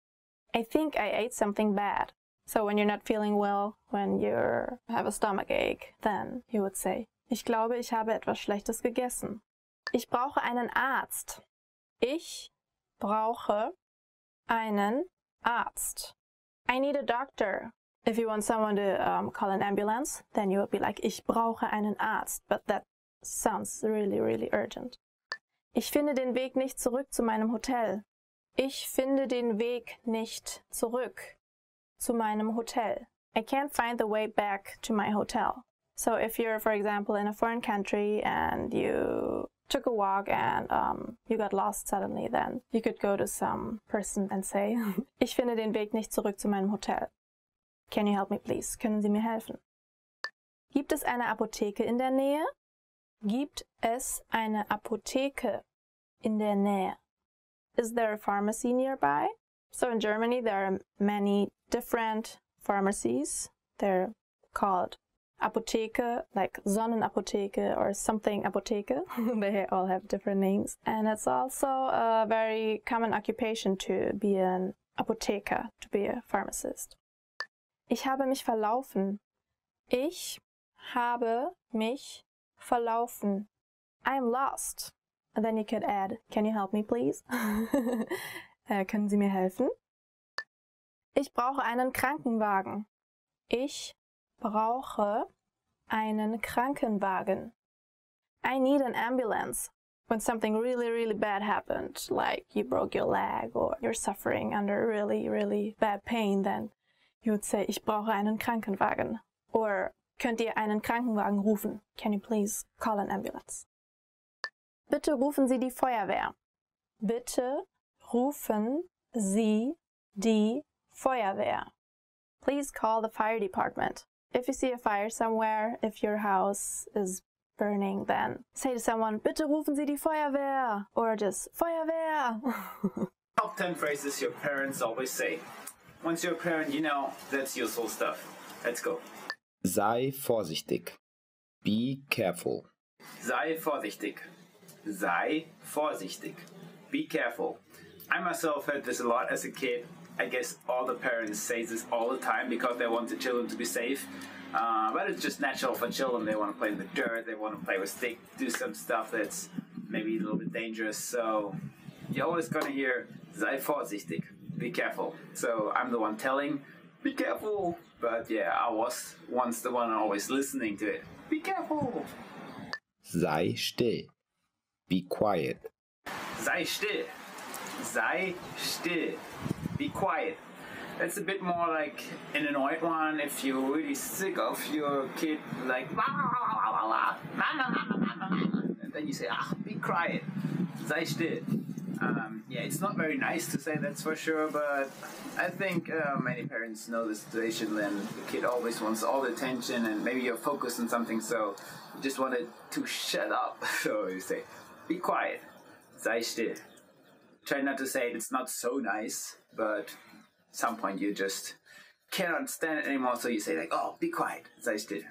I think I ate something bad. So when you're not feeling well, when you have a stomach ache, then you would say, ich glaube, ich habe etwas Schlechtes gegessen. Ich brauche einen Arzt. Ich brauche einen Arzt. I need a doctor. If you want someone to call an ambulance, then you would be like, ich brauche einen Arzt. But that sounds really, really urgent. Ich finde den Weg nicht zurück zu meinem Hotel. Ich finde den Weg nicht zurück zu meinem Hotel. I can't find the way back to my hotel. So if you're, for example, in a foreign country and you took a walk and you got lost suddenly, then you could go to some person and say, ich finde den Weg nicht zurück zu meinem Hotel. Can you help me, please? Können Sie mir helfen? Gibt es eine Apotheke in der Nähe? Gibt es eine Apotheke in der Nähe? Is there a pharmacy nearby? So in Germany there are many different pharmacies. They're called Apotheke, like Sonnenapotheke or something Apotheke. They all have different names. And it's also a very common occupation to be an Apotheker, to be a pharmacist. Ich habe mich verlaufen. Ich habe mich verlaufen. I'm lost. And then you could add, can you help me please? Können Sie mir helfen? Ich brauche einen Krankenwagen. Ich brauche einen Krankenwagen. I need an ambulance. When something really, really bad happened, like you broke your leg or you're suffering under really, really bad pain, then you would say, ich brauche einen Krankenwagen. Or, könnt ihr einen Krankenwagen rufen? Can you please call an ambulance? Bitte rufen Sie die Feuerwehr. Bitte rufen Sie die Feuerwehr. Please call the fire department. If you see a fire somewhere, if your house is burning, then say to someone, bitte rufen Sie die Feuerwehr. Or just, Feuerwehr. Top 10 phrases your parents always say. Once you're a parent, you know that's useful stuff. Let's go. Sei vorsichtig. Be careful. Sei vorsichtig. Sei vorsichtig. Be careful. I myself heard this a lot as a kid. I guess all the parents say this all the time because they want the children to be safe. But it's just natural for children. They want to play in the dirt, they want to play with sticks, do some stuff that's maybe a little bit dangerous. So you're always going to hear, sei vorsichtig. Be careful. So I'm the one telling, be careful. But yeah, I was once the one always listening to it. Be careful. Sei still. Be quiet. Sei still. Sei still. Be quiet. That's a bit more like an annoyed one if you're really sick of your kid, like, and then you say, be quiet. Sei still. Yeah, it's not very nice to say, that's for sure, but I think many parents know the situation when the kid always wants all the attention and maybe you're focused on something, so you just wanted to shut up. So you say, be quiet. Sei still. Try not to say it's not so nice, but at some point you just cannot stand it anymore, so you say like, oh, be quiet. Sei still.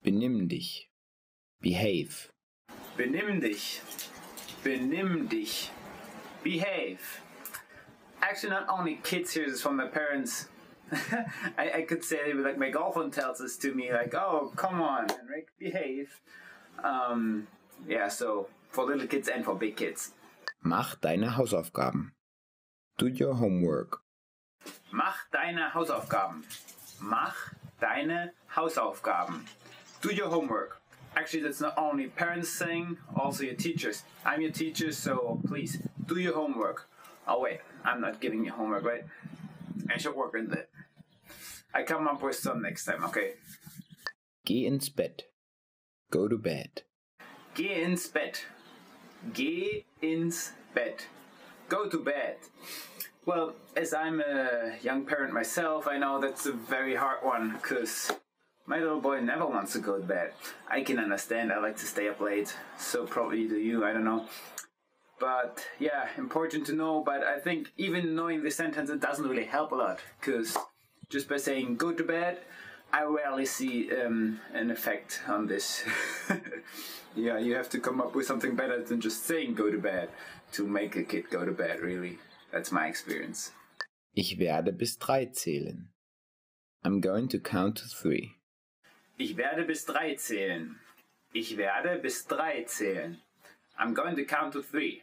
Benimm dich. Behave. Benimm dich. Benimm dich. Behave. Actually, not only kids hear this from their parents. I could say, like, my girlfriend tells this to me, like, oh, come on, Henrik, behave. Yeah, so for little kids and for big kids. Mach deine Hausaufgaben. Do your homework. Mach deine Hausaufgaben. Mach deine Hausaufgaben. Do your homework. Actually, that's not only parents saying, also your teachers. I'm your teacher, so please, do your homework. Oh wait, I'm not giving you homework, right? I should work on that. I come up with some next time, okay? Geh ins Bett. Go to bed. Geh ins Bett. Geh ins Bett. Go to bed. Well, as I'm a young parent myself, I know that's a very hard one, because my little boy never wants to go to bed. I can understand, I like to stay up late, so probably do you, I don't know. But yeah, important to know, but I think even knowing the sentence, it doesn't really help a lot, because just by saying go to bed, I rarely see an effect on this. Yeah, you have to come up with something better than just saying go to bed to make a kid go to bed, really. That's my experience. Ich werde bis 3 zählen. I'm going to count to 3. Ich werde bis 3 zählen. Ich werde bis 3 zählen. I'm going to count to 3.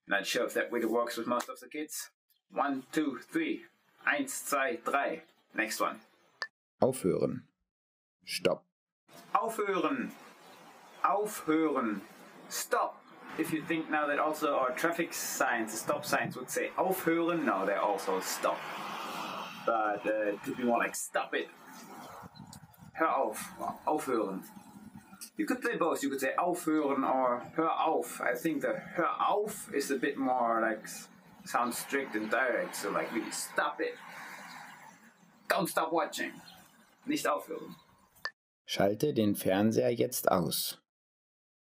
Not sure if that really works with most of the kids. 1, 2, 3. 1, 2, 3. Next one. Aufhören. Stopp. Aufhören. Aufhören. Stop. If you think now that also our traffic signs, the stop signs would say aufhören, no, they're also stop. But it could be more like stop it. Hör auf. Aufhören. You could play both. You could say aufhören or hör auf. I think the hör auf is a bit more like sounds strict and direct. So like really stop it. Don't stop watching. Nicht aufhören. Schalte den Fernseher jetzt aus.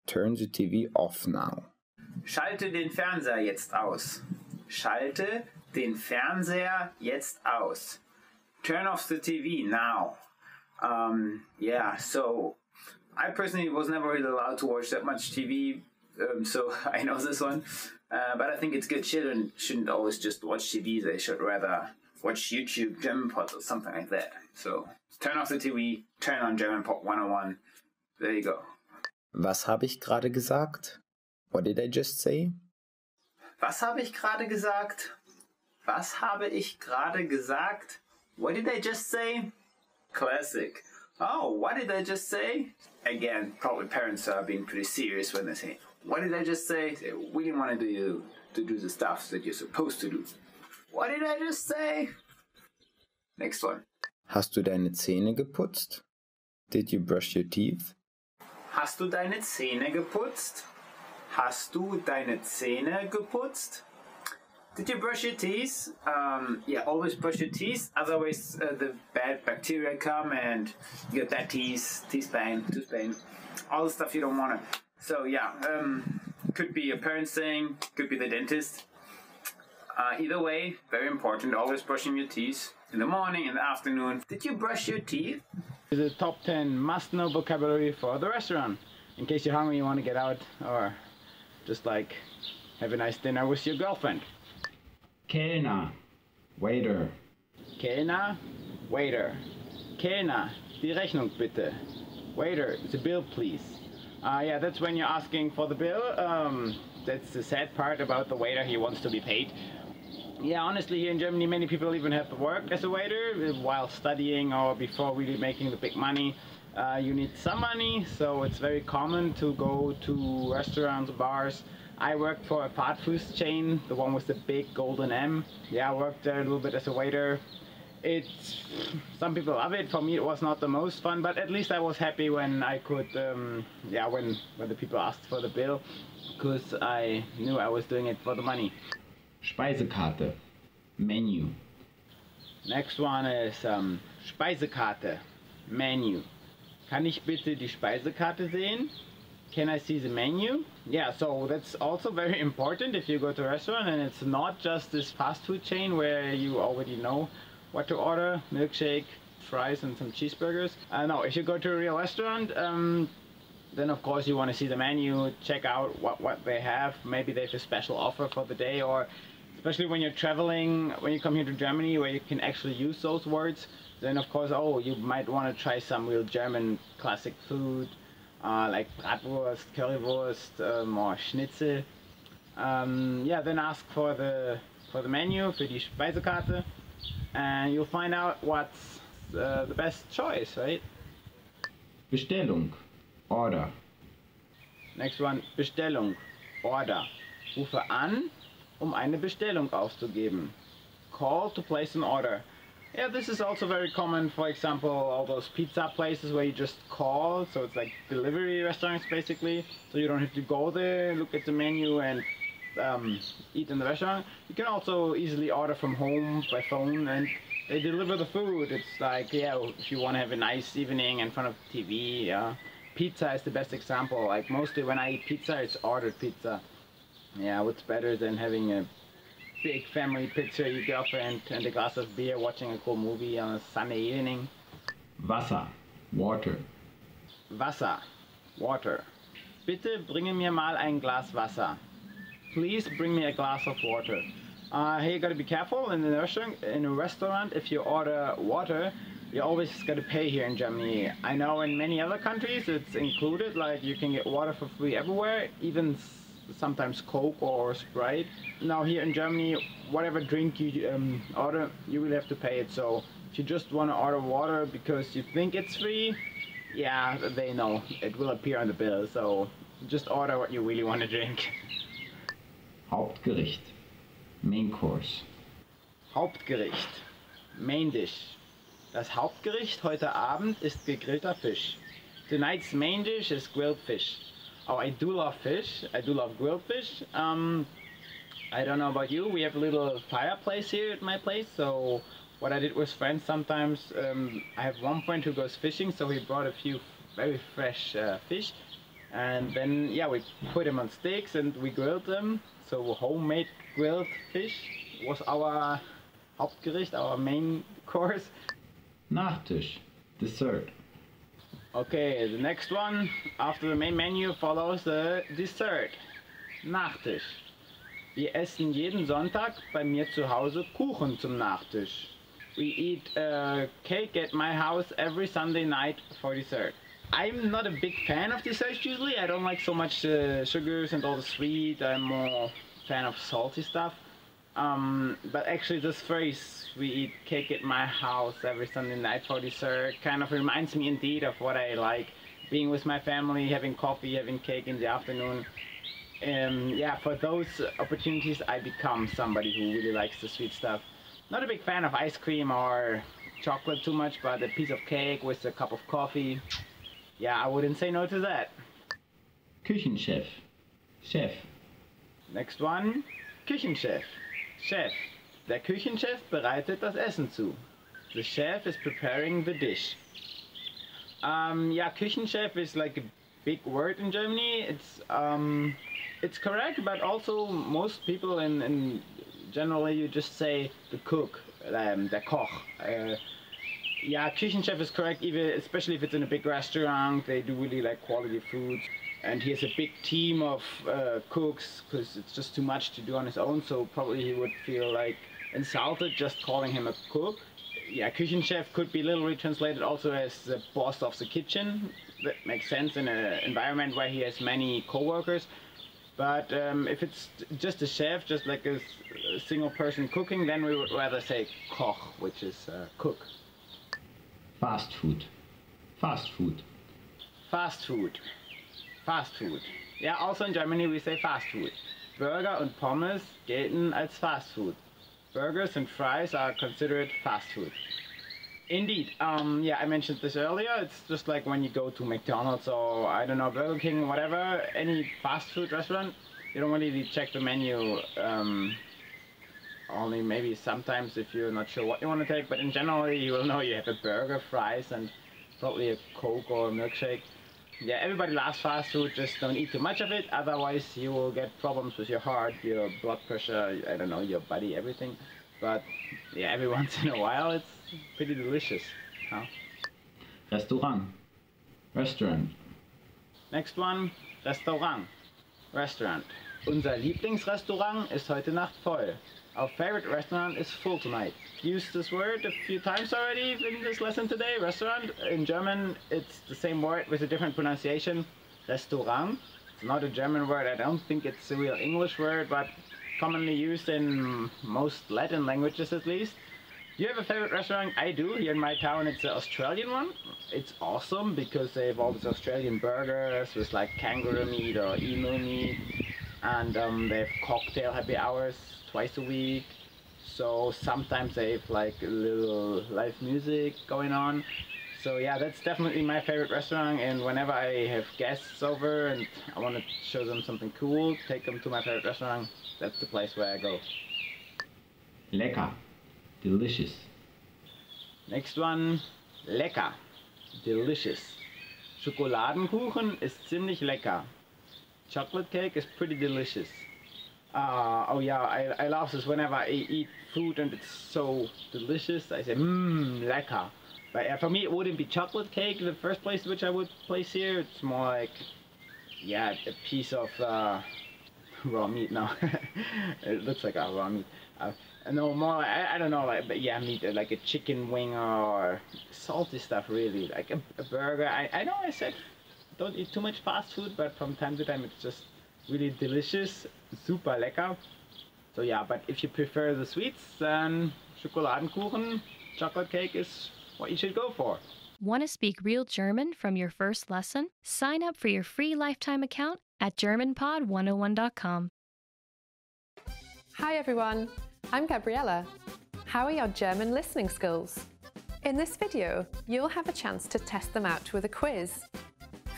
Turn the TV off now. Schalte den Fernseher jetzt aus. Schalte den Fernseher jetzt aus. Turn off the TV now. Yeah, so I personally was never really allowed to watch that much TV, so I know this one. But I think it's good. Children shouldn't always just watch TV. They should rather watch YouTube, German Pod, or something like that. So turn off the TV, turn on German Pod 101. There you go. Was habe ich gerade gesagt? What did I just say? Was habe ich gerade gesagt? Was habe ich gerade gesagt? What did I just say? Classic. Oh, what did I just say? Again, probably parents are being pretty serious when they say, what did I just say? They really want to do the stuff that you're supposed to do. What did I just say? Next one. Hast du deine Zähne geputzt? Did you brush your teeth? Hast du deine Zähne geputzt? Hast du deine Zähne geputzt? Did you brush your teeth? Yeah, always brush your teeth. Otherwise, the bad bacteria come and you get bad teeth, tooth pain, all the stuff you don't want to. So yeah, could be a parent saying, could be the dentist. Either way, very important. Always brushing your teeth in the morning, in the afternoon. Did you brush your teeth? The top 10 must-know vocabulary for the restaurant. In case you're hungry, you want to get out, or just like have a nice dinner with your girlfriend. Kellner. Waiter. Kellner, waiter. Kellner, die Rechnung bitte. Waiter, the bill please. Yeah, that's when you're asking for the bill. That's the sad part about the waiter, he wants to be paid. Yeah, honestly, here in Germany, many people even have to work as a waiter while studying or before really making the big money. You need some money, so it's very common to go to restaurants, bars. I worked for a fast food chain, the one with the big golden M. Yeah, I worked there a little bit as a waiter. Some people love it. For me, it was not the most fun, but at least I was happy when I could, yeah, when the people asked for the bill, because I knew I was doing it for the money. Speisekarte. Menu. Next one is Speisekarte. Menu. Kann ich bitte die Speisekarte sehen? Can I see the menu? Yeah, so that's also very important if you go to a restaurant and it's not just this fast food chain where you already know what to order, milkshake, fries and some cheeseburgers. No, if you go to a real restaurant, then of course you want to see the menu, check out what they have. Maybe they have a special offer for the day, or especially when you're traveling, when you come here to Germany where you can actually use those words, then of course, oh, you might want to try some real German classic food. Like Bratwurst, Currywurst, or Schnitzel. Yeah, then ask for the menu, für die Speisekarte, and you'll find out what's the best choice, right? Bestellung. Order. Next one, Bestellung. Order. Rufe an, eine Bestellung aufzugeben. Call to place an order. Yeah, this is also very common, for example, all those pizza places where you just call, so it's like delivery restaurants basically, so you don't have to go there, look at the menu and eat in the restaurant. You can also easily order from home by phone and they deliver the food. It's like, yeah, if you want to have a nice evening in front of the TV, yeah. Pizza is the best example, like mostly when I eat pizza, it's ordered pizza. Yeah, what's better than having a big family picture, your girlfriend and a glass of beer watching a cool movie on a sunny evening. Wasser. Water. Wasser. Water. Bitte bringe mir mal ein Glas Wasser. Please bring me a glass of water. Hey, you gotta be careful in a restaurant. If you order water, you always gotta pay here in Germany. I know in many other countries it's included, like you can get water for free everywhere, even sometimes Coke or Sprite. Now here in Germany, whatever drink you order, you will have to pay it. So if you just want to order water because you think it's free, yeah, they know. It will appear on the bill. So just order what you really want to drink. Hauptgericht. Main Course. Hauptgericht. Main Dish. Das Hauptgericht heute Abend ist gegrillter Fisch. Tonight's main dish is grilled fish. Oh, I do love fish. I do love grilled fish. I don't know about you. We have a little fireplace here at my place. So what I did with friends sometimes, I have one friend who goes fishing, so he brought a few very fresh fish. And then, yeah, we put them on sticks and we grilled them. So homemade grilled fish was our Hauptgericht, our main course. Nachtisch. Dessert. Okay, the next one after the main menu follows the dessert. Nachtisch. Wir essen jeden Sonntag bei mir zu Hause Kuchen zum Nachtisch. We eat cake at my house every Sunday night for dessert. I'm not a big fan of desserts usually. I don't like so much sugars and all the sweet. I'm more fan of salty stuff. But actually this phrase, we eat cake at my house every Sunday night for dessert, kind of reminds me indeed of what I like. Being with my family, having coffee, having cake in the afternoon. Yeah, for those opportunities I become somebody who really likes the sweet stuff. Not a big fan of ice cream or chocolate too much, but a piece of cake with a cup of coffee, yeah, I wouldn't say no to that. Küchenchef. Chef. Next one, Küchenchef. Chef. Der Küchenchef bereitet das Essen zu. The chef is preparing the dish. Yeah, Küchenchef is like a big word in Germany. It's correct, but also most people in generally you just say the cook, der Koch. Yeah, Küchenchef is correct, even especially if it's in a big restaurant. They do really like quality food. And he has a big team of cooks because it's just too much to do on his own, so probably he would feel like insulted just calling him a cook. Yeah, Küchenchef could be literally translated also as the boss of the kitchen. That makes sense in an environment where he has many co-workers. But if it's just a chef, just like a single person cooking, then we would rather say Koch, which is cook. Fast food. Fast food. Fast food. Fast food. Ja, also in Germany we say fast food. Burger und Pommes gelten als fast food. Burgers and fries are considered fast food. Indeed. Yeah, I mentioned this earlier. It's just like when you go to McDonald's or, I don't know, Burger King, whatever, any fast food restaurant, you don't really check the menu. Only maybe sometimes if you're not sure what you want to take, but in general you will know you have a burger, fries, and probably a Coke or a milkshake. Yeah, everybody loves fast food, just don't eat too much of it, otherwise you will get problems with your heart, your blood pressure, I don't know, your body, everything. But yeah, every once in a while it's pretty delicious. Huh? Restaurant. Restaurant. Next one, Restaurant. Restaurant. Unser Lieblingsrestaurant ist heute Nacht voll. Our favorite restaurant is full tonight. Used this word a few times already in this lesson today. Restaurant. In German, it's the same word with a different pronunciation. Restaurant. It's not a German word. I don't think it's a real English word, but commonly used in most Latin languages at least. Do you have a favorite restaurant? I do. Here in my town, it's the Australian one. It's awesome because they have all these Australian burgers with like kangaroo meat or emu meat. And they have cocktail happy hours twice a week. So sometimes they have like a little live music going on. So yeah, that's definitely my favorite restaurant, and whenever I have guests over and I want to show them something cool, take them to my favorite restaurant, that's the place where I go. Lecker. Delicious. Next one, lecker. Delicious. Schokoladenkuchen ist ziemlich lecker. Chocolate cake is pretty delicious. Oh yeah, I love this whenever I eat food and it's so delicious. I say, lecker. But for me, it wouldn't be chocolate cake in the first place which I would place here. It's more like, yeah, a piece of raw meat. No, it looks like a raw meat. No, more like, I don't know, like, but yeah, meat, like a chicken wing or salty stuff, really. Like a burger. I know I said don't eat too much fast food, but from time to time it's just really delicious, super lecker. So yeah, but if you prefer the sweets, then Schokoladenkuchen, chocolate cake is what you should go for. Want to speak real German from your first lesson? Sign up for your free lifetime account at GermanPod101.com. Hi everyone, I'm Gabriella. How are your German listening skills? In this video, you'll have a chance to test them out with a quiz.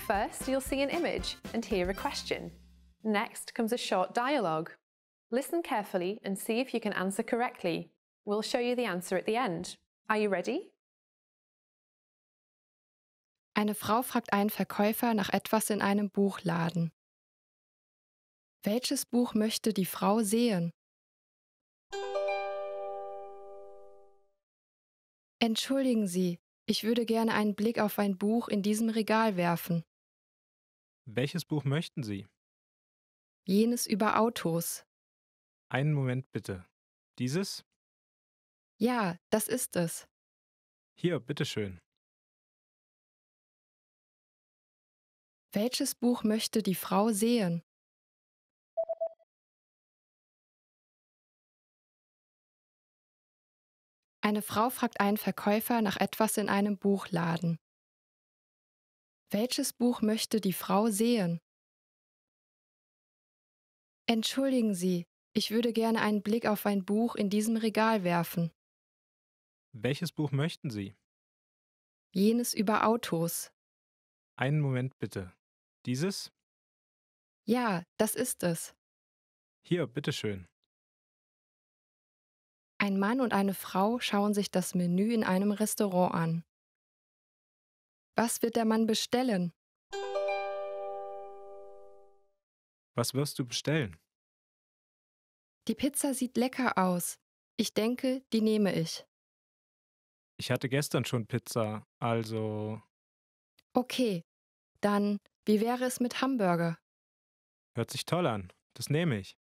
First, you'll see an image and hear a question. Next comes a short dialogue. Listen carefully and see if you can answer correctly. We'll show you the answer at the end. Are you ready? Eine Frau fragt einen Verkäufer nach etwas in einem Buchladen. Welches Buch möchte die Frau sehen? Entschuldigen Sie, ich würde gerne einen Blick auf ein Buch in diesem Regal werfen. Welches Buch möchten Sie? Jenes über Autos. Einen Moment bitte. Dieses? Ja, das ist es. Hier, bitteschön. Welches Buch möchte die Frau sehen? Eine Frau fragt einen Verkäufer nach etwas in einem Buchladen. Welches Buch möchte die Frau sehen? Entschuldigen Sie, ich würde gerne einen Blick auf ein Buch in diesem Regal werfen. Welches Buch möchten Sie? Jenes über Autos. Einen Moment bitte. Dieses? Ja, das ist es. Hier, bitteschön. Ein Mann und eine Frau schauen sich das Menü in einem Restaurant an. Was wird der Mann bestellen? Was wirst du bestellen? Die Pizza sieht lecker aus. Ich denke, die nehme ich. Ich hatte gestern schon Pizza, also... Okay, dann, wie wäre es mit Hamburger? Hört sich toll an. Das nehme ich.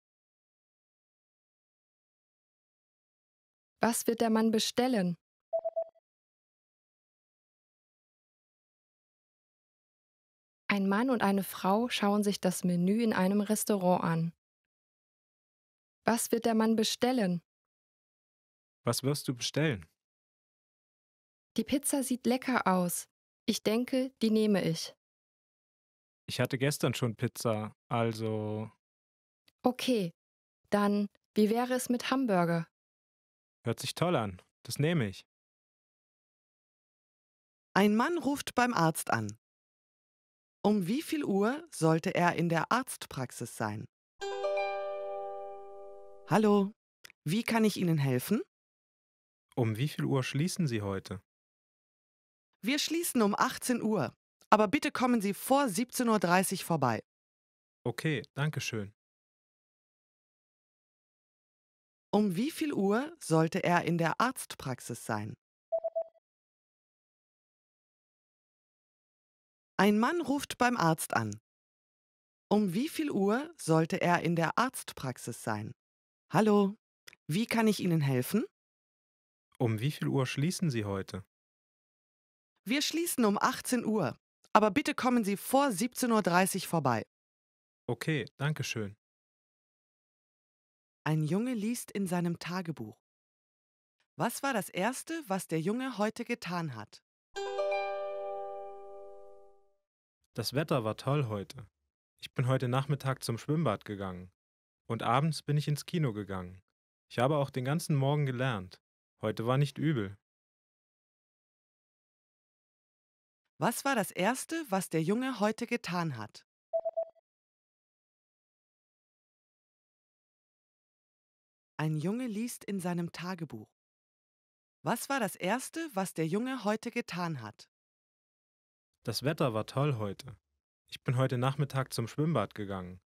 Was wird der Mann bestellen? Ein Mann und eine Frau schauen sich das Menü in einem Restaurant an. Was wird der Mann bestellen? Was wirst du bestellen? Die Pizza sieht lecker aus. Ich denke, die nehme ich. Ich hatte gestern schon Pizza, also... Okay, dann, wie wäre es mit Hamburger? Hört sich toll an. Das nehme ich. Ein Mann ruft beim Arzt an. Um wie viel Uhr sollte er in der Arztpraxis sein? Hallo, wie kann ich Ihnen helfen? Um wie viel Uhr schließen Sie heute? Wir schließen um 18 Uhr, aber bitte kommen Sie vor 17:30 Uhr vorbei. Okay, danke schön. Um wie viel Uhr sollte er in der Arztpraxis sein? Ein Mann ruft beim Arzt an. Um wie viel Uhr sollte er in der Arztpraxis sein? Hallo, wie kann ich Ihnen helfen? Um wie viel Uhr schließen Sie heute? Wir schließen um 18 Uhr, aber bitte kommen Sie vor 17:30 Uhr vorbei. Okay, danke schön. Ein Junge liest in seinem Tagebuch. Was war das Erste, was der Junge heute getan hat? Das Wetter war toll heute. Ich bin heute Nachmittag zum Schwimmbad gegangen. Und abends bin ich ins Kino gegangen. Ich habe auch den ganzen Morgen gelernt. Heute war nicht übel. Was war das Erste, was der Junge heute getan hat? Ein Junge liest in seinem Tagebuch. Was war das Erste, was der Junge heute getan hat? Das Wetter war toll heute. Ich bin heute Nachmittag zum Schwimmbad gegangen.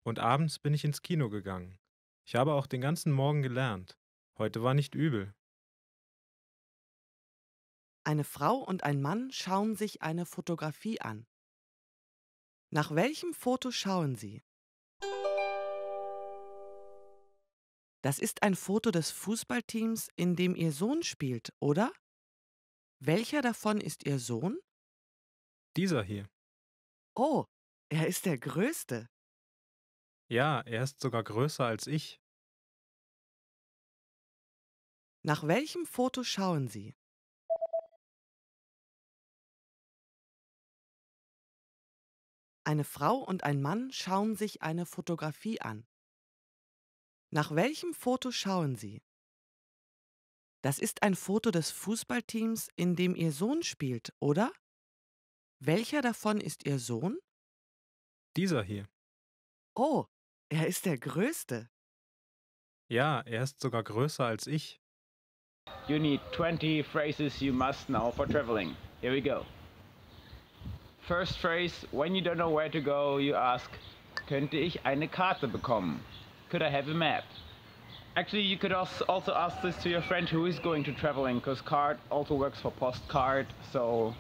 Und abends bin ich ins Kino gegangen. Ich habe auch den ganzen Morgen gelernt. Heute war nicht übel. Eine Frau und ein Mann schauen sich eine Fotografie an. Nach welchem Foto schauen sie? Das ist ein Foto des Fußballteams, in dem Ihr Sohn spielt, oder? Welcher davon ist Ihr Sohn? Dieser hier. Oh, er ist der Größte. Ja, er ist sogar größer als ich. Nach welchem Foto schauen Sie? Eine Frau und ein Mann schauen sich eine Fotografie an. Nach welchem Foto schauen Sie? Das ist ein Foto des Fußballteams, in dem Ihr Sohn spielt, oder? Welcher davon ist Ihr Sohn? Dieser hier. Oh, er ist der Größte. Ja, er ist sogar größer als ich. You need 20 phrases you must know for traveling. Here we go. First phrase, when you don't know where to go, you ask, könnte ich eine Karte bekommen? Could I have a map? Actually, you could also ask this to your friend who is going to traveling, because card also works for postcard. So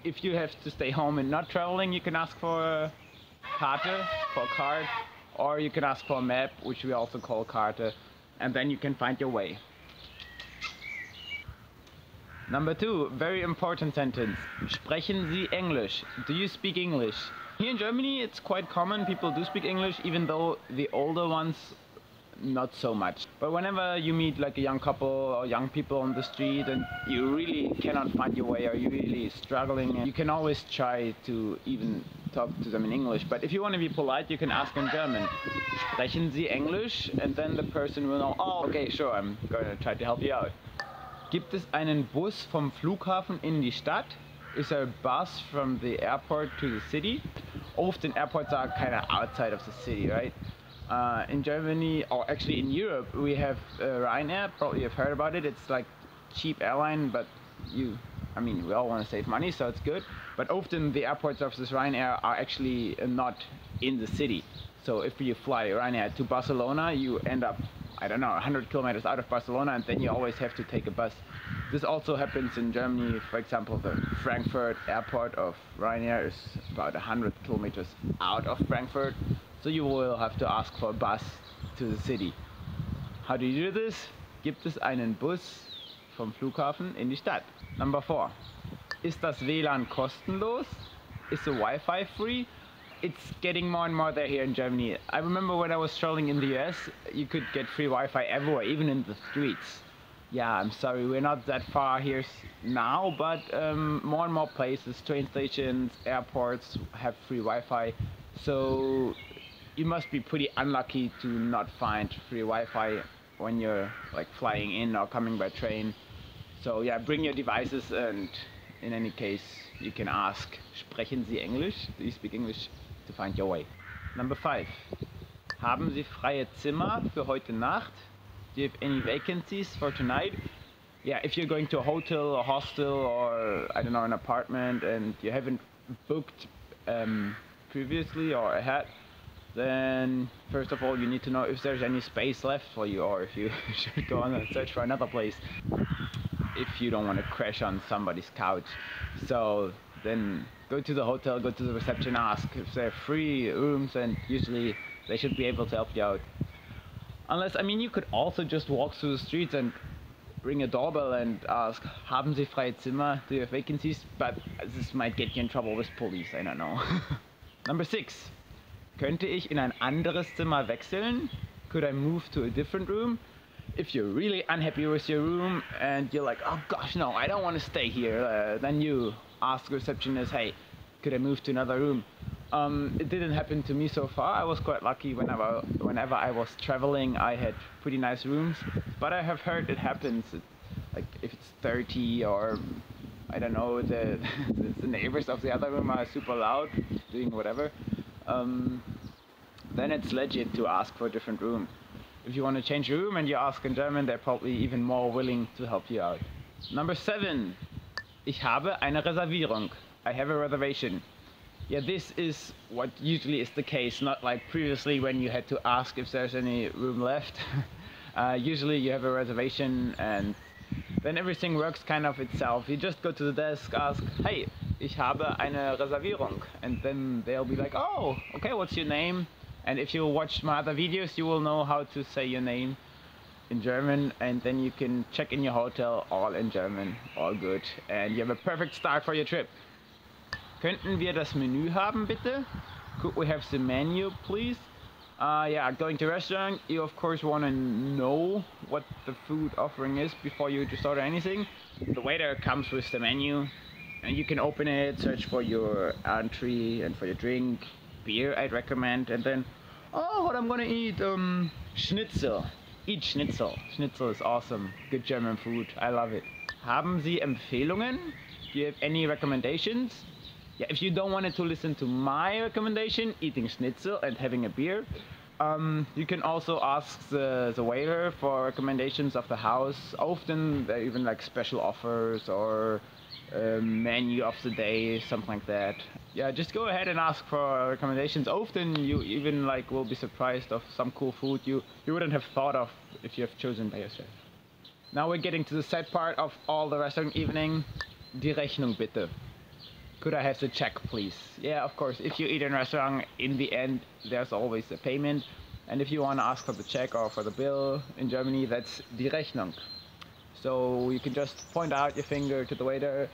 if you have to stay home and not traveling, you can ask for a Karte, for a card, or you can ask for a map, which we also call Karte, and then you can find your way. Number 2, very important sentence. Sprechen Sie Englisch? Do you speak English? Here in Germany, it's quite common. People do speak English, even though the older ones, not so much. But whenever you meet like a young couple or young people on the street and you really cannot find your way or you're really struggling, you can always try to even talk to them in English. But if you want to be polite, you can ask in German. Sprechen Sie Englisch? And then the person will know, oh, okay, sure, I'm going to try to help you out. Gibt es einen Bus vom Flughafen in die Stadt? Is there a bus from the airport to the city? Often airports are kind of outside of the city, right? In Germany, or actually in Europe, we have Ryanair. Probably you've heard about it. It's like cheap airline, but we all want to save money, so it's good. But often the airports of this Ryanair are actually not in the city. So if you fly Ryanair to Barcelona, you end up, 100 kilometers out of Barcelona, and then you always have to take a bus. This also happens in Germany. For example, the Frankfurt airport of Ryanair is about 100 kilometers out of Frankfurt. So you will have to ask for a bus to the city. How do you do this? Gibt es einen Bus vom Flughafen in die Stadt? Number 4. Ist das WLAN kostenlos? Is the Wi-Fi free? It's getting more and more there here in Germany. I remember when I was traveling in the US, you could get free Wi-Fi everywhere, even in the streets. Yeah, I'm sorry, we're not that far here now, but more and more places, train stations, airports have free Wi-Fi. So you must be pretty unlucky to not find free Wi-Fi when you're like flying in or coming by train. So yeah, bring your devices, and in any case, you can ask, sprechen Sie Englisch? Do you speak English? To find your way. Number 5. Haben Sie freie Zimmer für heute Nacht? Do you have any vacancies for tonight? Yeah, if you're going to a hotel or hostel or, an apartment and you haven't booked previously or ahead, then first of all you need to know if there's any space left for you, or if you should go on and search for another place if you don't want to crash on somebody's couch. So then go to the hotel, go to the reception, ask if they're free rooms, and usually they should be able to help you out. Unless, you could also just walk through the streets and ring a doorbell and ask, haben Sie freie Zimmer? Do you have vacancies? But this might get you in trouble with police, I don't know. Number 6. Könnte ich in ein anderes Zimmer wechseln? Could I move to a different room? If you're really unhappy with your room and you're like, oh gosh, no, I don't want to stay here, then you ask the receptionist, hey, could I move to another room? It didn't happen to me so far. I was quite lucky. Whenever I was traveling, I had pretty nice rooms, but I have heard it happens, like if it's 30 or I don't know, the neighbors of the other room are super loud, doing whatever, then it's legit to ask for a different room. If you want to change your room and you ask in German, they're probably even more willing to help you out. Number 7. Ich habe eine Reservierung. I have a reservation. Yeah, this is what usually is the case, not like previously when you had to ask if there's any room left. Usually you have a reservation and then everything works kind of itself. You just go to the desk, ask, hey, ich habe eine Reservierung. And then they'll be like, oh, okay, what's your name? And if you watch my other videos, you will know how to say your name in German, and then you can check in your hotel all in German, all good. And you have a perfect start for your trip. Könnten wir das Menü haben, bitte? Could we have the menu, please? Yeah, going to a restaurant, you of course want to know what the food offering is before you just order anything. The waiter comes with the menu, and you can open it, search for your entree and for your drink. Beer I'd recommend, and then, oh, what I'm gonna eat, Schnitzel. Eat Schnitzel. Schnitzel is awesome. Good German food. I love it. Haben Sie Empfehlungen? Do you have any recommendations? Yeah, if you don't want to listen to my recommendation, eating Schnitzel and having a beer, you can also ask the waiter for recommendations of the house. Often they even like special offers or menu of the day, something like that. Yeah, just go ahead and ask for recommendations. Often you even like will be surprised of some cool food you wouldn't have thought of if you have chosen by yourself. Now we're getting to the sad part of all the restaurant evening. Die Rechnung bitte. Could I have the check, please? Yeah, of course. If you eat in a restaurant, in the end, there's always a payment. And if you want to ask for the check or for the bill in Germany, that's die Rechnung. So you can just point out your finger to the waiter,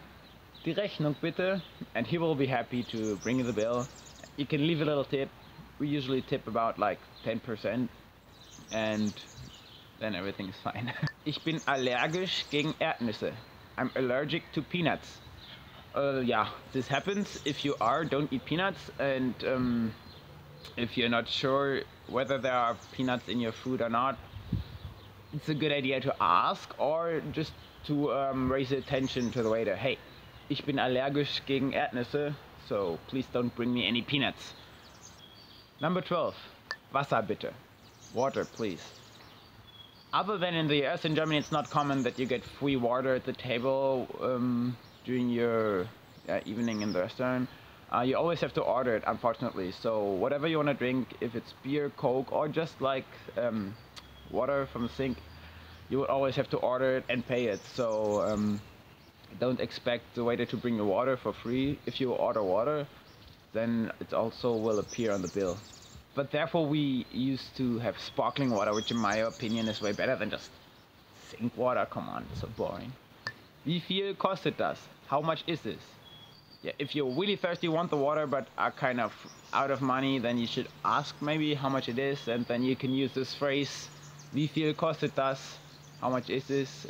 die Rechnung bitte, and he will be happy to bring you the bill. You can leave a little tip. We usually tip about like 10%, and then everything is fine. Ich bin allergisch gegen Erdnüsse. I'm allergic to peanuts. Yeah, this happens. If you don't eat peanuts, and if you're not sure whether there are peanuts in your food or not, it's a good idea to ask or just to raise attention to the waiter. Hey, ich bin allergisch gegen Erdnüsse, so please don't bring me any peanuts. Number 12, Wasser bitte. Water, please. Other than in the US, in Germany it's not common that you get free water at the table during your evening in the restaurant. You always have to order it, unfortunately. So whatever you want to drink, if it's beer, Coke, or just like water from the sink, you would always have to order it and pay it. So don't expect the waiter to bring you water for free. If you order water, then it also will appear on the bill. But therefore we used to have sparkling water, which in my opinion is way better than just sink water. Come on, it's so boring. Wie viel kostet das? How much is this? Yeah, if you're really thirsty, want the water, but are kind of out of money, then you should ask maybe how much it is, and then you can use this phrase, wie viel kostet das? How much is this?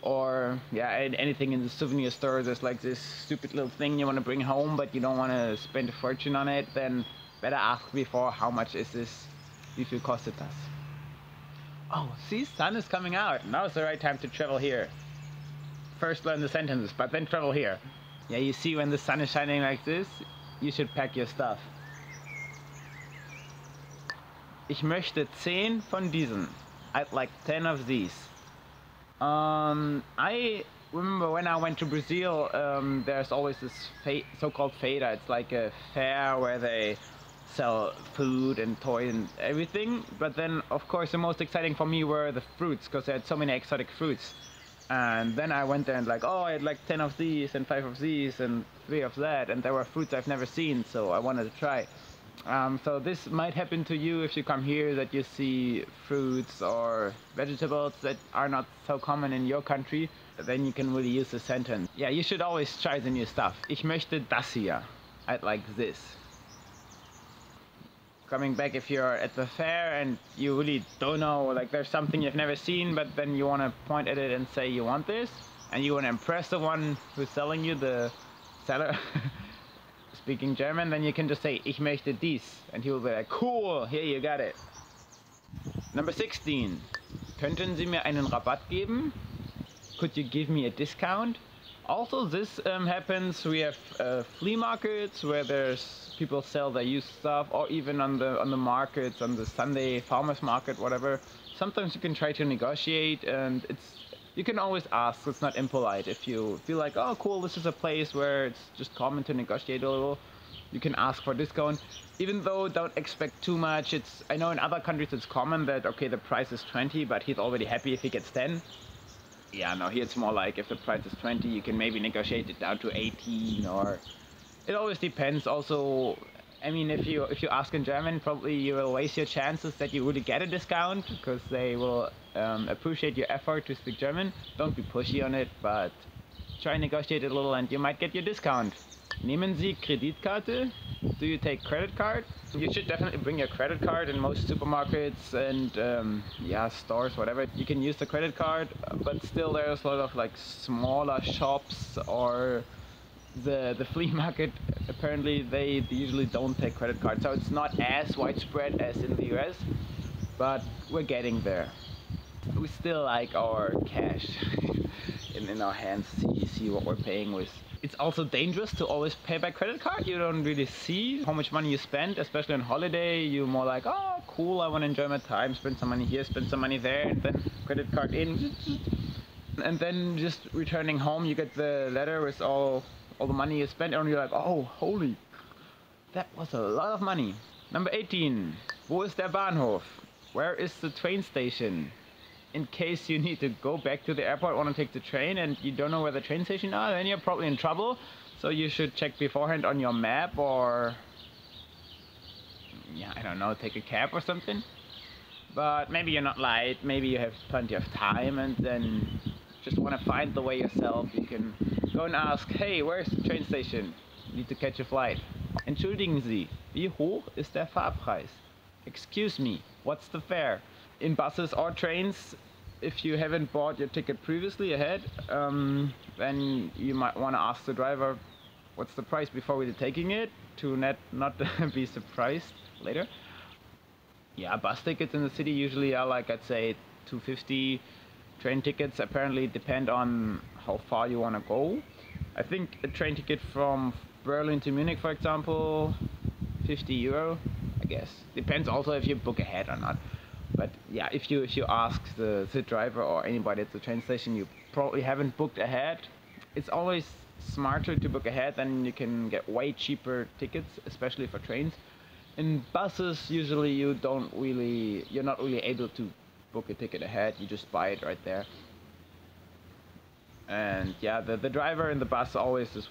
Or, yeah, anything in the souvenir store, there's like this stupid little thing you want to bring home, but you don't want to spend a fortune on it, then better ask before, how much is this? Wie viel kostet das? Oh, see, sun is coming out. Now's the right time to travel here. First learn the sentences, but then travel here. Yeah, you see when the sun is shining like this, you should pack your stuff. Ich möchte 10 von diesen. I'd like 10 of these. I remember when I went to Brazil, there's always this so-called feira. It's like a fair where they sell food and toys and everything. But then, of course, the most exciting for me were the fruits, because they had so many exotic fruits. And then I went there and like, oh, I had like 10 of these and 5 of these and 3 of that. And there were fruits I've never seen, so I wanted to try. So this might happen to you if you come here, that you see fruits or vegetables that are not so common in your country. Then you can really use the sentence. Yeah, you should always try the new stuff. Ich möchte das hier. I'd like this. Coming back, if you're at the fair and you really don't know, like there's something you've never seen, but then you want to point at it and say you want this, and you want to impress the one who's selling you, the seller, speaking German, then you can just say, ich möchte dies, and he will be like, cool, here you got it. Number 16. Könnten Sie mir einen Rabatt geben? Could you give me a discount? Also, this happens. We have flea markets where there's people sell their used stuff, or even on the markets, on the Sunday farmers market, whatever. Sometimes you can try to negotiate, and you can always ask. It's not impolite. If you feel like, oh, cool, this is a place where it's just common to negotiate a little, you can ask for a discount. Even though don't expect too much. I know in other countries it's common that, okay, the price is 20, but he's already happy if he gets 10. Yeah, no, here it's more like if the price is 20, you can maybe negotiate it down to 18, or it always depends. Also, I mean, if you ask in German, probably you will waste your chances that you really get a discount, because they will appreciate your effort to speak German. Don't be pushy on it, but try and negotiate it a little and you might get your discount. Nehmen Sie Kreditkarte? Do you take credit card? You should definitely bring your credit card in most supermarkets and yeah, stores, whatever. You can use the credit card, but still there's a lot of like smaller shops or the flea market. Apparently they usually don't take credit cards, so it's not as widespread as in the US, but we're getting there. We still like our cash in our hands, see what we're paying with. It's also dangerous to always pay by credit card. You don't really see how much money you spend, especially on holiday. You're more like, oh, cool, I want to enjoy my time, spend some money here, spend some money there, and then credit card in. And then just returning home, you get the letter with all the money you spent, and you're like, oh, holy, that was a lot of money. Number 18, wo ist der Bahnhof? Where is the train station? In case you need to go back to the airport, want to take the train, and you don't know where the train station are, then you're probably in trouble. So you should check beforehand on your map, or yeah, I don't know, take a cab or something. But maybe you're not late, maybe you have plenty of time, and then just want to find the way yourself. You can go and ask, hey, where's the train station? Need to catch a flight. Entschuldigen Sie, wie hoch ist der Fahrpreis? Excuse me, what's the fare? In buses or trains, if you haven't bought your ticket previously ahead, then you might want to ask the driver what's the price before we're taking it, to not be surprised later. Yeah, bus tickets in the city usually are like, I'd say, $2.50. Train tickets apparently depend on how far you want to go. I think a train ticket from Berlin to Munich, for example, €50, I guess. Depends also if you book ahead or not. But yeah, if you ask the driver or anybody at the train station, you probably haven't booked ahead. It's always smarter to book ahead, then you can get way cheaper tickets, especially for trains. In buses, usually you're not really able to book a ticket ahead. You just buy it right there. And yeah, the driver in the bus always is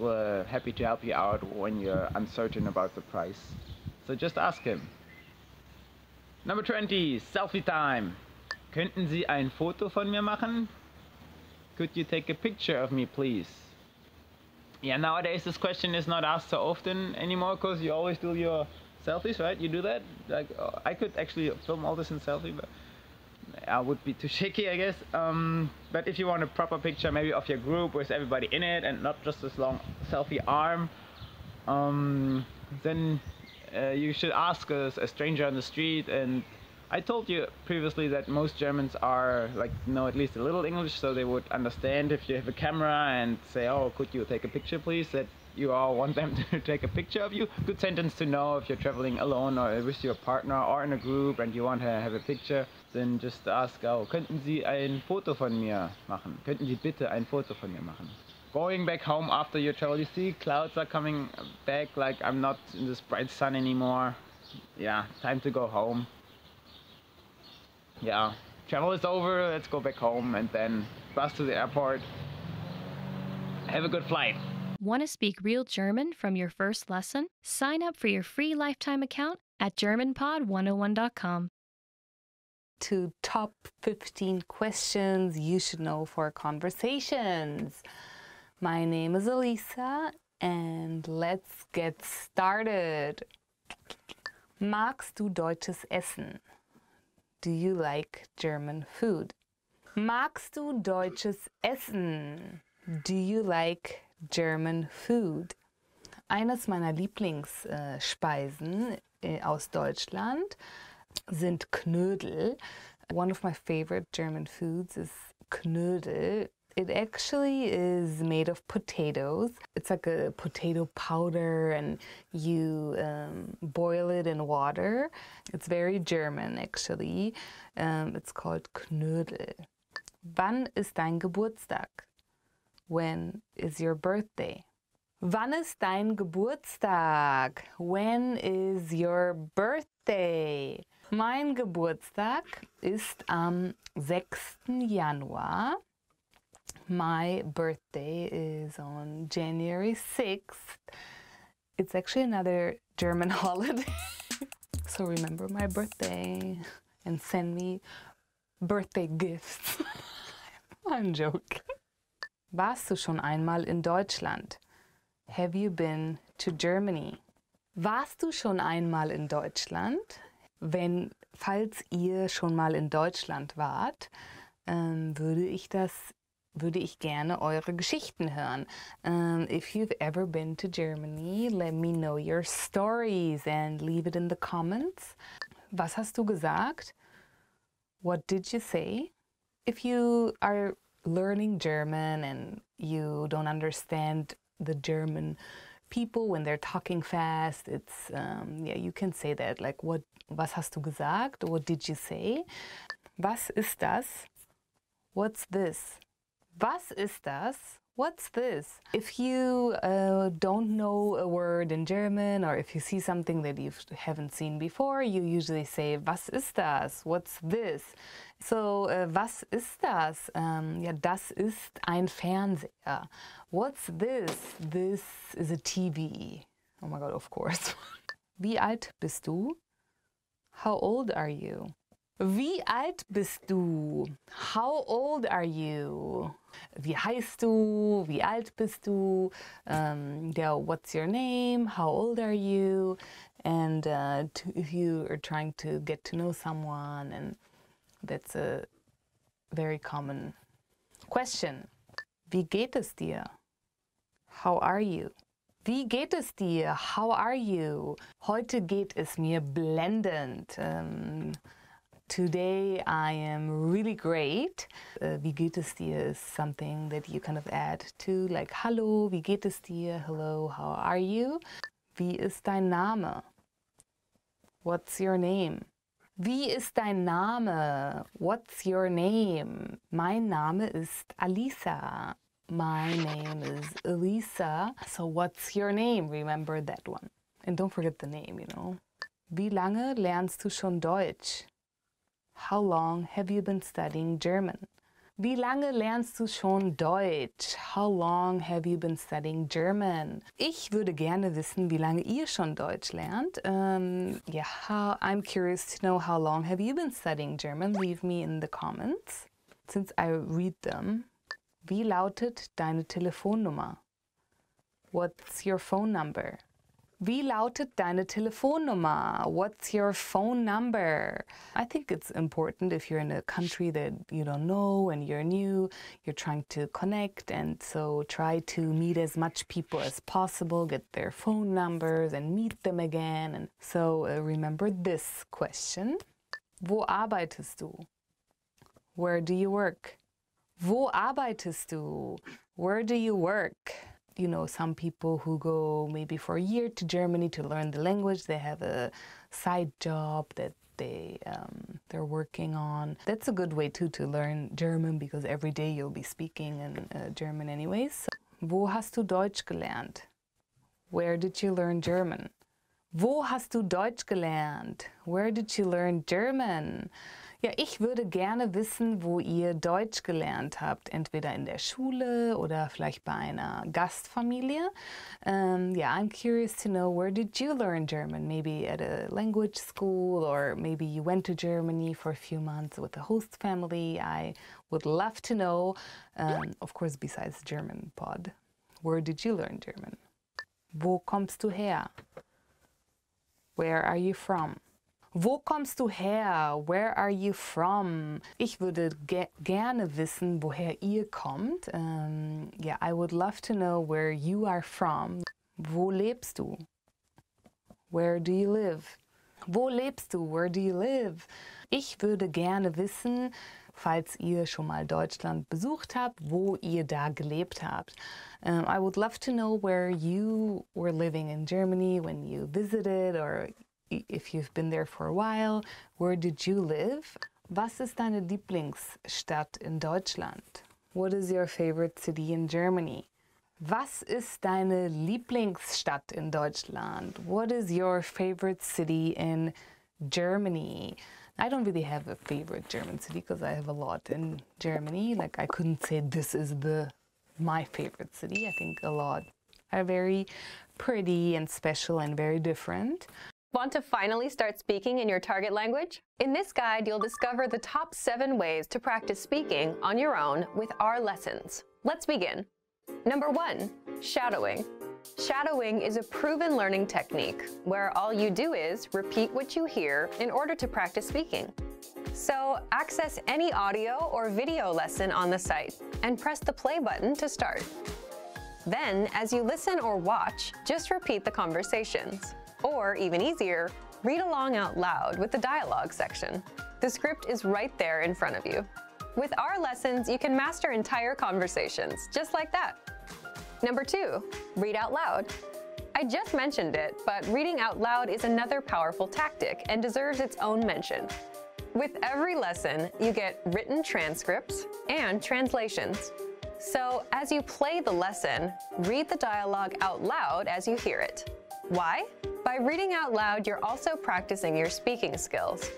happy to help you out when you're uncertain about the price. So just ask him. Number 20, selfie time. Könnten Sie ein Foto von mir machen? Could you take a picture of me, please? Yeah, nowadays this question is not asked so often anymore, because you always do your selfies, right? You do that? Like, I could actually film all this in selfie, but I would be too shaky, I guess. But if you want a proper picture, maybe of your group with everybody in it and not just this long selfie arm, then you should ask a stranger on the street. And I told you previously that most Germans know at least a little English, so they would understand if you have a camera and say, oh, could you take a picture, please? That you all want them to take a picture of you. Good sentence to know if you're traveling alone or with your partner or in a group and you want to have a picture. Then just ask, oh, könnten Sie ein Foto von mir machen? Könnten Sie bitte ein Foto von mir machen? Going back home after your travel, you see clouds are coming back, like I'm not in this bright sun anymore. Yeah, time to go home. Yeah, travel is over, let's go back home and then bus to the airport. Have a good flight. Want to speak real German from your first lesson? Sign up for your free lifetime account at GermanPod101.com. To top 15 questions you should know for conversations. My name is Elisa and let's get started. Magst du deutsches Essen? Do you like German food? Magst du deutsches Essen? Do you like German food? Eines meiner Lieblingsspeisen aus Deutschland sind Knödel. One of my favorite German foods is Knödel. It actually is made of potatoes. It's like a potato powder and you boil it in water. It's very German actually. It's called Knödel. Wann ist dein Geburtstag? When is your birthday? Wann ist dein Geburtstag? When is your birthday? Mein Geburtstag ist am 6. Januar. My birthday is on January 6th. It's actually another German holiday. So remember my birthday and send me birthday gifts. I'm joking. Warst du schon einmal in Deutschland? have you been to Germany? Warst du schon einmal in Deutschland? Falls ihr schon mal in Deutschland wart, würde ich gerne eure Geschichten hören. If you've ever been to Germany, let me know your stories and leave it in the comments. Was hast du gesagt? What did you say? If you are learning German and you don't understand the German people when they're talking fast, it's you can say that, like, was hast du gesagt? What did you say? Was ist das? What's this? Was ist das? What's this? If you don't know a word in German, or if you see something that you haven't seen before, you usually say, was ist das? What's this? So, was ist das? Das ist ein Fernseher. What's this? This is a TV. Oh my God, of course. Wie alt bist du? How old are you? Wie alt bist du? How old are you? Wie heißt du? Wie alt bist du? What's your name? How old are you? And if you are trying to get to know someone, and that's a very common question. Wie geht es dir? How are you? Wie geht es dir? How are you? Heute geht es mir blendend. Today I am really great. Wie geht es dir is something that you kind of add to, like, hallo, wie geht es dir? Hello, how are you? Wie ist dein Name? What's your name? Wie ist dein Name? What's your name? Mein Name ist Alisa. My name is Elisa. So what's your name? Remember that one. And don't forget the name, you know. Wie lange lernst du schon Deutsch? How long have you been studying German? Wie lange lernst du schon Deutsch? How long have you been studying German? Ich würde gerne wissen, wie lange ihr schon Deutsch lernt. I'm curious to know, how long have you been studying German? Leave me in the comments, since I read them. Wie lautet deine Telefonnummer? What's your phone number? Wie lautet deine Telefonnummer? What's your phone number? I think it's important if you're in a country that you don't know and you're new, you're trying to connect, and so try to meet as much people as possible, get their phone numbers and meet them again. And so remember this question. Wo arbeitest du? Where do you work? Wo arbeitest du? Where do you work? You know, some people who go maybe for a year to Germany to learn the language, they have a side job that they're working on. That's a good way too to learn German, because every day you'll be speaking in German anyways. So, wo hast du Deutsch gelernt? Where did you learn German? Wo hast du Deutsch gelernt? Where did you learn German? Ja, ich würde gerne wissen, wo ihr Deutsch gelernt habt, entweder in der Schule oder vielleicht bei einer Gastfamilie. I'm curious to know, where did you learn German? Maybe at a language school, or maybe you went to Germany for a few months with a host family. I would love to know, of course, besides German pod. Where did you learn German? Wo kommst du her? Where are you from? Wo kommst du her? Where are you from? Ich würde gerne wissen, woher ihr kommt. I would love to know where you are from. Wo lebst du? Where do you live? Wo lebst du? Where do you live? Ich würde gerne wissen, falls ihr schon mal Deutschland besucht habt, wo ihr da gelebt habt. I would love to know where you were living in Germany when you visited, or if you've been there for a while. Where did you live? Was ist deine Lieblingsstadt in Deutschland? What is your favorite city in Germany? Was ist deine Lieblingsstadt in Deutschland? What is your favorite city in Germany? I don't really have a favorite German city because I have a lot in Germany. Like, I couldn't say this is my favorite city. I think a lot are very pretty and special and very different. Want to finally start speaking in your target language? In this guide, you'll discover the top 7 ways to practice speaking on your own with our lessons. Let's begin. Number 1, shadowing. Shadowing is a proven learning technique where all you do is repeat what you hear in order to practice speaking. So access any audio or video lesson on the site and press the play button to start. Then, as you listen or watch, just repeat the conversations. Or, even easier, read along out loud with the dialogue section. The script is right there in front of you. With our lessons, you can master entire conversations, just like that. Number 2, read out loud. I just mentioned it, but reading out loud is another powerful tactic and deserves its own mention. With every lesson, you get written transcripts and translations. So, as you play the lesson, read the dialogue out loud as you hear it. Why? By reading out loud, you're also practicing your speaking skills.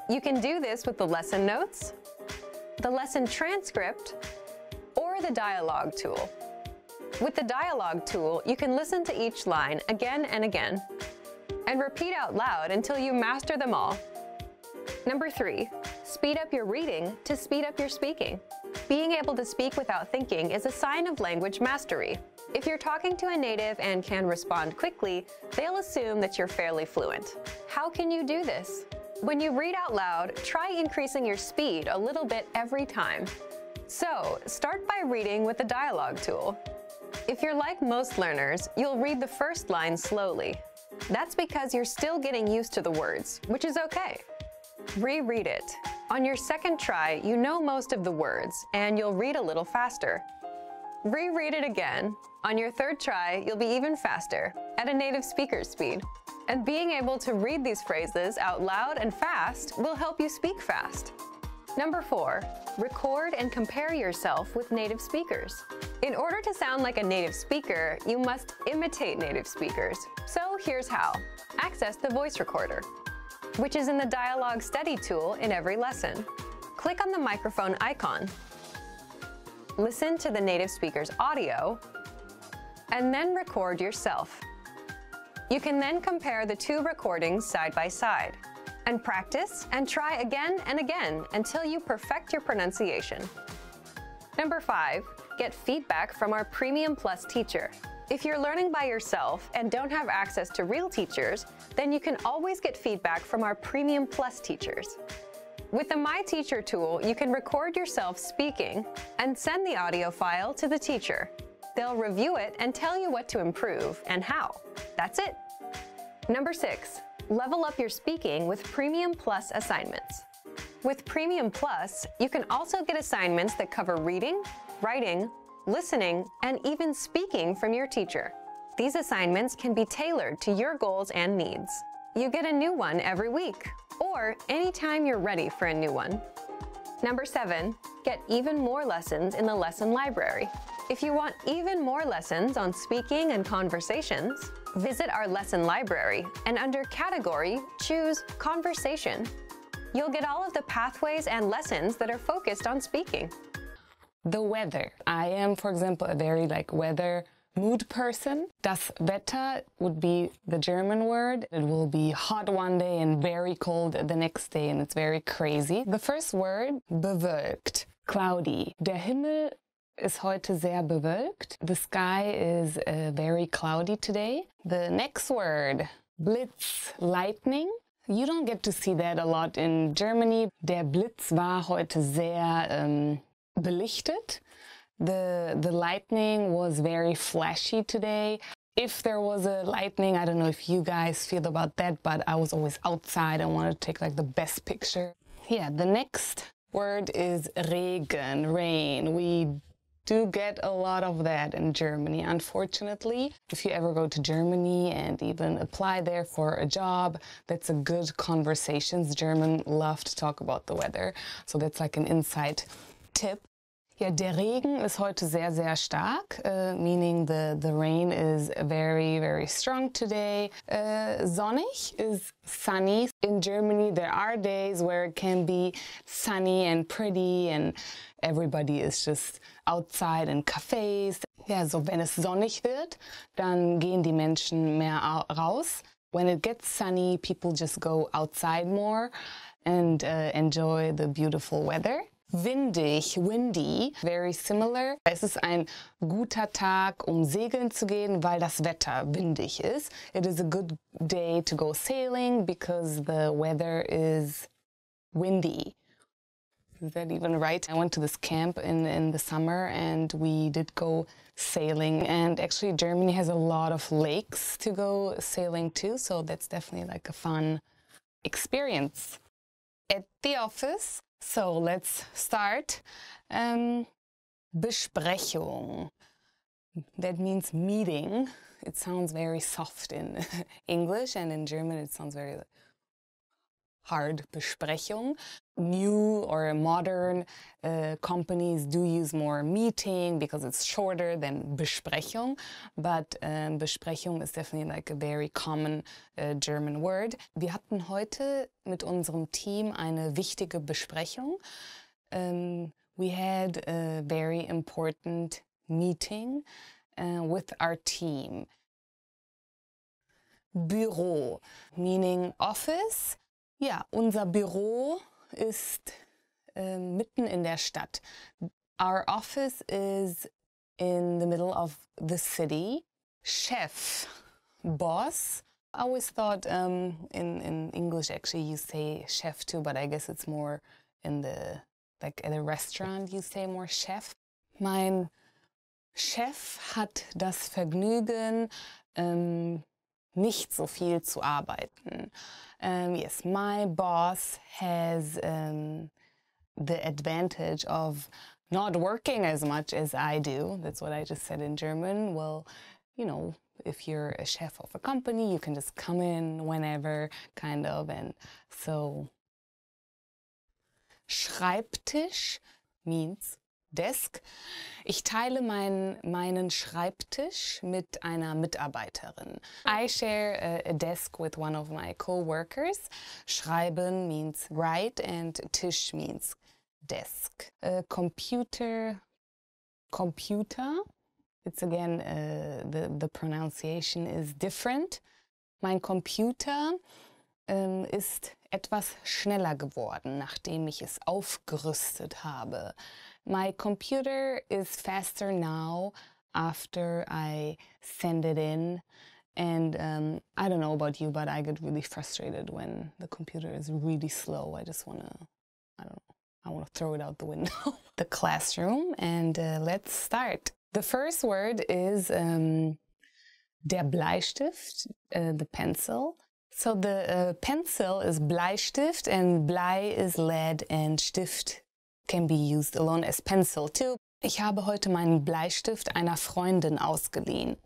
You can do this with the lesson notes, the lesson transcript, or the dialogue tool. With the dialogue tool, you can listen to each line again and again, and repeat out loud until you master them all. Number 3, speed up your reading to speed up your speaking. Being able to speak without thinking is a sign of language mastery. If you're talking to a native and can respond quickly, they'll assume that you're fairly fluent. How can you do this? When you read out loud, try increasing your speed a little bit every time. So, start by reading with the dialogue tool. If you're like most learners, you'll read the first line slowly. That's because you're still getting used to the words, which is okay. Reread it. On your second try, you know most of the words, and you'll read a little faster. Reread it again. On your third try, you'll be even faster, at a native speaker's speed. And being able to read these phrases out loud and fast will help you speak fast. Number 4, record and compare yourself with native speakers. In order to sound like a native speaker, you must imitate native speakers. So here's how. Access the voice recorder, which is in the Dialogue Study tool in every lesson. Click on the microphone icon. Listen to the native speaker's audio, and then record yourself. You can then compare the 2 recordings side by side, and practice and try again and again until you perfect your pronunciation. Number 5, get feedback from our Premium Plus teacher. If you're learning by yourself and don't have access to real teachers, then you can always get feedback from our Premium Plus teachers. With the My Teacher tool, you can record yourself speaking and send the audio file to the teacher. They'll review it and tell you what to improve and how. That's it. Number 6, level up your speaking with Premium Plus assignments. With Premium Plus, you can also get assignments that cover reading, writing, listening, and even speaking from your teacher. These assignments can be tailored to your goals and needs. You get a new one every week, or anytime you're ready for a new one. Number 7, get even more lessons in the lesson library. If you want even more lessons on speaking and conversations, visit our lesson library and under Category, choose Conversation. You'll get all of the pathways and lessons that are focused on speaking. The weather. I am, for example, a very weather mood person. Das Wetter would be the German word. It will be hot one day and very cold the next day, and it's very crazy. The first word, bewölkt, cloudy. Der Himmel ist heute sehr bewölkt. The sky is very cloudy today. The next word, Blitz, lightning. You don't get to see that a lot in Germany. Der Blitz war heute sehr belichtet. The lightning was very flashy today. If there was a lightning, I don't know if you guys feel about that, but I was always outside and wanted to take the best picture. Yeah, the next word is Regen, rain. We do get a lot of that in Germany, unfortunately. If you ever go to Germany and even apply there for a job, that's a good conversation. Germans love to talk about the weather, so that's like an inside tip. Ja, der Regen ist heute sehr, sehr stark, meaning the rain is very, very strong today. Sonnig is sunny. In Germany, there are days where it can be sunny and pretty and everybody is just outside in cafes. Ja, so wenn es sonnig wird, dann gehen die Menschen mehr raus. When it gets sunny, people just go outside more and enjoy the beautiful weather. Windig, windy, very similar. Es ist ein guter Tag, um segeln zu gehen, weil das Wetter windig ist. It is a good day to go sailing because the weather is windy. Is that even right? I went to this camp in the summer and we did go sailing, and actually Germany has a lot of lakes to go sailing to, so that's definitely like a fun experience. At the office, so let's start. Besprechung. That means meeting. It sounds very soft in English, and in German it sounds very hard. Besprechung. New or modern companies do use more meeting because it's shorter than Besprechung, but Besprechung is definitely like a very common German word. Wir hatten heute mit unserem Team eine wichtige Besprechung. We had a very important meeting with our team. Büro, meaning office. Ja, unser Büro ist mitten in der Stadt. Our office is in the middle of the city. Chef, boss. I always thought in English actually you say chef too, but I guess it's more in the, like at a restaurant you say more chef. Mein Chef hat das Vergnügen, nicht so viel zu arbeiten. Yes, my boss has the advantage of not working as much as I do. That's what I just said in German. Well, you know, if you're a chef of a company, you can just come in whenever, kind of. And so, Schreibtisch means desk. Ich teile meinen Schreibtisch mit einer Mitarbeiterin. I share a desk with one of my co-workers. Schreiben means write and Tisch means desk. Computer. It's again, the pronunciation is different. Mein Computer ist etwas schneller geworden, nachdem ich es aufgerüstet habe. My computer is faster now after I send it in. And I don't know about you, but I get really frustrated when the computer is really slow. I just want to, I don't know, I want to throw it out the window. The classroom, and let's start. The first word is der Bleistift, the pencil. So the pencil is Bleistift, and Blei is lead, and Stift can be used alone as pencil too. Ich habe heute meinen Bleistift einer Freundin ausgeliehen.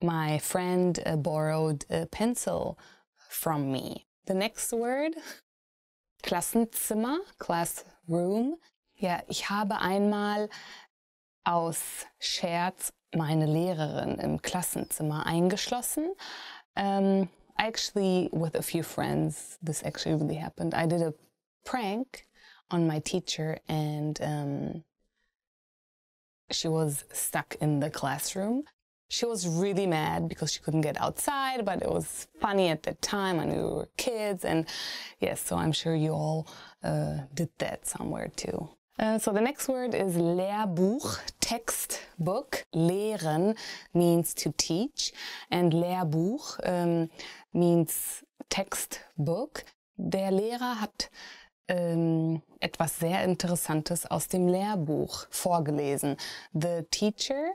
My friend borrowed a pencil from me. The next word, Klassenzimmer, classroom. Ja, ich habe einmal aus Scherz meine Lehrerin im Klassenzimmer eingeschlossen. Actually, with a few friends, this actually really happened. I did a prank on my teacher, and she was stuck in the classroom. She was really mad because she couldn't get outside, but it was funny at that time, and we were kids, and yes, so I'm sure you all did that somewhere too. So the next word is Lehrbuch, textbook. Lehren means to teach, and Lehrbuch means textbook. Der Lehrer hat etwas sehr Interessantes aus dem Lehrbuch vorgelesen. The teacher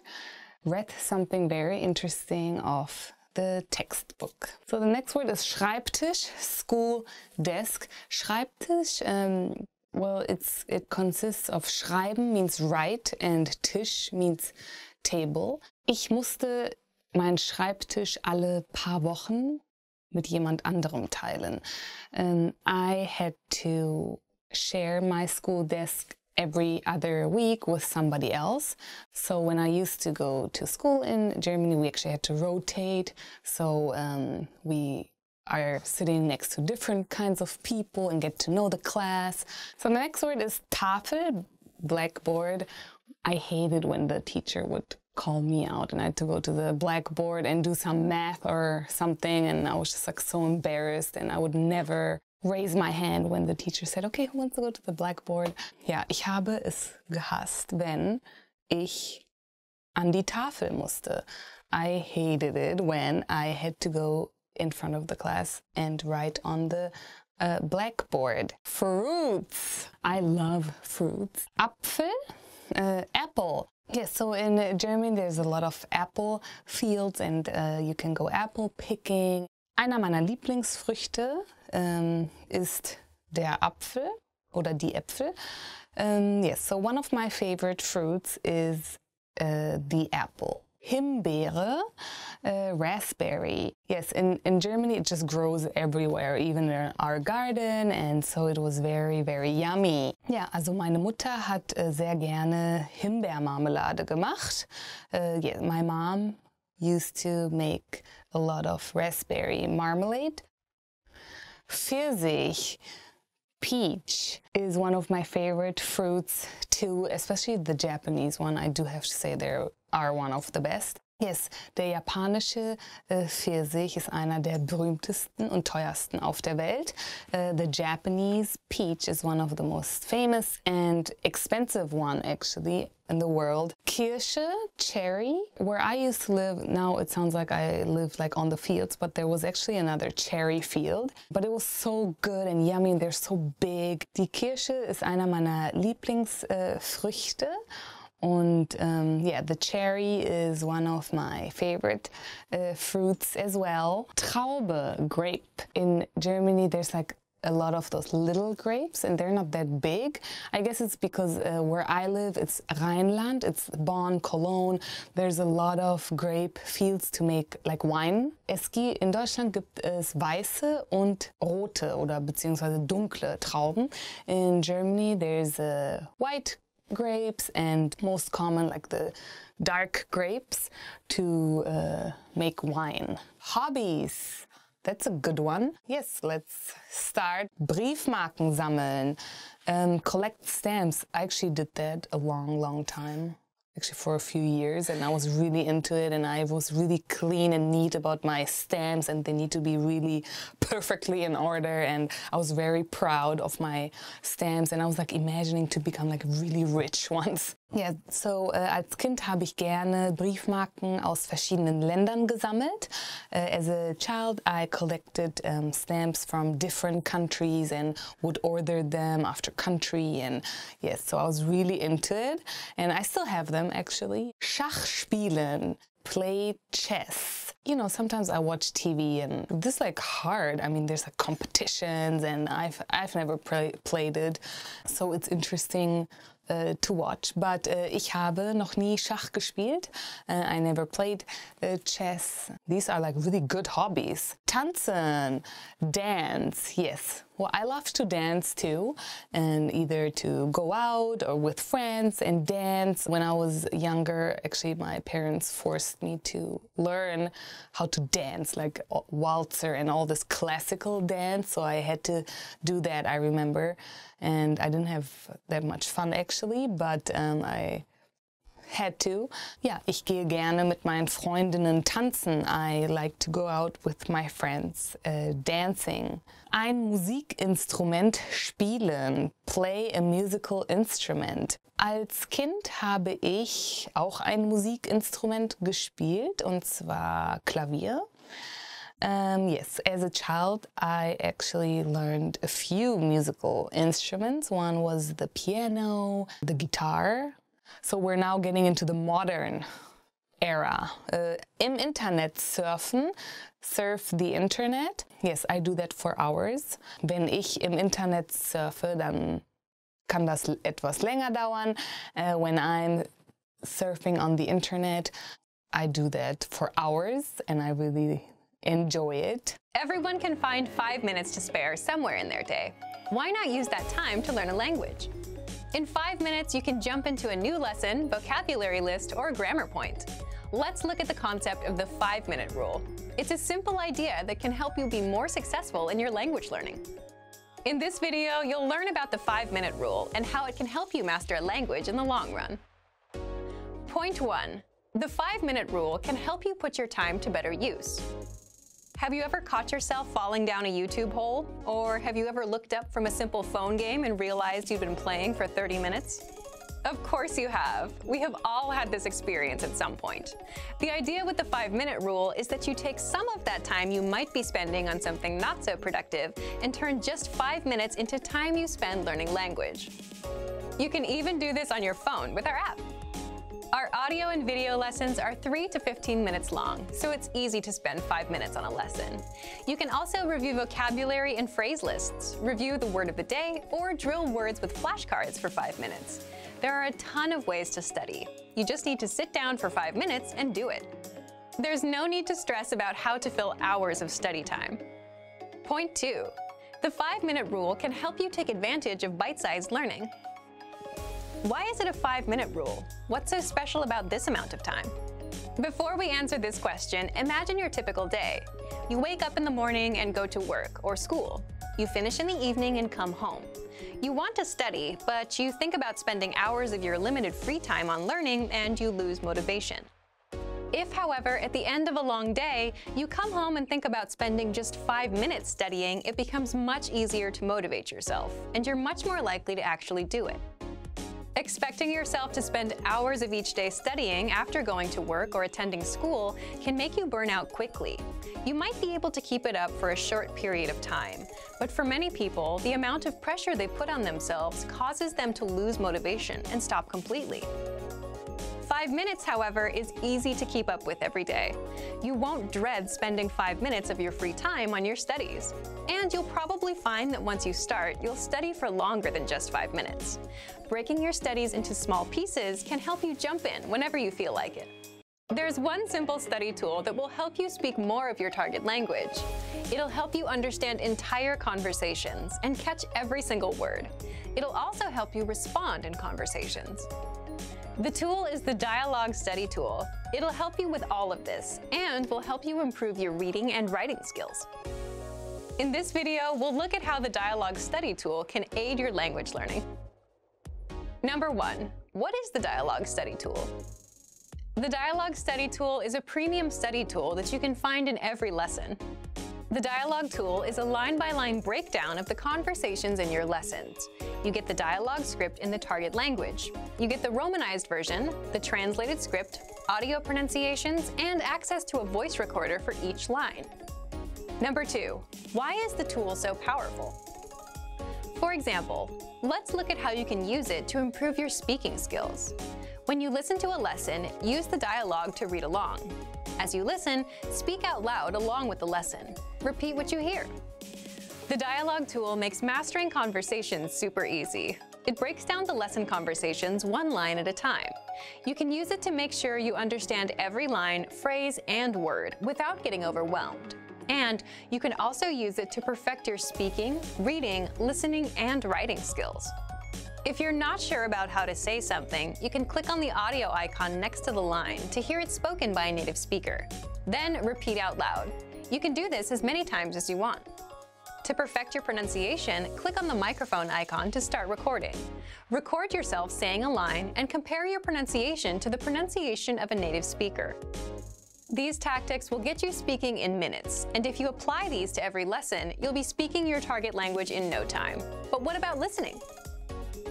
read something very interesting of the textbook. So the next word is Schreibtisch, school desk. Schreibtisch, well, it consists of Schreiben means write and Tisch means table. Ich musste meinen Schreibtisch alle paar Wochen mit jemand anderem teilen. I had to share my school desk every other week with somebody else. So when I used to go to school in Germany, we actually had to rotate. So we are sitting next to different kinds of people and get to know the class. So the next word is Tafel, blackboard. I hated when the teacher would call me out and I had to go to the blackboard and do some math or something, and I was just like so embarrassed, and I would never raise my hand when the teacher said, okay, who wants to go to the blackboard? Ja, ich habe es gehasst, wenn ich an die Tafel musste. I hated it when I had to go in front of the class and write on the blackboard. Fruits. I love fruits. Apfel, apple. Yes, so in Germany there's a lot of apple fields and you can go apple picking. Einer meiner Lieblingsfrüchte ist der Apfel oder die Äpfel. Yes, so one of my favorite fruits is the apple. Himbeere, raspberry. Yes, in Germany it just grows everywhere, even in our garden, and so it was very, very yummy. Ja, also meine Mutter hat sehr gerne Himbeermarmelade gemacht. Yeah, my mom used to make a lot of raspberry marmalade. Pfirsich, peach, is one of my favorite fruits too, especially the Japanese one. I do have to say they are one of the best. Yes, der japanische Pfirsich ist einer der berühmtesten und teuersten auf der Welt. The Japanese peach is one of the most famous and expensive one actually in the world. Kirsche, cherry. Where I used to live, now it sounds like I live like on the fields, but there was actually another cherry field. But it was so good and yummy and they're so big. Die Kirsche ist einer meiner Lieblingsfrüchte. Und yeah, the cherry is one of my favorite fruits as well. Traube, grape. In Germany, there's like a lot of those little grapes and they're not that big. I guess it's because where I live, it's Rheinland, it's Bonn, Cologne. There's a lot of grape fields to make like wine. In Deutschland gibt es weiße und rote oder beziehungsweise dunkle Trauben. In Germany, there's white grapes and most common like the dark grapes to make wine. Hobbies. That's a good one. Yes, let's start. Briefmarken sammeln. Collect stamps. I actually did that a long time. Actually for a few years, and I was really into it, and I was really clean and neat about my stamps, and they need to be really perfectly in order, and I was very proud of my stamps, and I was like imagining to become like really rich once. Ja, so als Kind habe ich gerne Briefmarken aus verschiedenen Ländern gesammelt. As a child, I collected stamps from different countries and would order them after country, and yes, so I was really into it, and I still have them actually. Schach spielen, play chess. You know, sometimes I watch TV and this is like hard. I mean, there's like competitions and I've never played it, so it's interesting to watch. But ich habe noch nie Schach gespielt. I never played chess. These are like really good hobbies. Tanzen, dance, yes. Well, I love to dance too, and either to go out or with friends and dance. When I was younger, actually my parents forced me to learn how to dance, like waltzer and all this classical dance, so I had to do that, I remember. And I didn't have that much fun actually, but I had to. Ja, ich gehe gerne mit meinen Freundinnen tanzen. I like to go out with my friends dancing. Ein Musikinstrument spielen. Play a musical instrument. Als Kind habe ich auch ein Musikinstrument gespielt, und zwar Klavier. Yes, as a child, I actually learned a few musical instruments. One was the piano, the guitar. So we're now getting into the modern era. Im Internet surfen, surf the internet. Yes, I do that for hours. Wenn ich im Internet surfe, dann kann das etwas länger dauern. When I'm surfing on the internet, I do that for hours and I really enjoy it. Everyone can find 5 minutes to spare somewhere in their day. Why not use that time to learn a language? In 5 minutes, you can jump into a new lesson, vocabulary list, or grammar point. Let's look at the concept of the 5-minute rule. It's a simple idea that can help you be more successful in your language learning. In this video, you'll learn about the 5-minute rule and how it can help you master a language in the long run. Point 1. The 5-minute rule can help you put your time to better use. Have you ever caught yourself falling down a YouTube hole? Or have you ever looked up from a simple phone game and realized you've been playing for 30 minutes? Of course you have. We have all had this experience at some point. The idea with the 5-minute rule is that you take some of that time you might be spending on something not so productive and turn just 5 minutes into time you spend learning language. You can even do this on your phone with our app. Our audio and video lessons are 3 to 15 minutes long, so it's easy to spend 5 minutes on a lesson. You can also review vocabulary and phrase lists, review the word of the day, or drill words with flashcards for 5 minutes. There are a ton of ways to study. You just need to sit down for 5 minutes and do it. There's no need to stress about how to fill hours of study time. Point 2. The 5-minute rule can help you take advantage of bite-sized learning. Why is it a 5-minute rule? What's so special about this amount of time? Before we answer this question, imagine your typical day. You wake up in the morning and go to work or school. You finish in the evening and come home. You want to study, but you think about spending hours of your limited free time on learning and you lose motivation. If, however, at the end of a long day, you come home and think about spending just 5 minutes studying, it becomes much easier to motivate yourself, and you're much more likely to actually do it. Expecting yourself to spend hours of each day studying after going to work or attending school can make you burn out quickly. You might be able to keep it up for a short period of time, but for many people, the amount of pressure they put on themselves causes them to lose motivation and stop completely. 5 minutes, however, is easy to keep up with every day. You won't dread spending 5 minutes of your free time on your studies. And you'll probably find that once you start, you'll study for longer than just 5 minutes. Breaking your studies into small pieces can help you jump in whenever you feel like it. There's one simple study tool that will help you speak more of your target language. It'll help you understand entire conversations and catch every single word. It'll also help you respond in conversations. The tool is the Dialogue Study Tool. It'll help you with all of this and will help you improve your reading and writing skills. In this video, we'll look at how the Dialogue Study Tool can aid your language learning. Number 1. What is the Dialogue Study Tool? The Dialogue Study Tool is a premium study tool that you can find in every lesson. The Dialogue Tool is a line-by-line breakdown of the conversations in your lessons. You get the dialogue script in the target language. You get the Romanized version, the translated script, audio pronunciations, and access to a voice recorder for each line. Number 2. Why is the tool so powerful? For example, let's look at how you can use it to improve your speaking skills. When you listen to a lesson, use the dialogue to read along. As you listen, speak out loud along with the lesson. Repeat what you hear. The dialogue tool makes mastering conversations super easy. It breaks down the lesson conversations one line at a time. You can use it to make sure you understand every line, phrase, and word without getting overwhelmed. And you can also use it to perfect your speaking, reading, listening, and writing skills. If you're not sure about how to say something, you can click on the audio icon next to the line to hear it spoken by a native speaker. Then repeat out loud. You can do this as many times as you want. To perfect your pronunciation, click on the microphone icon to start recording. Record yourself saying a line and compare your pronunciation to the pronunciation of a native speaker. These tactics will get you speaking in minutes, and if you apply these to every lesson, you'll be speaking your target language in no time. But what about listening?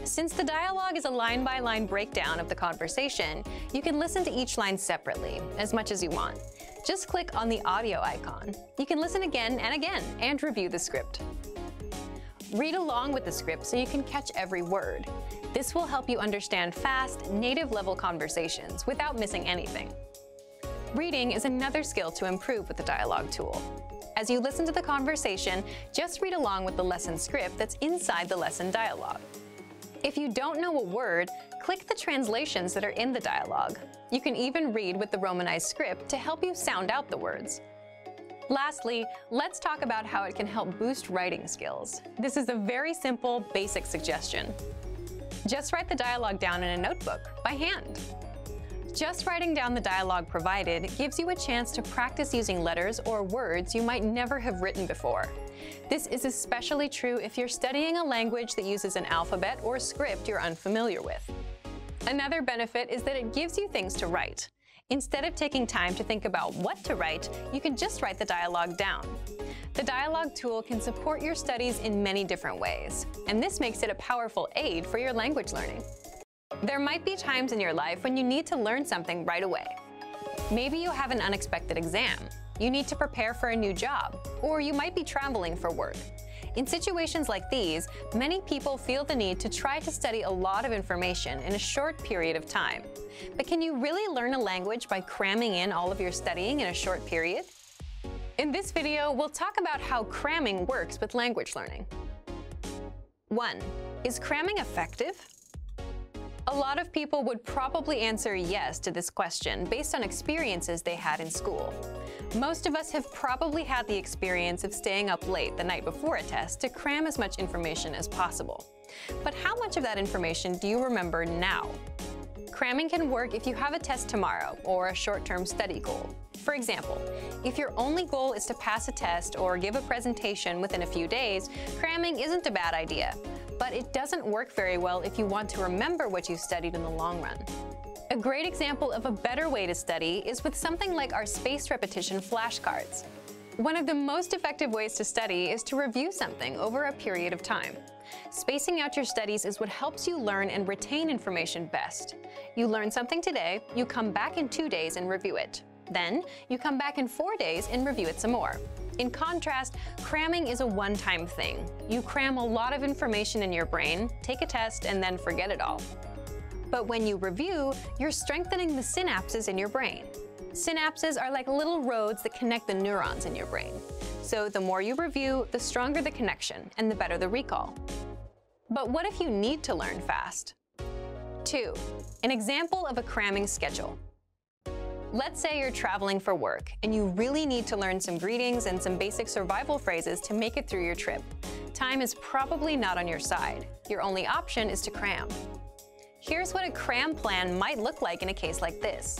Since the dialogue is a line-by-line breakdown of the conversation, you can listen to each line separately, as much as you want. Just click on the audio icon. You can listen again and review the script. Read along with the script so you can catch every word. This will help you understand fast, native-level conversations without missing anything. Reading is another skill to improve with the dialogue tool. As you listen to the conversation, just read along with the lesson script that's inside the lesson dialogue. If you don't know a word, click the translations that are in the dialogue. You can even read with the Romanized script to help you sound out the words. Lastly, let's talk about how it can help boost writing skills. This is a very simple, basic suggestion. Just write the dialogue down in a notebook by hand. Just writing down the dialogue provided gives you a chance to practice using letters or words you might never have written before. This is especially true if you're studying a language that uses an alphabet or script you're unfamiliar with. Another benefit is that it gives you things to write. Instead of taking time to think about what to write, you can just write the dialogue down. The dialogue tool can support your studies in many different ways, and this makes it a powerful aid for your language learning. There might be times in your life when you need to learn something right away. Maybe you have an unexpected exam, you need to prepare for a new job, or you might be traveling for work. In situations like these, many people feel the need to try to study a lot of information in a short period of time. But can you really learn a language by cramming in all of your studying in a short period? In this video, we'll talk about how cramming works with language learning. 1. Is cramming effective? A lot of people would probably answer yes to this question based on experiences they had in school. Most of us have probably had the experience of staying up late the night before a test to cram as much information as possible. But how much of that information do you remember now? Cramming can work if you have a test tomorrow or a short-term study goal. For example, if your only goal is to pass a test or give a presentation within a few days, cramming isn't a bad idea. But it doesn't work very well if you want to remember what you studied in the long run. A great example of a better way to study is with something like our spaced repetition flashcards. One of the most effective ways to study is to review something over a period of time. Spacing out your studies is what helps you learn and retain information best. You learn something today, you come back in 2 days and review it. Then, you come back in 4 days and review it some more. In contrast, cramming is a one-time thing. You cram a lot of information in your brain, take a test, and then forget it all. But when you review, you're strengthening the synapses in your brain. Synapses are like little roads that connect the neurons in your brain. So the more you review, the stronger the connection, and the better the recall. But what if you need to learn fast? 2. An example of a cramming schedule. Let's say you're traveling for work, and you really need to learn some greetings and some basic survival phrases to make it through your trip. Time is probably not on your side. Your only option is to cram. Here's what a cram plan might look like in a case like this.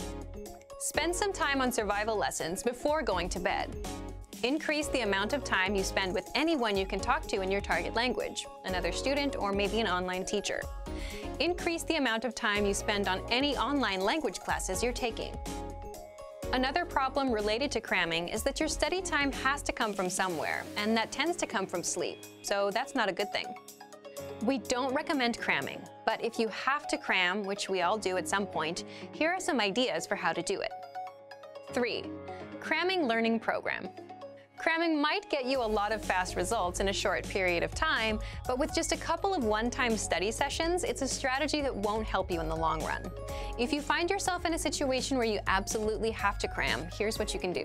Spend some time on survival lessons before going to bed. Increase the amount of time you spend with anyone you can talk to in your target language, another student or maybe an online teacher. Increase the amount of time you spend on any online language classes you're taking. Another problem related to cramming is that your study time has to come from somewhere, and that tends to come from sleep, so that's not a good thing. We don't recommend cramming, but if you have to cram, which we all do at some point, here are some ideas for how to do it. 3. Cramming learning program. Cramming might get you a lot of fast results in a short period of time, but with just a couple of one-time study sessions, it's a strategy that won't help you in the long run. If you find yourself in a situation where you absolutely have to cram, here's what you can do.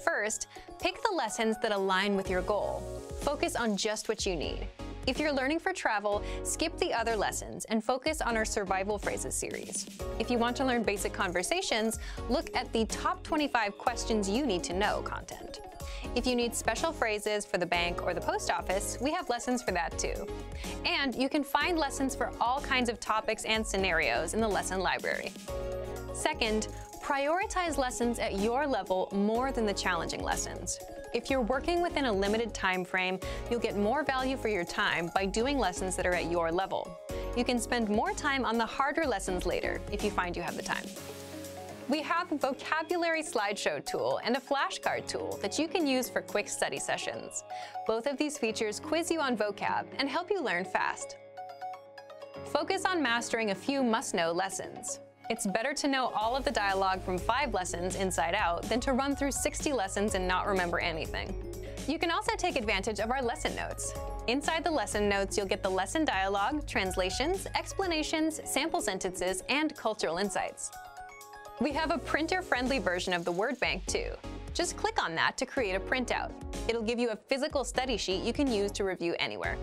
First, pick the lessons that align with your goal. Focus on just what you need. If you're learning for travel, skip the other lessons and focus on our survival phrases series. If you want to learn basic conversations, look at the top 25 questions you need to know content. If you need special phrases for the bank or the post office, we have lessons for that too. And you can find lessons for all kinds of topics and scenarios in the lesson library. Second, prioritize lessons at your level more than the challenging lessons. If you're working within a limited time frame, you'll get more value for your time by doing lessons that are at your level. You can spend more time on the harder lessons later if you find you have the time. We have a vocabulary slideshow tool and a flashcard tool that you can use for quick study sessions. Both of these features quiz you on vocab and help you learn fast. Focus on mastering a few must-know lessons. It's better to know all of the dialogue from 5 lessons inside out than to run through 60 lessons and not remember anything. You can also take advantage of our lesson notes. Inside the lesson notes, you'll get the lesson dialogue, translations, explanations, sample sentences, and cultural insights. We have a printer-friendly version of the word bank too. Just click on that to create a printout. It'll give you a physical study sheet you can use to review anywhere.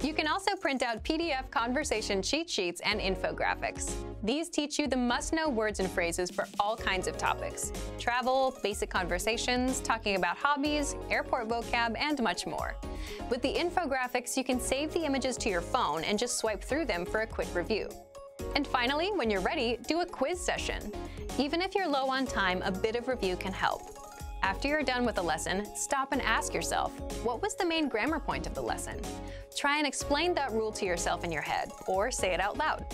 You can also print out PDF conversation cheat sheets and infographics. These teach you the must-know words and phrases for all kinds of topics: travel, basic conversations, talking about hobbies, airport vocab, and much more. With the infographics, you can save the images to your phone and just swipe through them for a quick review. And finally, when you're ready, do a quiz session. Even if you're low on time, a bit of review can help. After you're done with a lesson, stop and ask yourself, what was the main grammar point of the lesson? Try and explain that rule to yourself in your head, or say it out loud.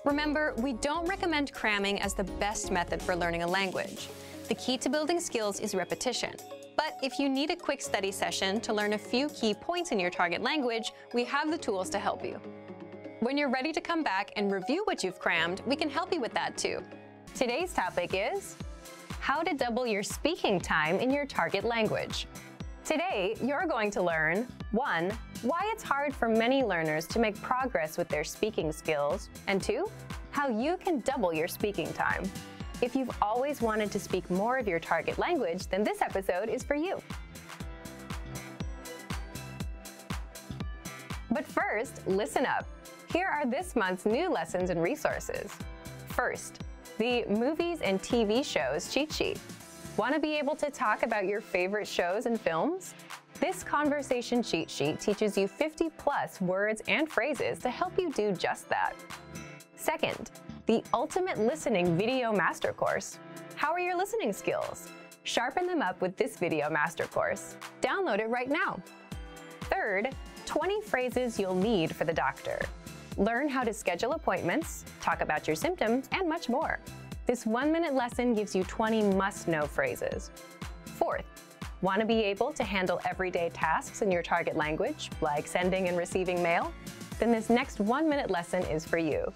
Remember, we don't recommend cramming as the best method for learning a language. The key to building skills is repetition. But if you need a quick study session to learn a few key points in your target language, we have the tools to help you. When you're ready to come back and review what you've crammed, we can help you with that too. Today's topic is how to double your speaking time in your target language. Today, you're going to learn 1. Why it's hard for many learners to make progress with their speaking skills, and 2. How you can double your speaking time. If you've always wanted to speak more of your target language, then this episode is for you. But first, listen up. Here are this month's new lessons and resources. First, the Movies and TV Shows Cheat Sheet. Want to be able to talk about your favorite shows and films? This conversation cheat sheet teaches you 50+ words and phrases to help you do just that. Second, the Ultimate Listening Video Master Course. How are your listening skills? Sharpen them up with this video master course. Download it right now. Third, 20 phrases you'll need for the doctor. Learn how to schedule appointments, talk about your symptoms, and much more. This 1-minute lesson gives you 20 must-know phrases. Fourth, want to be able to handle everyday tasks in your target language, like sending and receiving mail? Then this next 1-minute lesson is for you.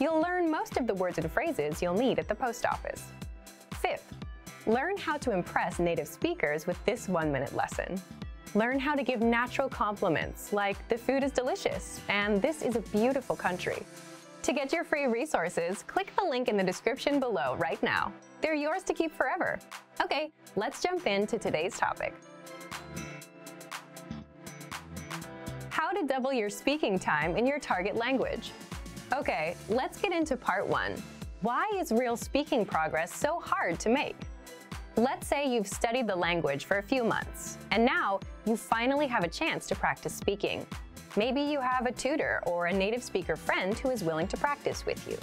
You'll learn most of the words and phrases you'll need at the post office. Fifth, learn how to impress native speakers with this 1-minute lesson. Learn how to give natural compliments, like "the food is delicious" and "this is a beautiful country." To get your free resources, click the link in the description below right now. They're yours to keep forever. Okay, let's jump into today's topic. How to double your speaking time in your target language. Okay, let's get into part 1. Why is real speaking progress so hard to make? Let's say you've studied the language for a few months, and now you finally have a chance to practice speaking. Maybe you have a tutor or a native speaker friend who is willing to practice with you.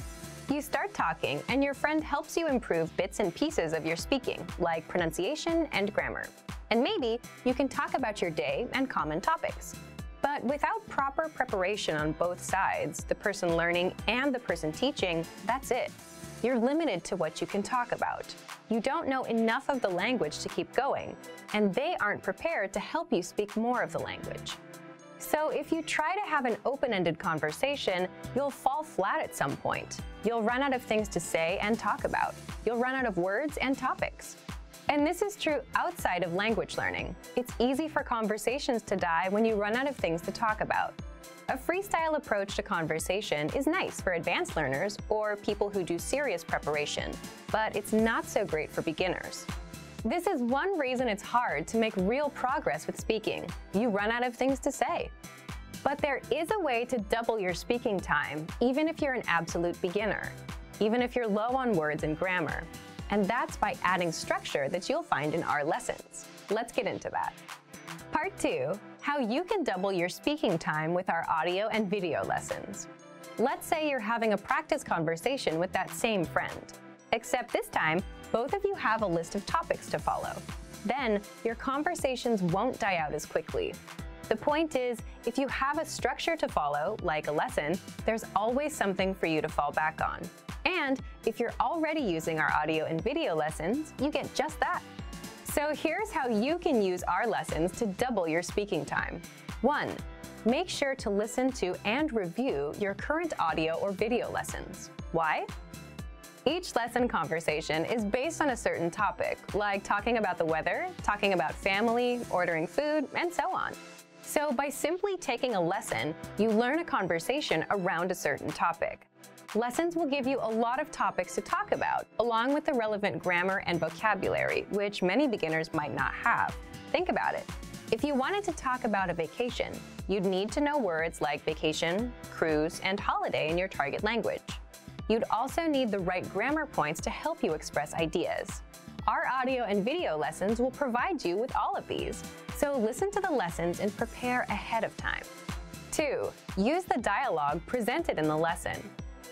You start talking, and your friend helps you improve bits and pieces of your speaking, like pronunciation and grammar. And maybe you can talk about your day and common topics. But without proper preparation on both sides, the person learning and the person teaching, that's it. You're limited to what you can talk about. You don't know enough of the language to keep going, and they aren't prepared to help you speak more of the language. So if you try to have an open-ended conversation, you'll fall flat at some point. You'll run out of things to say and talk about. You'll run out of words and topics. And this is true outside of language learning. It's easy for conversations to die when you run out of things to talk about. A freestyle approach to conversation is nice for advanced learners or people who do serious preparation, but it's not so great for beginners. This is one reason it's hard to make real progress with speaking. You run out of things to say. But there is a way to double your speaking time, even if you're an absolute beginner, even if you're low on words and grammar. And that's by adding structure that you'll find in our lessons. Let's get into that. Part 2, how you can double your speaking time with our audio and video lessons. Let's say you're having a practice conversation with that same friend. Except this time, both of you have a list of topics to follow. Then, your conversations won't die out as quickly. The point is, if you have a structure to follow, like a lesson, there's always something for you to fall back on. And if you're already using our audio and video lessons, you get just that. So here's how you can use our lessons to double your speaking time. 1. Make sure to listen to and review your current audio or video lessons. Why? Each lesson conversation is based on a certain topic, like talking about the weather, talking about family, ordering food, and so on. So by simply taking a lesson, you learn a conversation around a certain topic. Lessons will give you a lot of topics to talk about, along with the relevant grammar and vocabulary, which many beginners might not have. Think about it. If you wanted to talk about a vacation, you'd need to know words like vacation, cruise, and holiday in your target language. You'd also need the right grammar points to help you express ideas. Our audio and video lessons will provide you with all of these, so listen to the lessons and prepare ahead of time. 2. Use the dialogue presented in the lesson.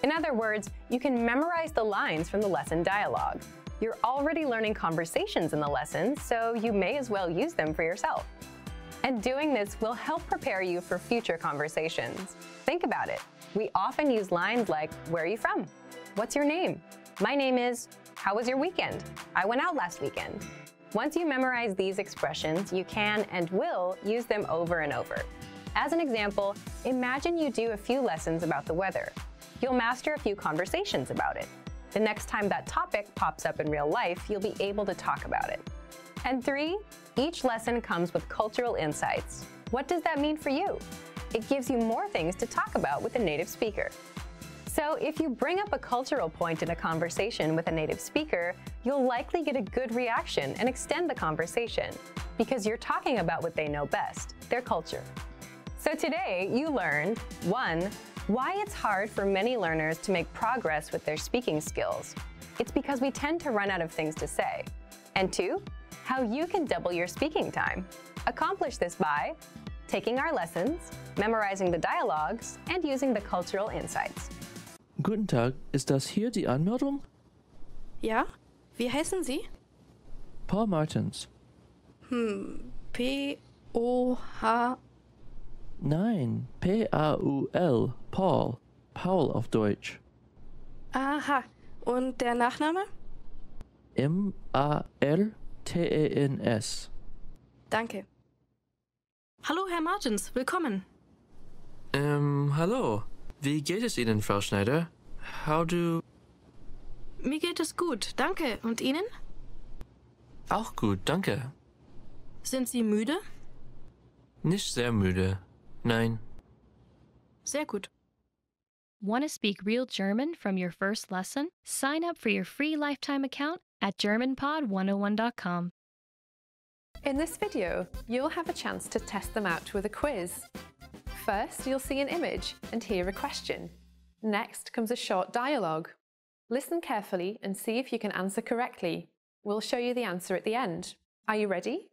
In other words, you can memorize the lines from the lesson dialogue. You're already learning conversations in the lesson, so you may as well use them for yourself. And doing this will help prepare you for future conversations. Think about it. We often use lines like, where are you from? What's your name? My name is, how was your weekend? I went out last weekend. Once you memorize these expressions, you can and will use them over and over. As an example, imagine you do a few lessons about the weather. You'll master a few conversations about it. The next time that topic pops up in real life, you'll be able to talk about it. And 3, each lesson comes with cultural insights. What does that mean for you? It gives you more things to talk about with a native speaker. So if you bring up a cultural point in a conversation with a native speaker, you'll likely get a good reaction and extend the conversation because you're talking about what they know best, their culture. So today you learned 1. Why it's hard for many learners to make progress with their speaking skills. It's because we tend to run out of things to say. And 2. How you can double your speaking time. Accomplish this by taking our lessons, memorizing the dialogues, and using the cultural insights. Guten Tag, ist das hier die Anmeldung? Ja? Wie heißen Sie? Paul Martins. P-O-H... Nein, P-A-U-L, Paul. Paul auf Deutsch. Aha. Und der Nachname? M-A-R-T-E-N-S. Danke. Hallo, Herr Martins, willkommen. Hallo. Wie geht es Ihnen, Frau Schneider? Mir geht es gut, danke. Und Ihnen? Auch gut, danke. Sind Sie müde? Nicht sehr müde. Nein. Sehr gut. Want to speak real German from your first lesson? Sign up for your free lifetime account at GermanPod101.com. In this video, you'll have a chance to test them out with a quiz. First, you'll see an image and hear a question. Next comes a short dialogue. Listen carefully and see if you can answer correctly. We'll show you the answer at the end. Are you ready?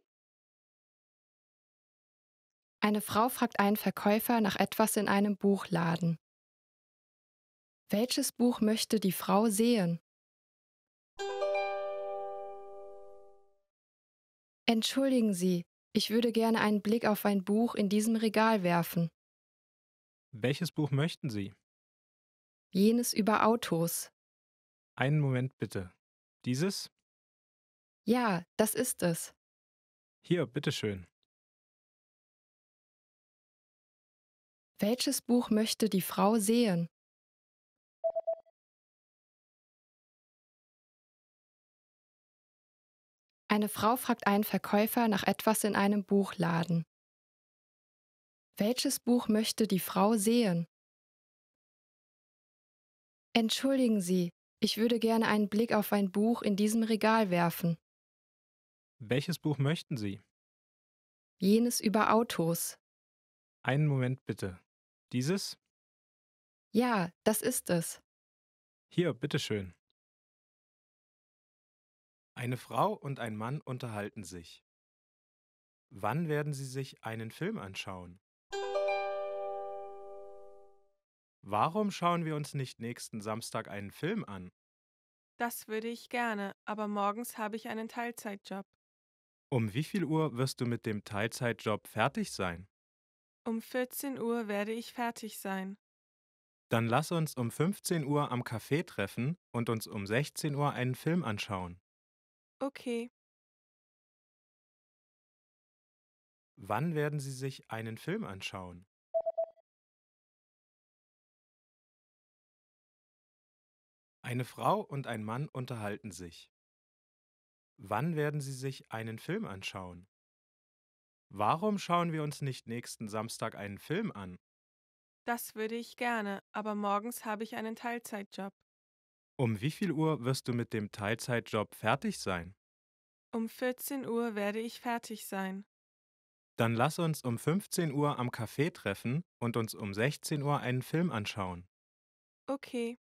Eine Frau fragt einen Verkäufer nach etwas in einem Buchladen. Welches Buch möchte die Frau sehen? Entschuldigen Sie, ich würde gerne einen Blick auf ein Buch in diesem Regal werfen. Welches Buch möchten Sie? Jenes über Autos. Einen Moment bitte. Dieses? Ja, das ist es. Hier, bitteschön. Welches Buch möchte die Frau sehen? Eine Frau fragt einen Verkäufer nach etwas in einem Buchladen. Welches Buch möchte die Frau sehen? Entschuldigen Sie, ich würde gerne einen Blick auf ein Buch in diesem Regal werfen. Welches Buch möchten Sie? Jenes über Autos. Einen Moment bitte. Dieses? Ja, das ist es. Hier, bitteschön. Eine Frau und ein Mann unterhalten sich. Wann werden sie sich einen Film anschauen? Warum schauen wir uns nicht nächsten Samstag einen Film an? Das würde ich gerne, aber morgens habe ich einen Teilzeitjob. Um wie viel Uhr wirst du mit dem Teilzeitjob fertig sein? Um 14 Uhr werde ich fertig sein. Dann lass uns um 15 Uhr am Café treffen und uns um 16 Uhr einen Film anschauen. Okay. Wann werden Sie sich einen Film anschauen? Eine Frau und ein Mann unterhalten sich. Wann werden Sie sich einen Film anschauen? Warum schauen wir uns nicht nächsten Samstag einen Film an? Das würde ich gerne, aber morgens habe ich einen Teilzeitjob. Um wie viel Uhr wirst du mit dem Teilzeitjob fertig sein? Um 14 Uhr werde ich fertig sein. Dann lass uns um 15 Uhr am Café treffen und uns um 16 Uhr einen Film anschauen. Okay.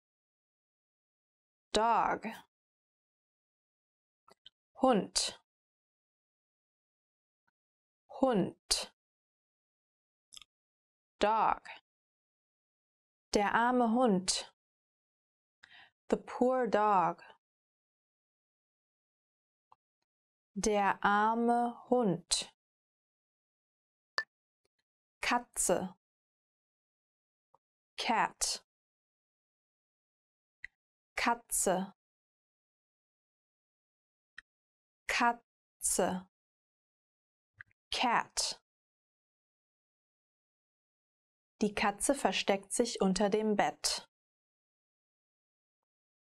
Dog. Hund. Hund. Dog. Der arme Hund. The poor dog. Der arme Hund. Katze. cat, Katze, Katze, cat. Die Katze versteckt sich unter dem Bett.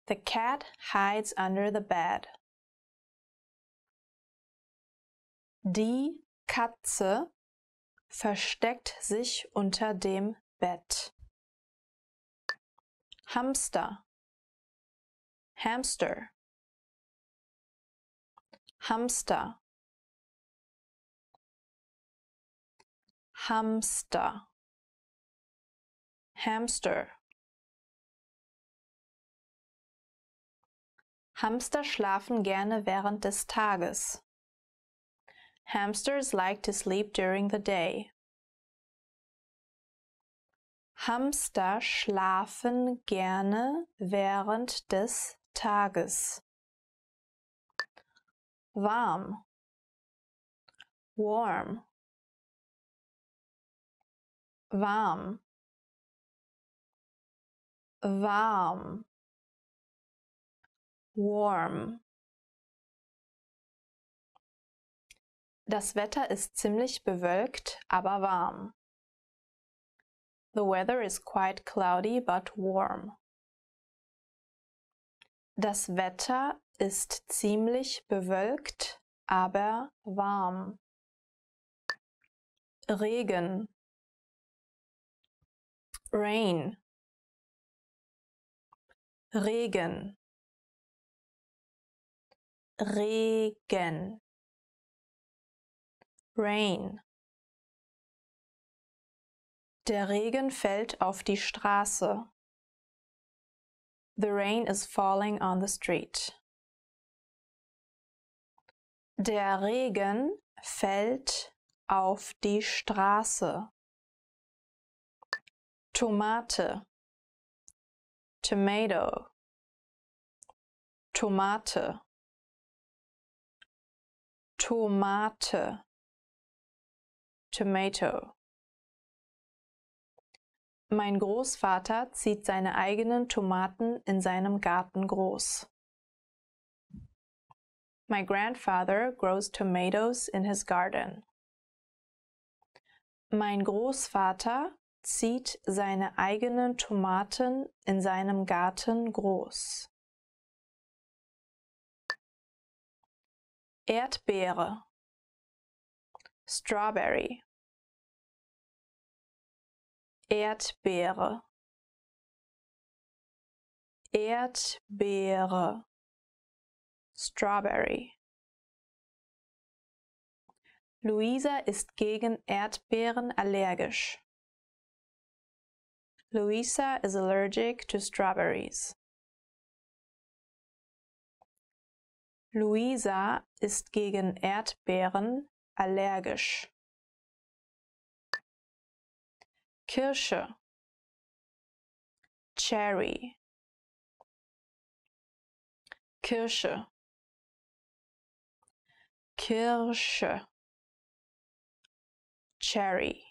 The cat hides under the bed. Die Katze versteckt sich unter dem Bett. Hamster, Hamster, Hamster, Hamster, Hamster. Hamster schlafen gerne während des Tages. Hamsters like to sleep during the day. Hamster schlafen gerne während des Tages. Warm, warm, warm, warm, warm. Das Wetter ist ziemlich bewölkt, aber warm. The weather is quite cloudy but warm. Das Wetter ist ziemlich bewölkt, aber warm. Regen, rain, Regen, Regen, rain. Der Regen fällt auf die Straße. The rain is falling on the street. Der Regen fällt auf die Straße. Tomate, tomato, Tomate, Tomate, tomato. Mein Großvater zieht seine eigenen Tomaten in seinem Garten groß. My grandfather grows tomatoes in his garden. Mein Großvater zieht seine eigenen Tomaten in seinem Garten groß. Erdbeere, strawberry, Erdbeere, Erdbeere, strawberry. Luisa ist gegen Erdbeeren allergisch. Luisa is allergic to strawberries. Luisa ist gegen Erdbeeren allergisch. Kirsche, cherry, Kirsche, Kirsche, cherry.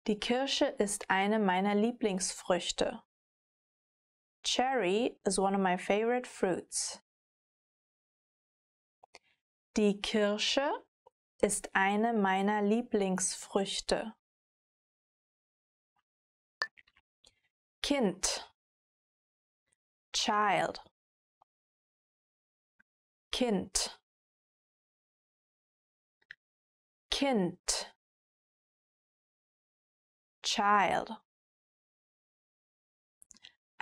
Die Kirsche ist eine meiner Lieblingsfrüchte. Cherry is one of my favorite fruits. Die Kirsche ist eine meiner Lieblingsfrüchte. Kind, child, Kind, Kind, child.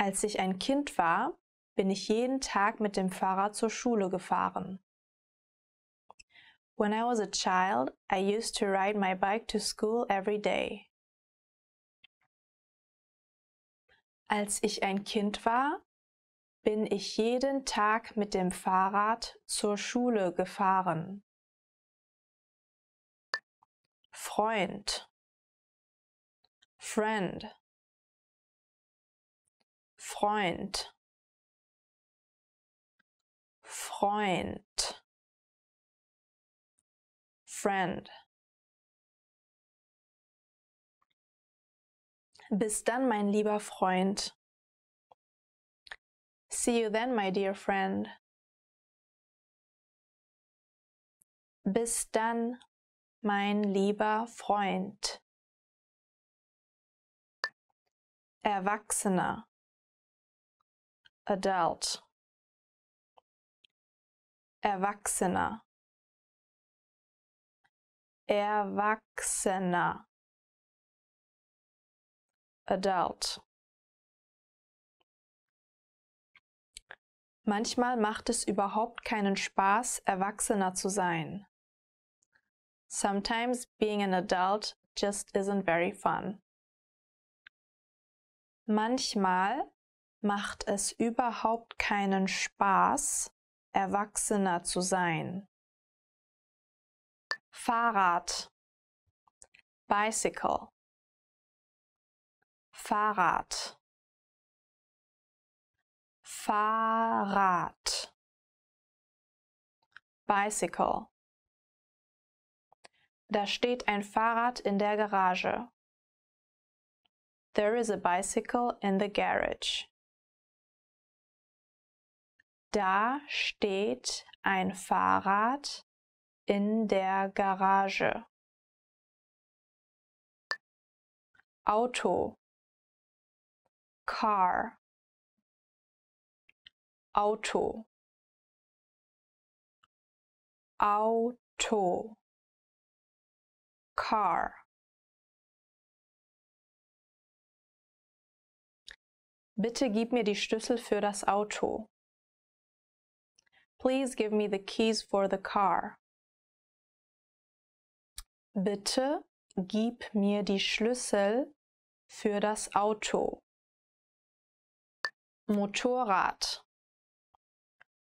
Als ich ein Kind war, bin ich jeden Tag mit dem Fahrrad zur Schule gefahren. When I was a child, I used to ride my bike to school every day. Als ich ein Kind war, bin ich jeden Tag mit dem Fahrrad zur Schule gefahren. Freund, friend, Freund, Freund, friend. Bis dann, mein lieber Freund. See you then, my dear friend. Bis dann, mein lieber Freund. Erwachsener. Adult. Erwachsener. Erwachsener. Adult. Manchmal macht es überhaupt keinen Spaß, Erwachsener zu sein. Sometimes being an adult just isn't very fun. Manchmal macht es überhaupt keinen Spaß, Erwachsener zu sein. Fahrrad. Bicycle. Fahrrad. Fahrrad. Bicycle. Da steht ein Fahrrad in der Garage. There is a bicycle in the garage. Da steht ein Fahrrad in der Garage. Auto. Car. Auto. Auto. Car. Bitte gib mir die Schlüssel für das Auto. Please give me the keys for the car. Bitte gib mir die Schlüssel für das Auto. Motorrad.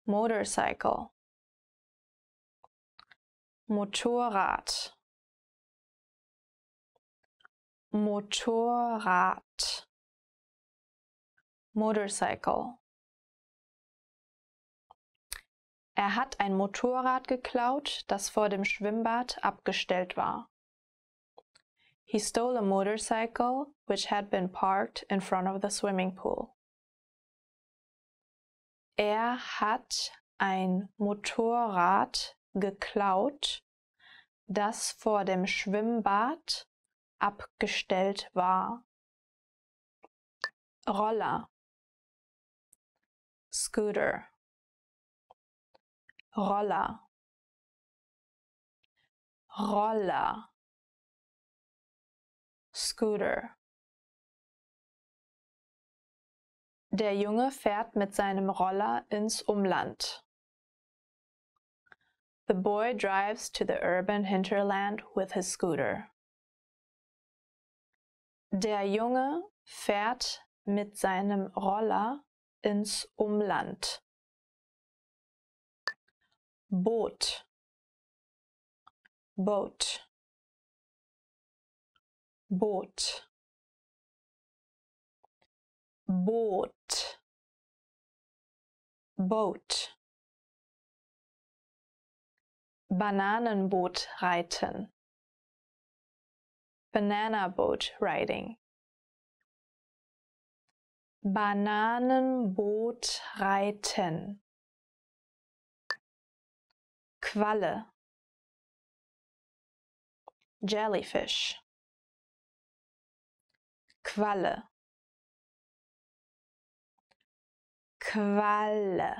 Motorcycle. Motorrad. Motorrad. Motorcycle. Er hat ein Motorrad geklaut, das vor dem Schwimmbad abgestellt war. He stole a motorcycle which had been parked in front of the swimming pool. Er hat ein Motorrad geklaut, das vor dem Schwimmbad abgestellt war. Roller. Scooter. Roller. Roller. Scooter. Der Junge fährt mit seinem Roller ins Umland. The boy drives to the urban hinterland with his scooter. Der Junge fährt mit seinem Roller ins Umland. Boot. Boat. Boot. Boot. Boat. Bananenboot reiten. Banana boat riding. Bananenboot reiten. Qualle. Jellyfish. Qualle. Qualle.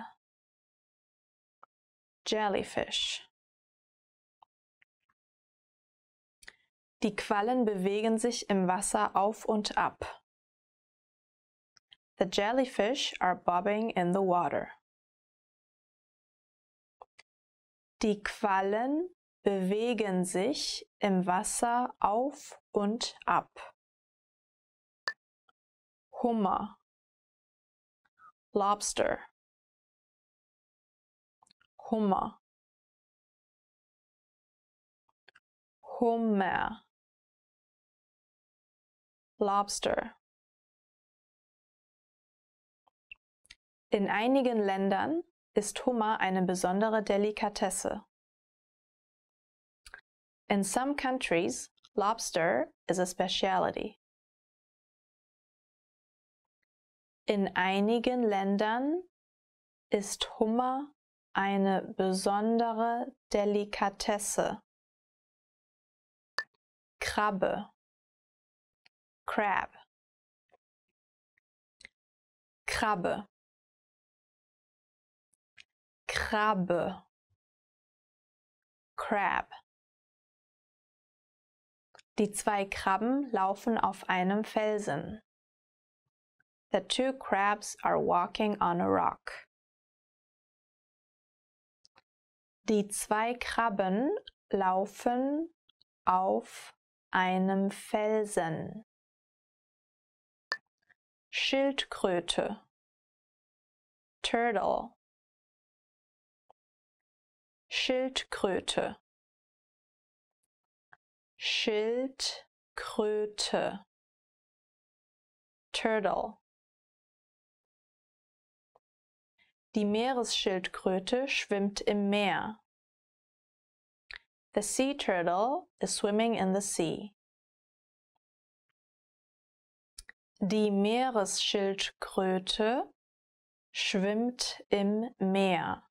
Jellyfish. Die Quallen bewegen sich im Wasser auf und ab. The jellyfish are bobbing in the water. Die Quallen bewegen sich im Wasser auf und ab. Hummer. Lobster. Hummer. Hummer. Lobster. In einigen Ländern ist Hummer eine besondere Delikatesse. In some countries, lobster is a specialty. In einigen Ländern ist Hummer eine besondere Delikatesse. Krabbe, crab. Krabbe, Krabbe, crab. Die zwei Krabben laufen auf einem Felsen. The two crabs are walking on a rock. Die zwei Krabben laufen auf einem Felsen. Schildkröte, turtle. Schildkröte, Schildkröte, turtle. Die Meeresschildkröte schwimmt im Meer. The sea turtle is swimming in the sea. Die Meeresschildkröte schwimmt im Meer.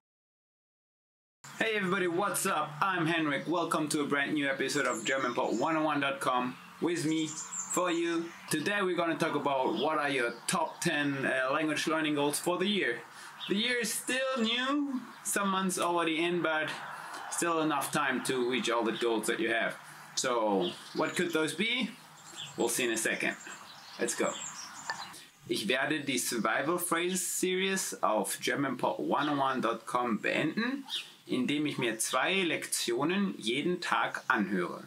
Hey everybody, what's up? I'm Henrik. Welcome to a brand new episode of GermanPod101.com with me, for you. Today we're going to talk about what are your top 10 language learning goals for the year. The year is still new, some months already in, but still enough time to reach all the goals that you have. So, what could those be? We'll see in a second. Let's go. Ich werde die Survival Phrases Series auf GermanPod101.com beenden, indem ich mir 2 Lektionen jeden Tag anhöre.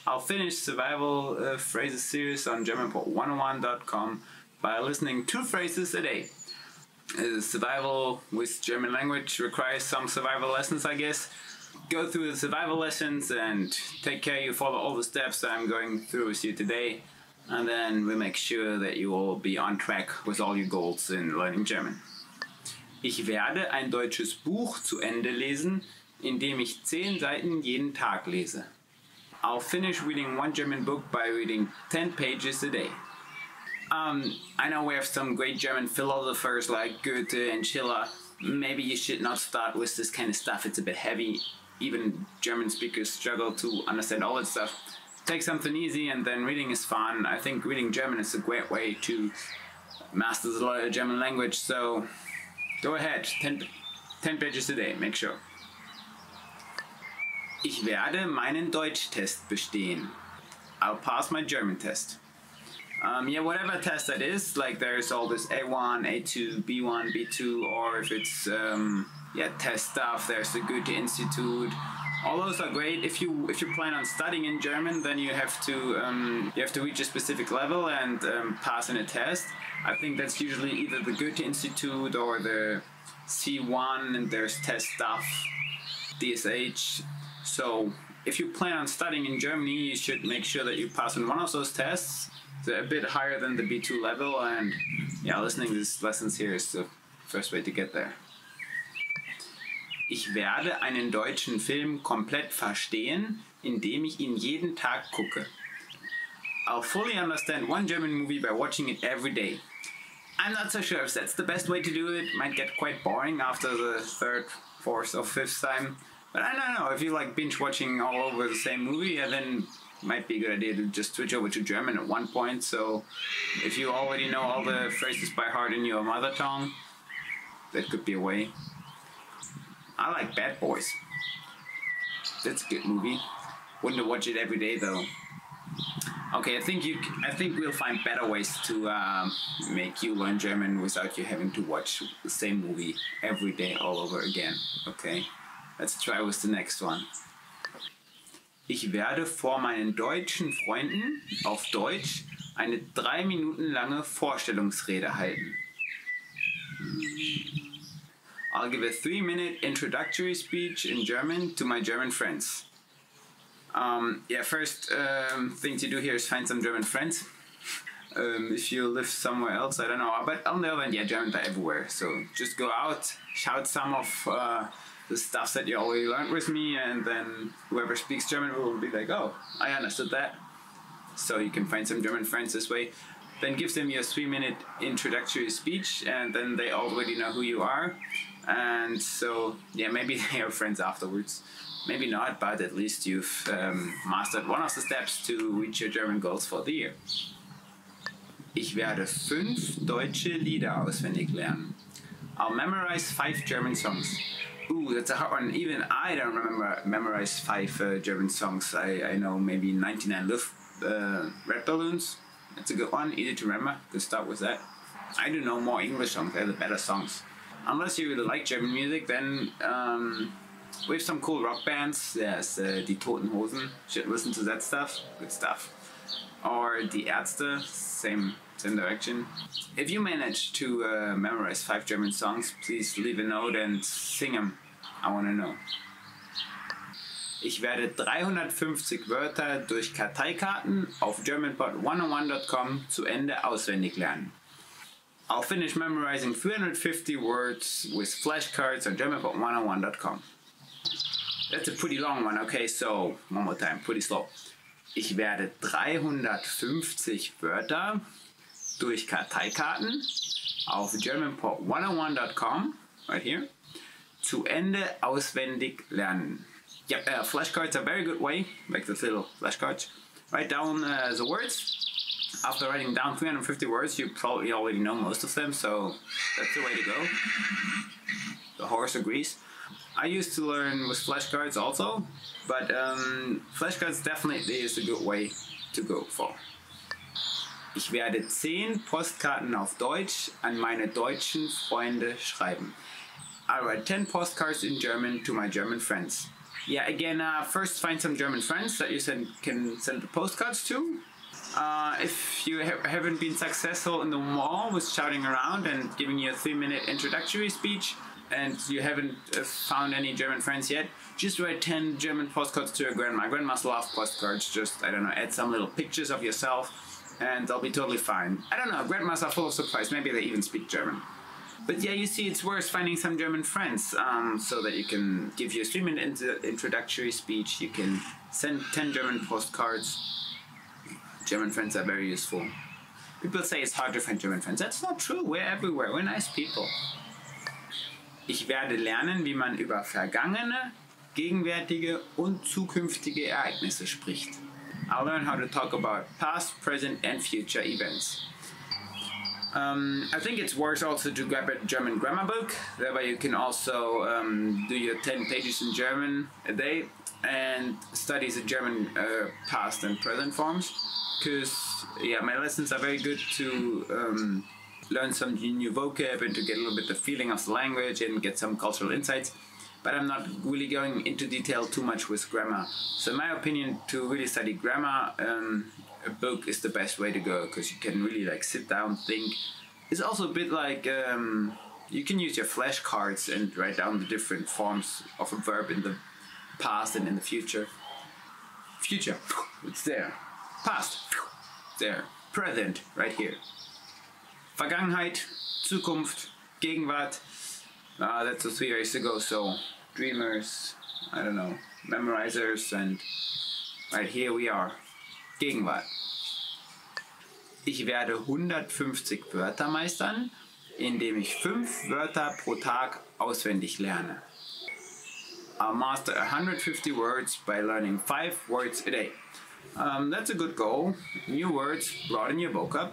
I'll finish Survival Phrases Series on GermanPod101.com by listening 2 phrases a day. Survival with German language requires some survival lessons, I guess. Go through the survival lessons and take care you follow all the steps I'm going through with you today, and then we'll make sure that you will be on track with all your goals in learning German. Ich werde ein deutsches Buch zu Ende lesen, indem ich 10 Seiten jeden Tag lese. I'll finish reading one German book by reading 10 pages a day. I know we have some great German philosophers like Goethe and Schiller. Maybe you should not start with this kind of stuff, it's a bit heavy. Even German speakers struggle to understand all that stuff. Take something easy and then reading is fun. I think reading German is a great way to master the German language, so go ahead, 10 pages a day, make sure. Ich werde meinen Deutschtest bestehen. I'll pass my German test. Yeah, whatever test that is, like there's all this A1, A2, B1, B2, or if it's test stuff, there's the Goethe Institute. All those are great. If you plan on studying in German, then you have to reach a specific level and pass in a test. I think that's usually either the Goethe Institute or the C1, and there's test stuff, DSH. So if you plan on studying in Germany, you should make sure that you pass on one of those tests. They're a bit higher than the B2 level, and yeah, listening to these lessons here is the first way to get there. Ich werde einen deutschen Film komplett verstehen, indem ich ihn jeden Tag gucke. I'll fully understand one German movie by watching it every day. I'm not so sure if that's the best way to do it. Might get quite boring after the 3rd, 4th or 5th time. But I don't know, if you like binge watching all over the same movie, then might be a good idea to just switch over to German at one point. So if you already know all the phrases by heart in your mother tongue, that could be a way. I like Bad Boys. That's a good movie. Wouldn't watch it every day though. Okay, I think we'll find better ways to make you learn German without you having to watch the same movie every day all over again. Okay, let's try with the next one. Ich werde vor meinen deutschen Freunden auf Deutsch eine 3 Minuten lange Vorstellungsrede halten. I'll give a 3-minute introductory speech in German to my German friends. First thing to do here is find some German friends. If you live somewhere else, I don't know. But on the other hand, Germans are everywhere. So just go out, shout some of the stuff that you already learned with me, and then whoever speaks German will be like, oh, I understood that. So you can find some German friends this way. then give them your 3-minute introductory speech, and then they already know who you are. And so, yeah, maybe they are friends afterwards. Maybe not, but at least you've mastered one of the steps to reach your German goals for the year. Ich werde 5 deutsche Lieder auswendig lernen. I'll memorize 5 German songs. Ooh, that's a hard one. Even I don't memorize 5 German songs. I know maybe 99 Red Balloons. That's a good one, easy to remember. Good start with that. I do know more English songs, they're the better songs. Unless you really like German music, then we have some cool rock bands. There's Die Toten Hosen, should listen to that stuff, good stuff. Or Die Ärzte, same direction. If you manage to memorize 5 German songs, please leave a note and sing them. I want to know. Ich werde 350 Wörter durch Karteikarten auf germanpod101.com zu Ende auswendig lernen. I'll finish memorizing 350 words with flashcards on germanpod101.com. That's a pretty long one, okay, so one more time, pretty slow. Ich werde 350 Wörter durch Karteikarten auf germanpod101.com, right here, zu Ende auswendig lernen. Yep, flashcards are a very good way, like the little flashcards. Write down the words. After writing down 350 words, you probably already know most of them, so that's the way to go. The horse agrees. I used to learn with flashcards also, but flashcards definitely is a good way to go for. Ich werde 10 Postkarten auf Deutsch an meine deutschen Freunde schreiben. I'll write 10 postcards in German to my German friends. Yeah, again, first find some German friends that you can send the postcards to. If you haven't been successful in the mall with shouting around and giving you a 3-minute introductory speech, and you haven't found any German friends yet, just write 10 German postcards to your grandma. Grandmas love postcards. Just, I don't know, add some little pictures of yourself, and they'll be totally fine. I don't know, grandmas are full of surprise. Maybe they even speak German. But yeah, you see, it's worth finding some German friends so that you can give you a 3-minute introductory speech. You can send 10 German postcards. German friends are very useful. People say it's hard to find German friends. That's not true. We're everywhere. We're nice people. Ich werde lernen, wie man über vergangene, gegenwärtige und zukünftige Ereignisse spricht. I'll learn how to talk about past, present and future events. I think it's worth also to grab a German grammar book. That way you can also do your 10 pages in German a day and study the German past and present forms. Because, yeah, my lessons are very good to learn some new vocab and to get a little bit the feeling of the language and get some cultural insights. But I'm not really going into detail too much with grammar. So in my opinion, to really study grammar, a book is the best way to go, because you can really like sit down, think. It's also a bit like you can use your flashcards and write down the different forms of a verb in the past and in the future. Future, it's there. Past, there. Present, right here. Vergangenheit, Zukunft, Gegenwart. That's the 3 years ago, so dreamers, I don't know, memorizers, and right here we are. Gegenwart. Ich werde 150 Wörter meistern, indem ich 5 Wörter pro Tag auswendig lerne. I'll master 150 words by learning 5 words a day. That's a good goal. New words, broaden your vocab.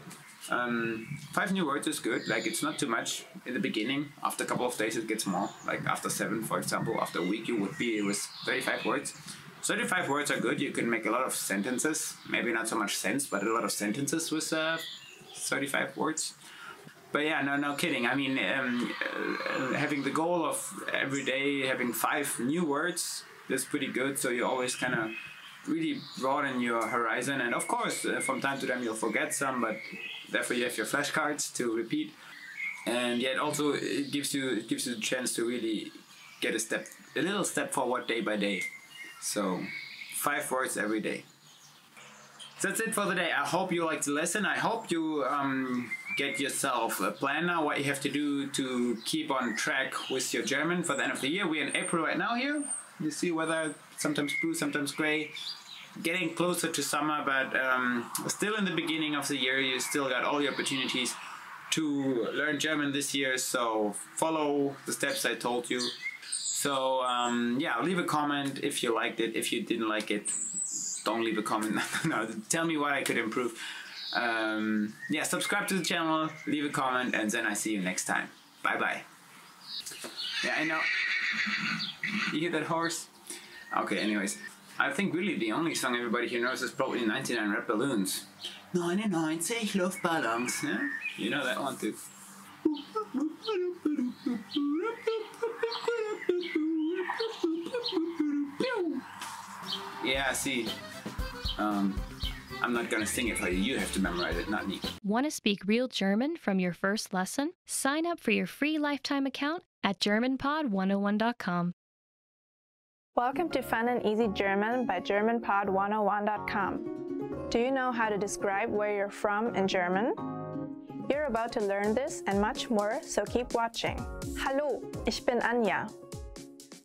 5 new words is good, like it's not too much in the beginning. After a couple of days it gets more, like after 7, for example, after a week you would be with 35 words. 35 words are good, you can make a lot of sentences, maybe not so much sense, but a lot of sentences with 35 words. But yeah, no kidding, I mean, having the goal of every day having 5 new words is pretty good, so you always kind of really broaden your horizon, and of course from time to time you'll forget some, but therefore you have your flashcards to repeat. And yet also it gives you the chance to really get a little step forward day by day. So 5 words every day. So that's it for the day. I hope you liked the lesson. I hope you get yourself a plan now, what you have to do to keep on track with your German for the end of the year. We're in April right now here. You see weather, sometimes blue, sometimes gray. getting closer to summer, but still in the beginning of the year. You still got all the opportunities to learn German this year, so follow the steps I told you. So yeah, leave a comment if you liked it. If you didn't like it, don't leave a comment. No, tell me what I could improve. Yeah, subscribe to the channel, leave a comment, and then I see you next time. Bye bye. Yeah, I know. You hear that horse? Okay, anyways. I think really the only song everybody here knows is probably 99 Red Balloons. 99 Luftballons. Yeah? You know that one too. Yeah, see. I'm not gonna sing it for you. You have to memorize it, not me. Want to speak real German from your first lesson? Sign up for your free lifetime account at GermanPod101.com. Welcome to Fun and Easy German by GermanPod101.com. Do you know how to describe where you're from in German? You're about to learn this and much more, so keep watching. Hallo, ich bin Anja.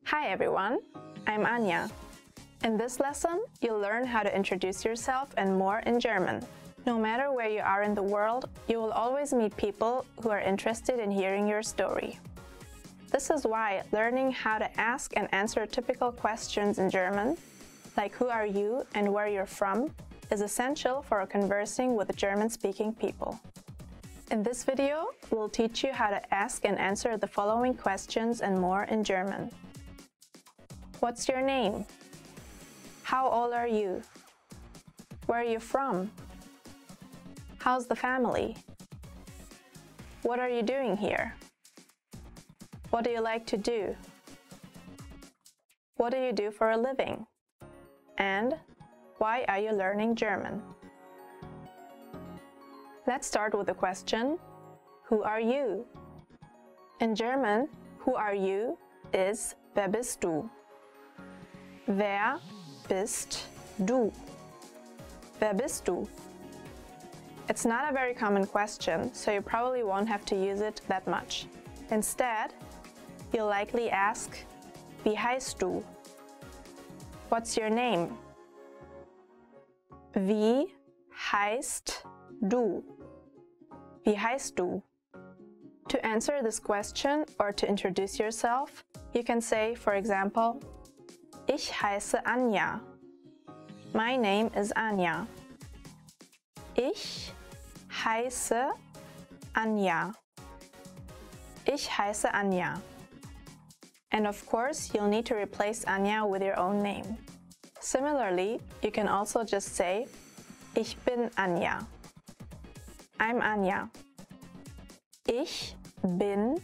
Hi everyone, I'm Anja. In this lesson, you'll learn how to introduce yourself and more in German. No matter where you are in the world, you will always meet people who are interested in hearing your story. This is why learning how to ask and answer typical questions in German, like who are you and where you're from, is essential for conversing with German-speaking people. In this video, we'll teach you how to ask and answer the following questions and more in German. What's your name? How old are you? Where are you from? How's the family? What are you doing here? What do you like to do? What do you do for a living? And why are you learning German? Let's start with the question, who are you? In German, who are you is wer bist du? Wer bist du? Wer bist du? It's not a very common question, so you probably won't have to use it that much. Instead, you'll likely ask, wie heißt du? What's your name? Wie heißt du? Wie heißt du? To answer this question or to introduce yourself, you can say, for example, ich heiße Anja. My name is Anja. Ich heiße Anja. Ich heiße Anja. And of course, you'll need to replace Anja with your own name. Similarly, you can also just say, ich bin Anja. I'm Anja. Ich bin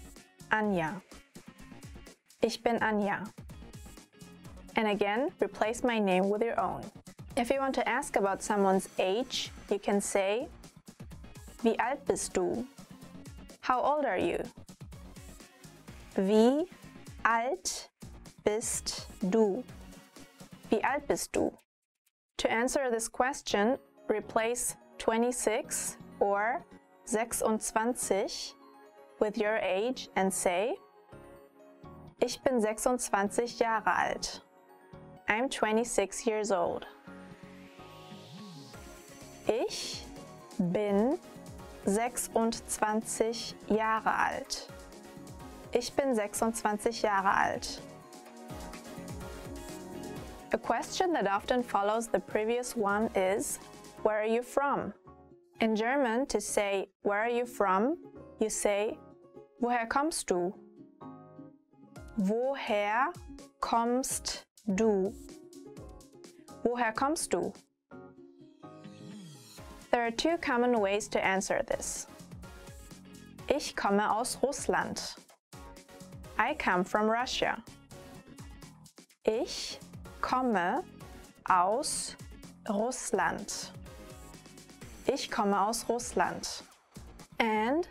Anja. Ich bin Anja. And again, replace my name with your own. If you want to ask about someone's age, you can say, wie alt bist du? How old are you? Wie alt bist du? Wie alt bist du? To answer this question, replace 26 or 26 with your age and say, ich bin 26 Jahre alt. I'm 26 years old. Ich bin 26 Jahre alt. Ich bin 26 Jahre alt. A question that often follows the previous one is, where are you from? In German, to say, where are you from, you say, woher kommst du? Woher kommst du? Woher kommst du? There are two common ways to answer this. Ich komme aus Russland. I come from Russia. Ich komme aus Russland. Ich komme aus Russland. And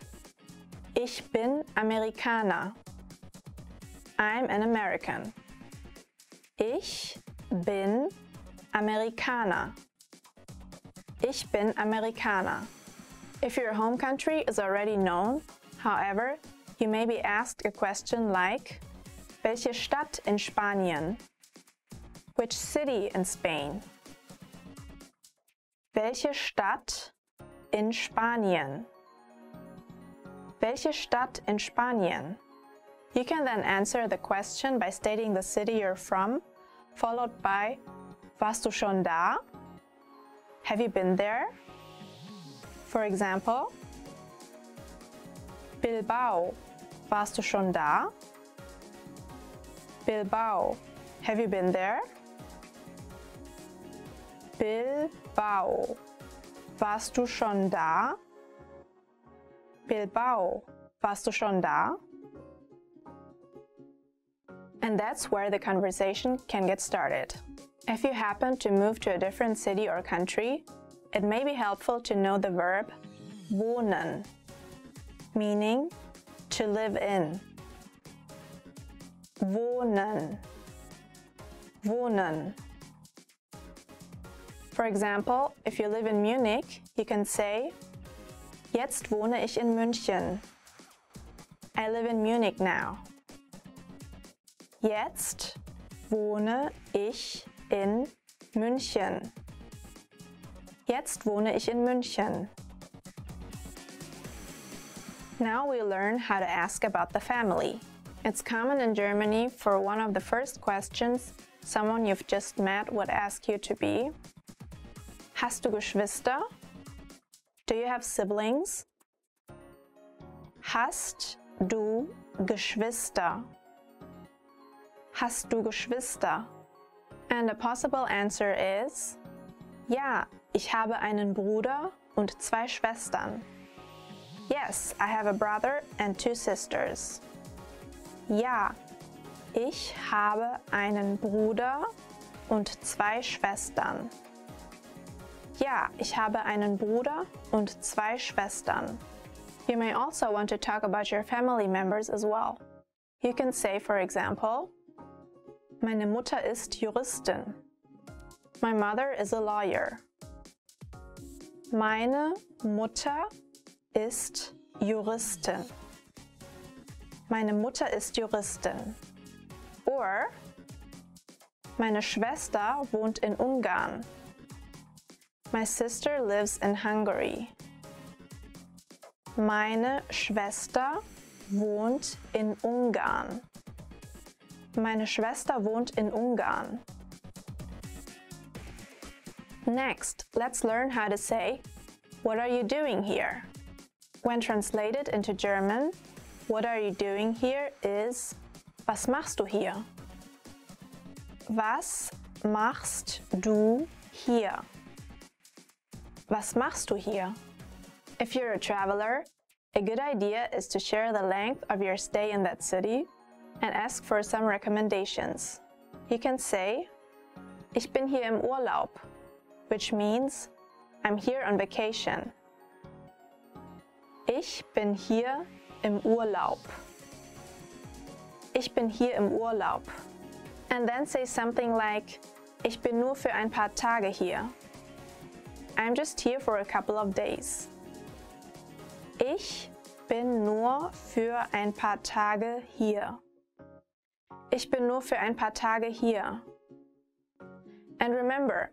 ich bin Amerikaner. I'm an American. Ich bin Amerikaner. Ich bin Amerikaner. If your home country is already known, however, you may be asked a question like, welche Stadt in Spanien? Which city in Spain? Welche Stadt in Spanien? Welche Stadt in Spanien? You can then answer the question by stating the city you're from, followed by Warst du schon da? Have you been there? For example, Bilbao. Warst du schon da? Bilbao. Have you been there? Bilbao. Warst du schon da? Bilbao. Warst du schon da? And that's where the conversation can get started. If you happen to move to a different city or country, it may be helpful to know the verb wohnen, meaning to live in. Wohnen. Wohnen. For example, if you live in Munich, you can say, Jetzt wohne ich in München. I live in Munich now. Jetzt wohne ich in München. Jetzt wohne ich in München. Now we learn how to ask about the family. It's common in Germany for one of the first questions someone you've just met would ask you to be, Hast du Geschwister? Do you have siblings? Hast du Geschwister? Hast du Geschwister? And a possible answer is, Ja, ich habe einen Bruder und 2 Schwestern. Yes, I have a brother and 2 sisters. Ja, ich habe einen Bruder und 2 Schwestern. Ja, ich habe einen Bruder und 2 Schwestern. You may also want to talk about your family members as well. You can say, for example, Meine Mutter ist Juristin. My mother is a lawyer. Meine Mutter ist Juristin. Meine Mutter ist Juristin. Or, meine Schwester wohnt in Ungarn. My sister lives in Hungary. Meine Schwester wohnt in Ungarn. Meine Schwester wohnt in Ungarn. Next, let's learn how to say, What are you doing here? When translated into German, what are you doing here is, Was machst du hier? Was machst du hier? Was machst du hier? If you're a traveler, a good idea is to share the length of your stay in that city and ask for some recommendations. You can say, Ich bin hier im Urlaub, which means I'm here on vacation. Ich bin hier im Urlaub. Ich bin hier im Urlaub. And then say something like, Ich bin nur für ein paar Tage hier. I'm just here for a couple of days. Ich bin nur für ein paar Tage hier. Ich bin nur für ein paar Tage hier. And remember,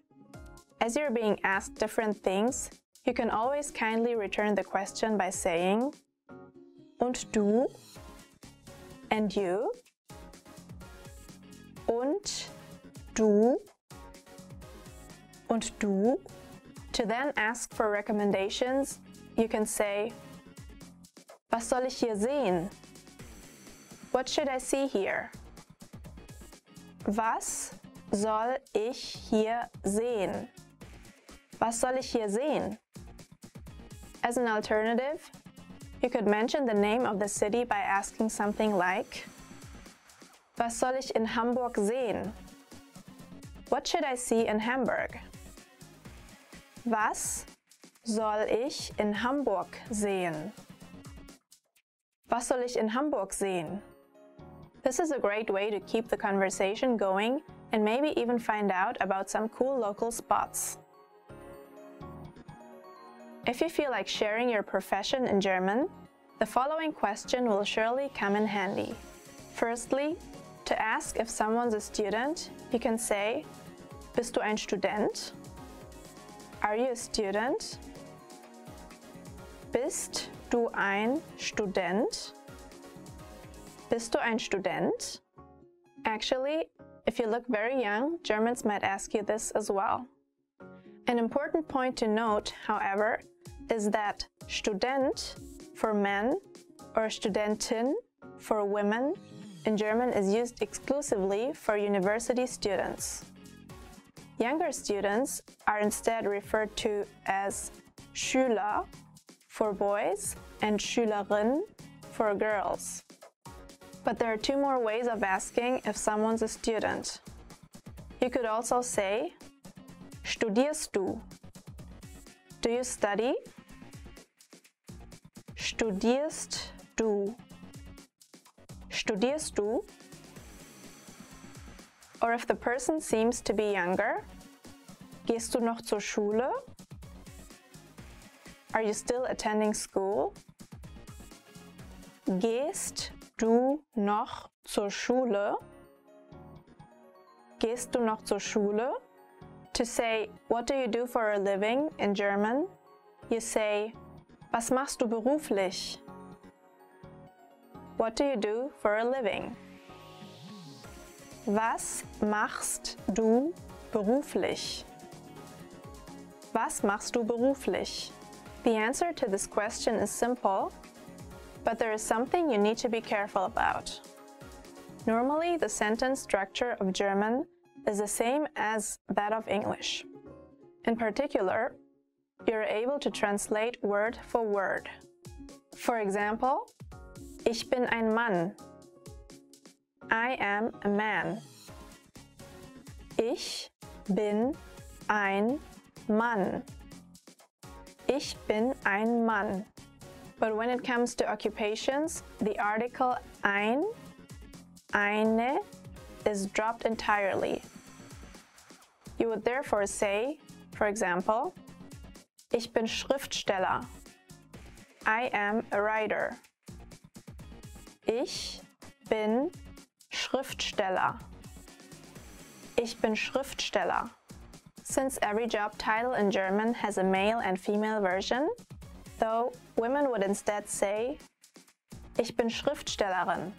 as you're being asked different things, you can always kindly return the question by saying, Und du? And you? Und du? Und du? To then ask for recommendations, you can say, Was soll ich hier sehen? What should I see here? Was soll ich hier sehen? Was soll ich hier sehen? As an alternative, you could mention the name of the city by asking something like, Was soll ich in Hamburg sehen? What should I see in Hamburg? Was soll ich in Hamburg sehen? Was soll ich in Hamburg sehen? This is a great way to keep the conversation going and maybe even find out about some cool local spots. If you feel like sharing your profession in German, the following question will surely come in handy. Firstly, to ask if someone's a student, you can say, Bist du ein Student? Are you a student? Bist du ein Student? Bist du ein Student? Actually, if you look very young, Germans might ask you this as well. An important point to note, however, is that Student for men or Studentin for women in German is used exclusively for university students. Younger students are instead referred to as Schüler for boys and Schülerin for girls. But there are two more ways of asking if someone's a student. You could also say, Studierst du? Do you study? Studierst du? Studierst du? Or if the person seems to be younger, Gehst du noch zur Schule? Are you still attending school? Gehst du noch zur Schule? Gehst du noch zur Schule? To say, what do you do for a living in German, you say, was machst du beruflich? What do you do for a living? Was machst du beruflich? Was machst du beruflich? The answer to this question is simple, but there is something you need to be careful about. Normally, the sentence structure of German is the same as that of English. In particular, you're able to translate word for word. For example, ich bin ein Mann. I am a man. Ich bin ein Mann. Ich bin ein Mann. But when it comes to occupations, the article ein, eine is dropped entirely. You would therefore say, for example, ich bin Schriftsteller. I am a writer. Ich bin Schriftsteller. Ich bin Schriftsteller. Since every job title in German has a male and female version, though women would instead say, ich bin Schriftstellerin.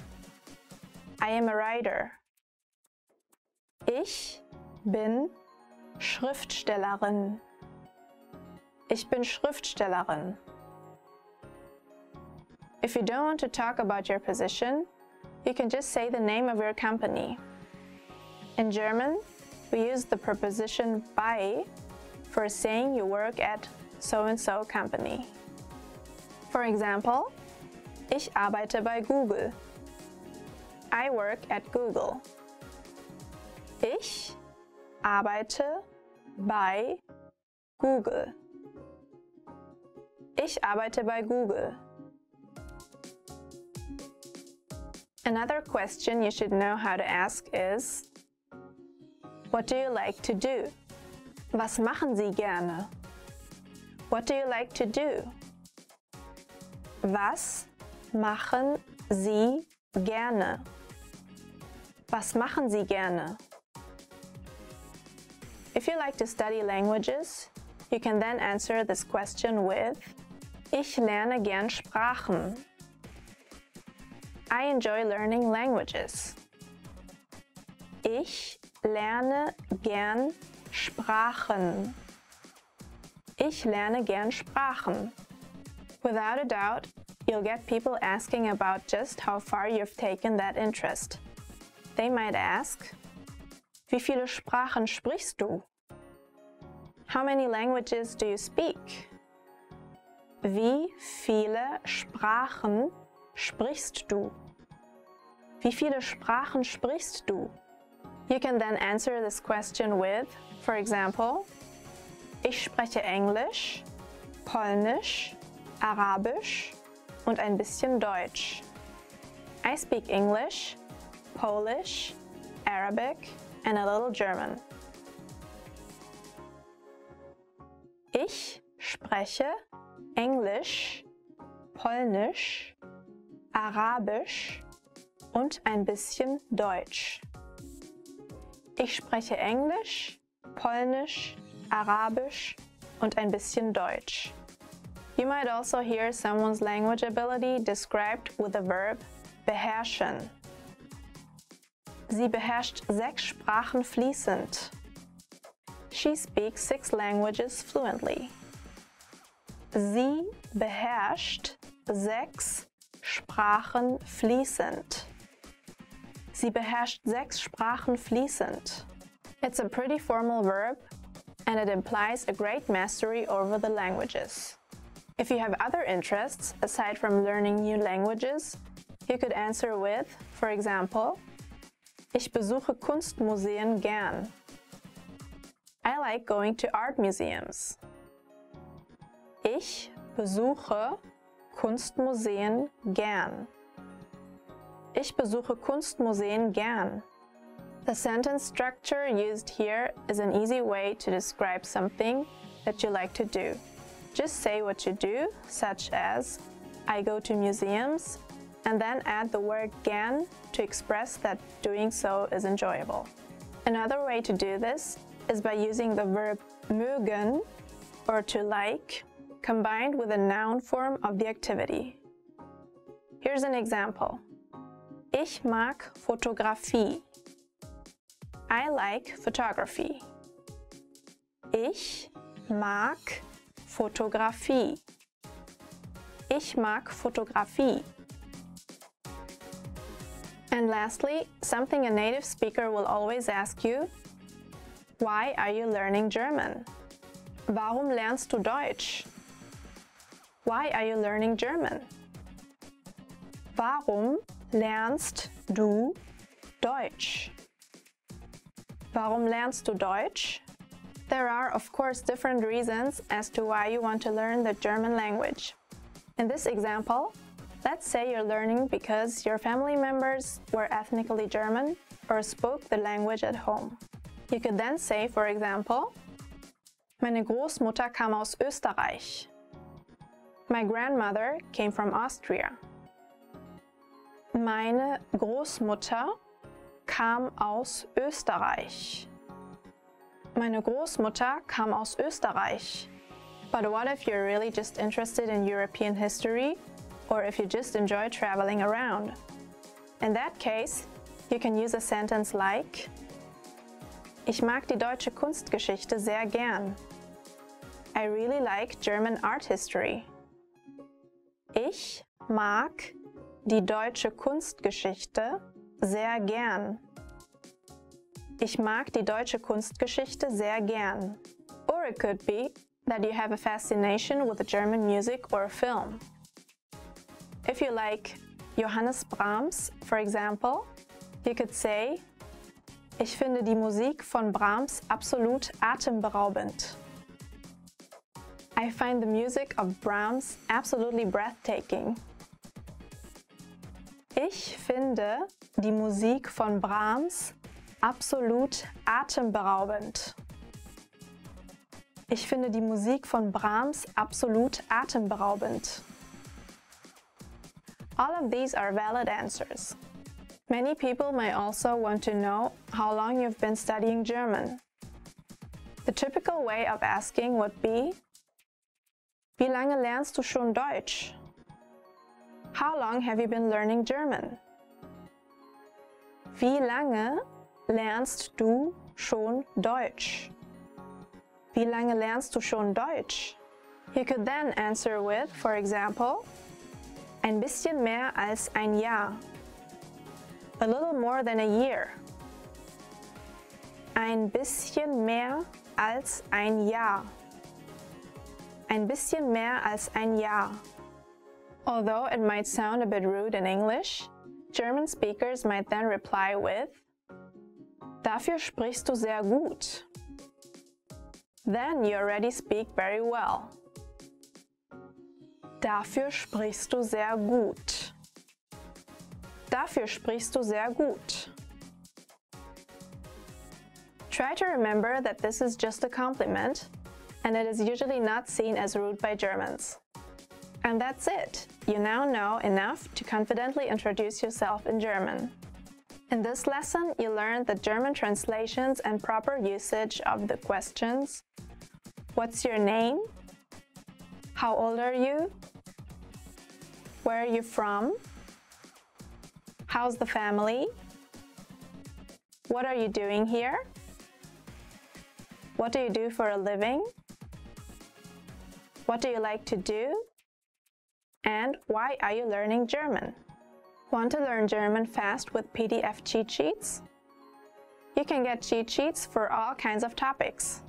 I am a writer. Ich bin Schriftstellerin. Ich bin Schriftstellerin. If you don't want to talk about your position, you can just say the name of your company. In German, we use the preposition bei for saying you work at so-and-so company. For example, ich arbeite bei Google. I work at Google. Ich arbeite bei Google. Ich arbeite bei Google. Another question you should know how to ask is, what do you like to do? Was machen Sie gerne? What do you like to do? Was machen Sie gerne? Was machen Sie gerne? If you like to study languages, you can then answer this question with, ich lerne gern Sprachen. I enjoy learning languages. Ich lerne gern Sprachen. Ich lerne gern Sprachen. Without a doubt, you'll get people asking about just how far you've taken that interest. They might ask, wie viele Sprachen sprichst du? How many languages do you speak? Wie viele Sprachen sprichst du? Wie viele Sprachen sprichst du? You can then answer this question with, for example, ich spreche Englisch, Polnisch, Arabisch und ein bisschen Deutsch. I speak English, Polish, Arabic, and a little German. Ich spreche Englisch, Polnisch, Arabisch und ein bisschen Deutsch. Ich spreche Englisch, Polnisch, Arabisch und ein bisschen Deutsch. You might also hear someone's language ability described with the verb beherrschen. Sie beherrscht 6 Sprachen fließend. She speaks 6 languages fluently. Sie beherrscht 6 Sprachen fließend. Sie beherrscht 6 Sprachen fließend. It's a pretty formal verb, and it implies a great mastery over the languages. If you have other interests aside from learning new languages, you could answer with, for example, Ich besuche Kunstmuseen gern. I like going to art museums. Ich besuche Kunstmuseen gern. Ich besuche Kunstmuseen gern. The sentence structure used here is an easy way to describe something that you like to do. Just say what you do, such as I go to museums, and then add the word gern to express that doing so is enjoyable. Another way to do this is by using the verb mögen, or to like, combined with a noun form of the activity. Here's an example. Ich mag Fotografie. I like photography. Ich mag Fotografie. Ich mag Fotografie. And lastly, something a native speaker will always ask you: why are you learning German? Warum lernst du Deutsch? Why are you learning German? Warum lernst du Deutsch? Warum lernst du Deutsch? There are, of course, different reasons as to why you want to learn the German language. In this example, let's say you're learning because your family members were ethnically German or spoke the language at home. You could then say, for example, Meine Großmutter kam aus Österreich. My grandmother came from Austria. Meine Großmutter kam aus Österreich. Meine Großmutter kam aus Österreich. But what if you're really just interested in European history, or if you just enjoy traveling around? In that case, you can use a sentence like Ich mag die deutsche Kunstgeschichte sehr gern. I really like German art history. Ich mag die deutsche Kunstgeschichte sehr gern. Ich mag die deutsche Kunstgeschichte sehr gern. Or it could be that you have a fascination with German music or film. If you like Johannes Brahms, for example, you could say Ich finde die Musik von Brahms absolut atemberaubend. I find the music of Brahms absolutely breathtaking. Ich finde die Musik von Brahms absolut atemberaubend. Ich finde die Musik von Brahms absolut atemberaubend. All of these are valid answers. Many people may also want to know how long you've been studying German. The typical way of asking would be Wie lange lernst du schon Deutsch? How long have you been learning German? Wie lange lernst du schon Deutsch? Wie lange lernst du schon Deutsch? You could then answer with, for example, ein bisschen mehr als ein Jahr. A little more than a year. Ein bisschen mehr als ein Jahr. Ein bisschen mehr als ein Jahr. Although it might sound a bit rude in English, German speakers might then reply with Dafür sprichst du sehr gut. Then you already speak very well. Dafür sprichst du sehr gut. Dafür sprichst du sehr gut. Try to remember that this is just a compliment, and it is usually not seen as rude by Germans. And that's it! You now know enough to confidently introduce yourself in German. In this lesson, you learned the German translations and proper usage of the questions What's your name? How old are you? Where are you from? How's the family? What are you doing here? What do you do for a living? What do you like to do? And why are you learning German? Want to learn German fast with PDF cheat sheets? You can get cheat sheets for all kinds of topics: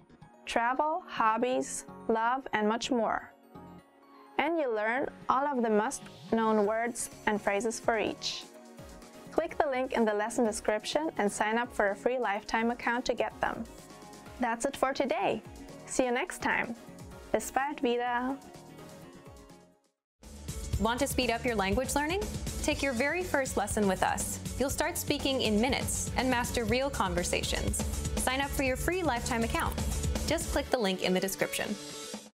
travel, hobbies, love, and much more. And you learn all of the must-known words and phrases for each. Click the link in the lesson description and sign up for a free lifetime account to get them. That's it for today. See you next time. Bis bald wieder. Want to speed up your language learning? Take your very first lesson with us. You'll start speaking in minutes and master real conversations. Sign up for your free lifetime account. Just click the link in the description.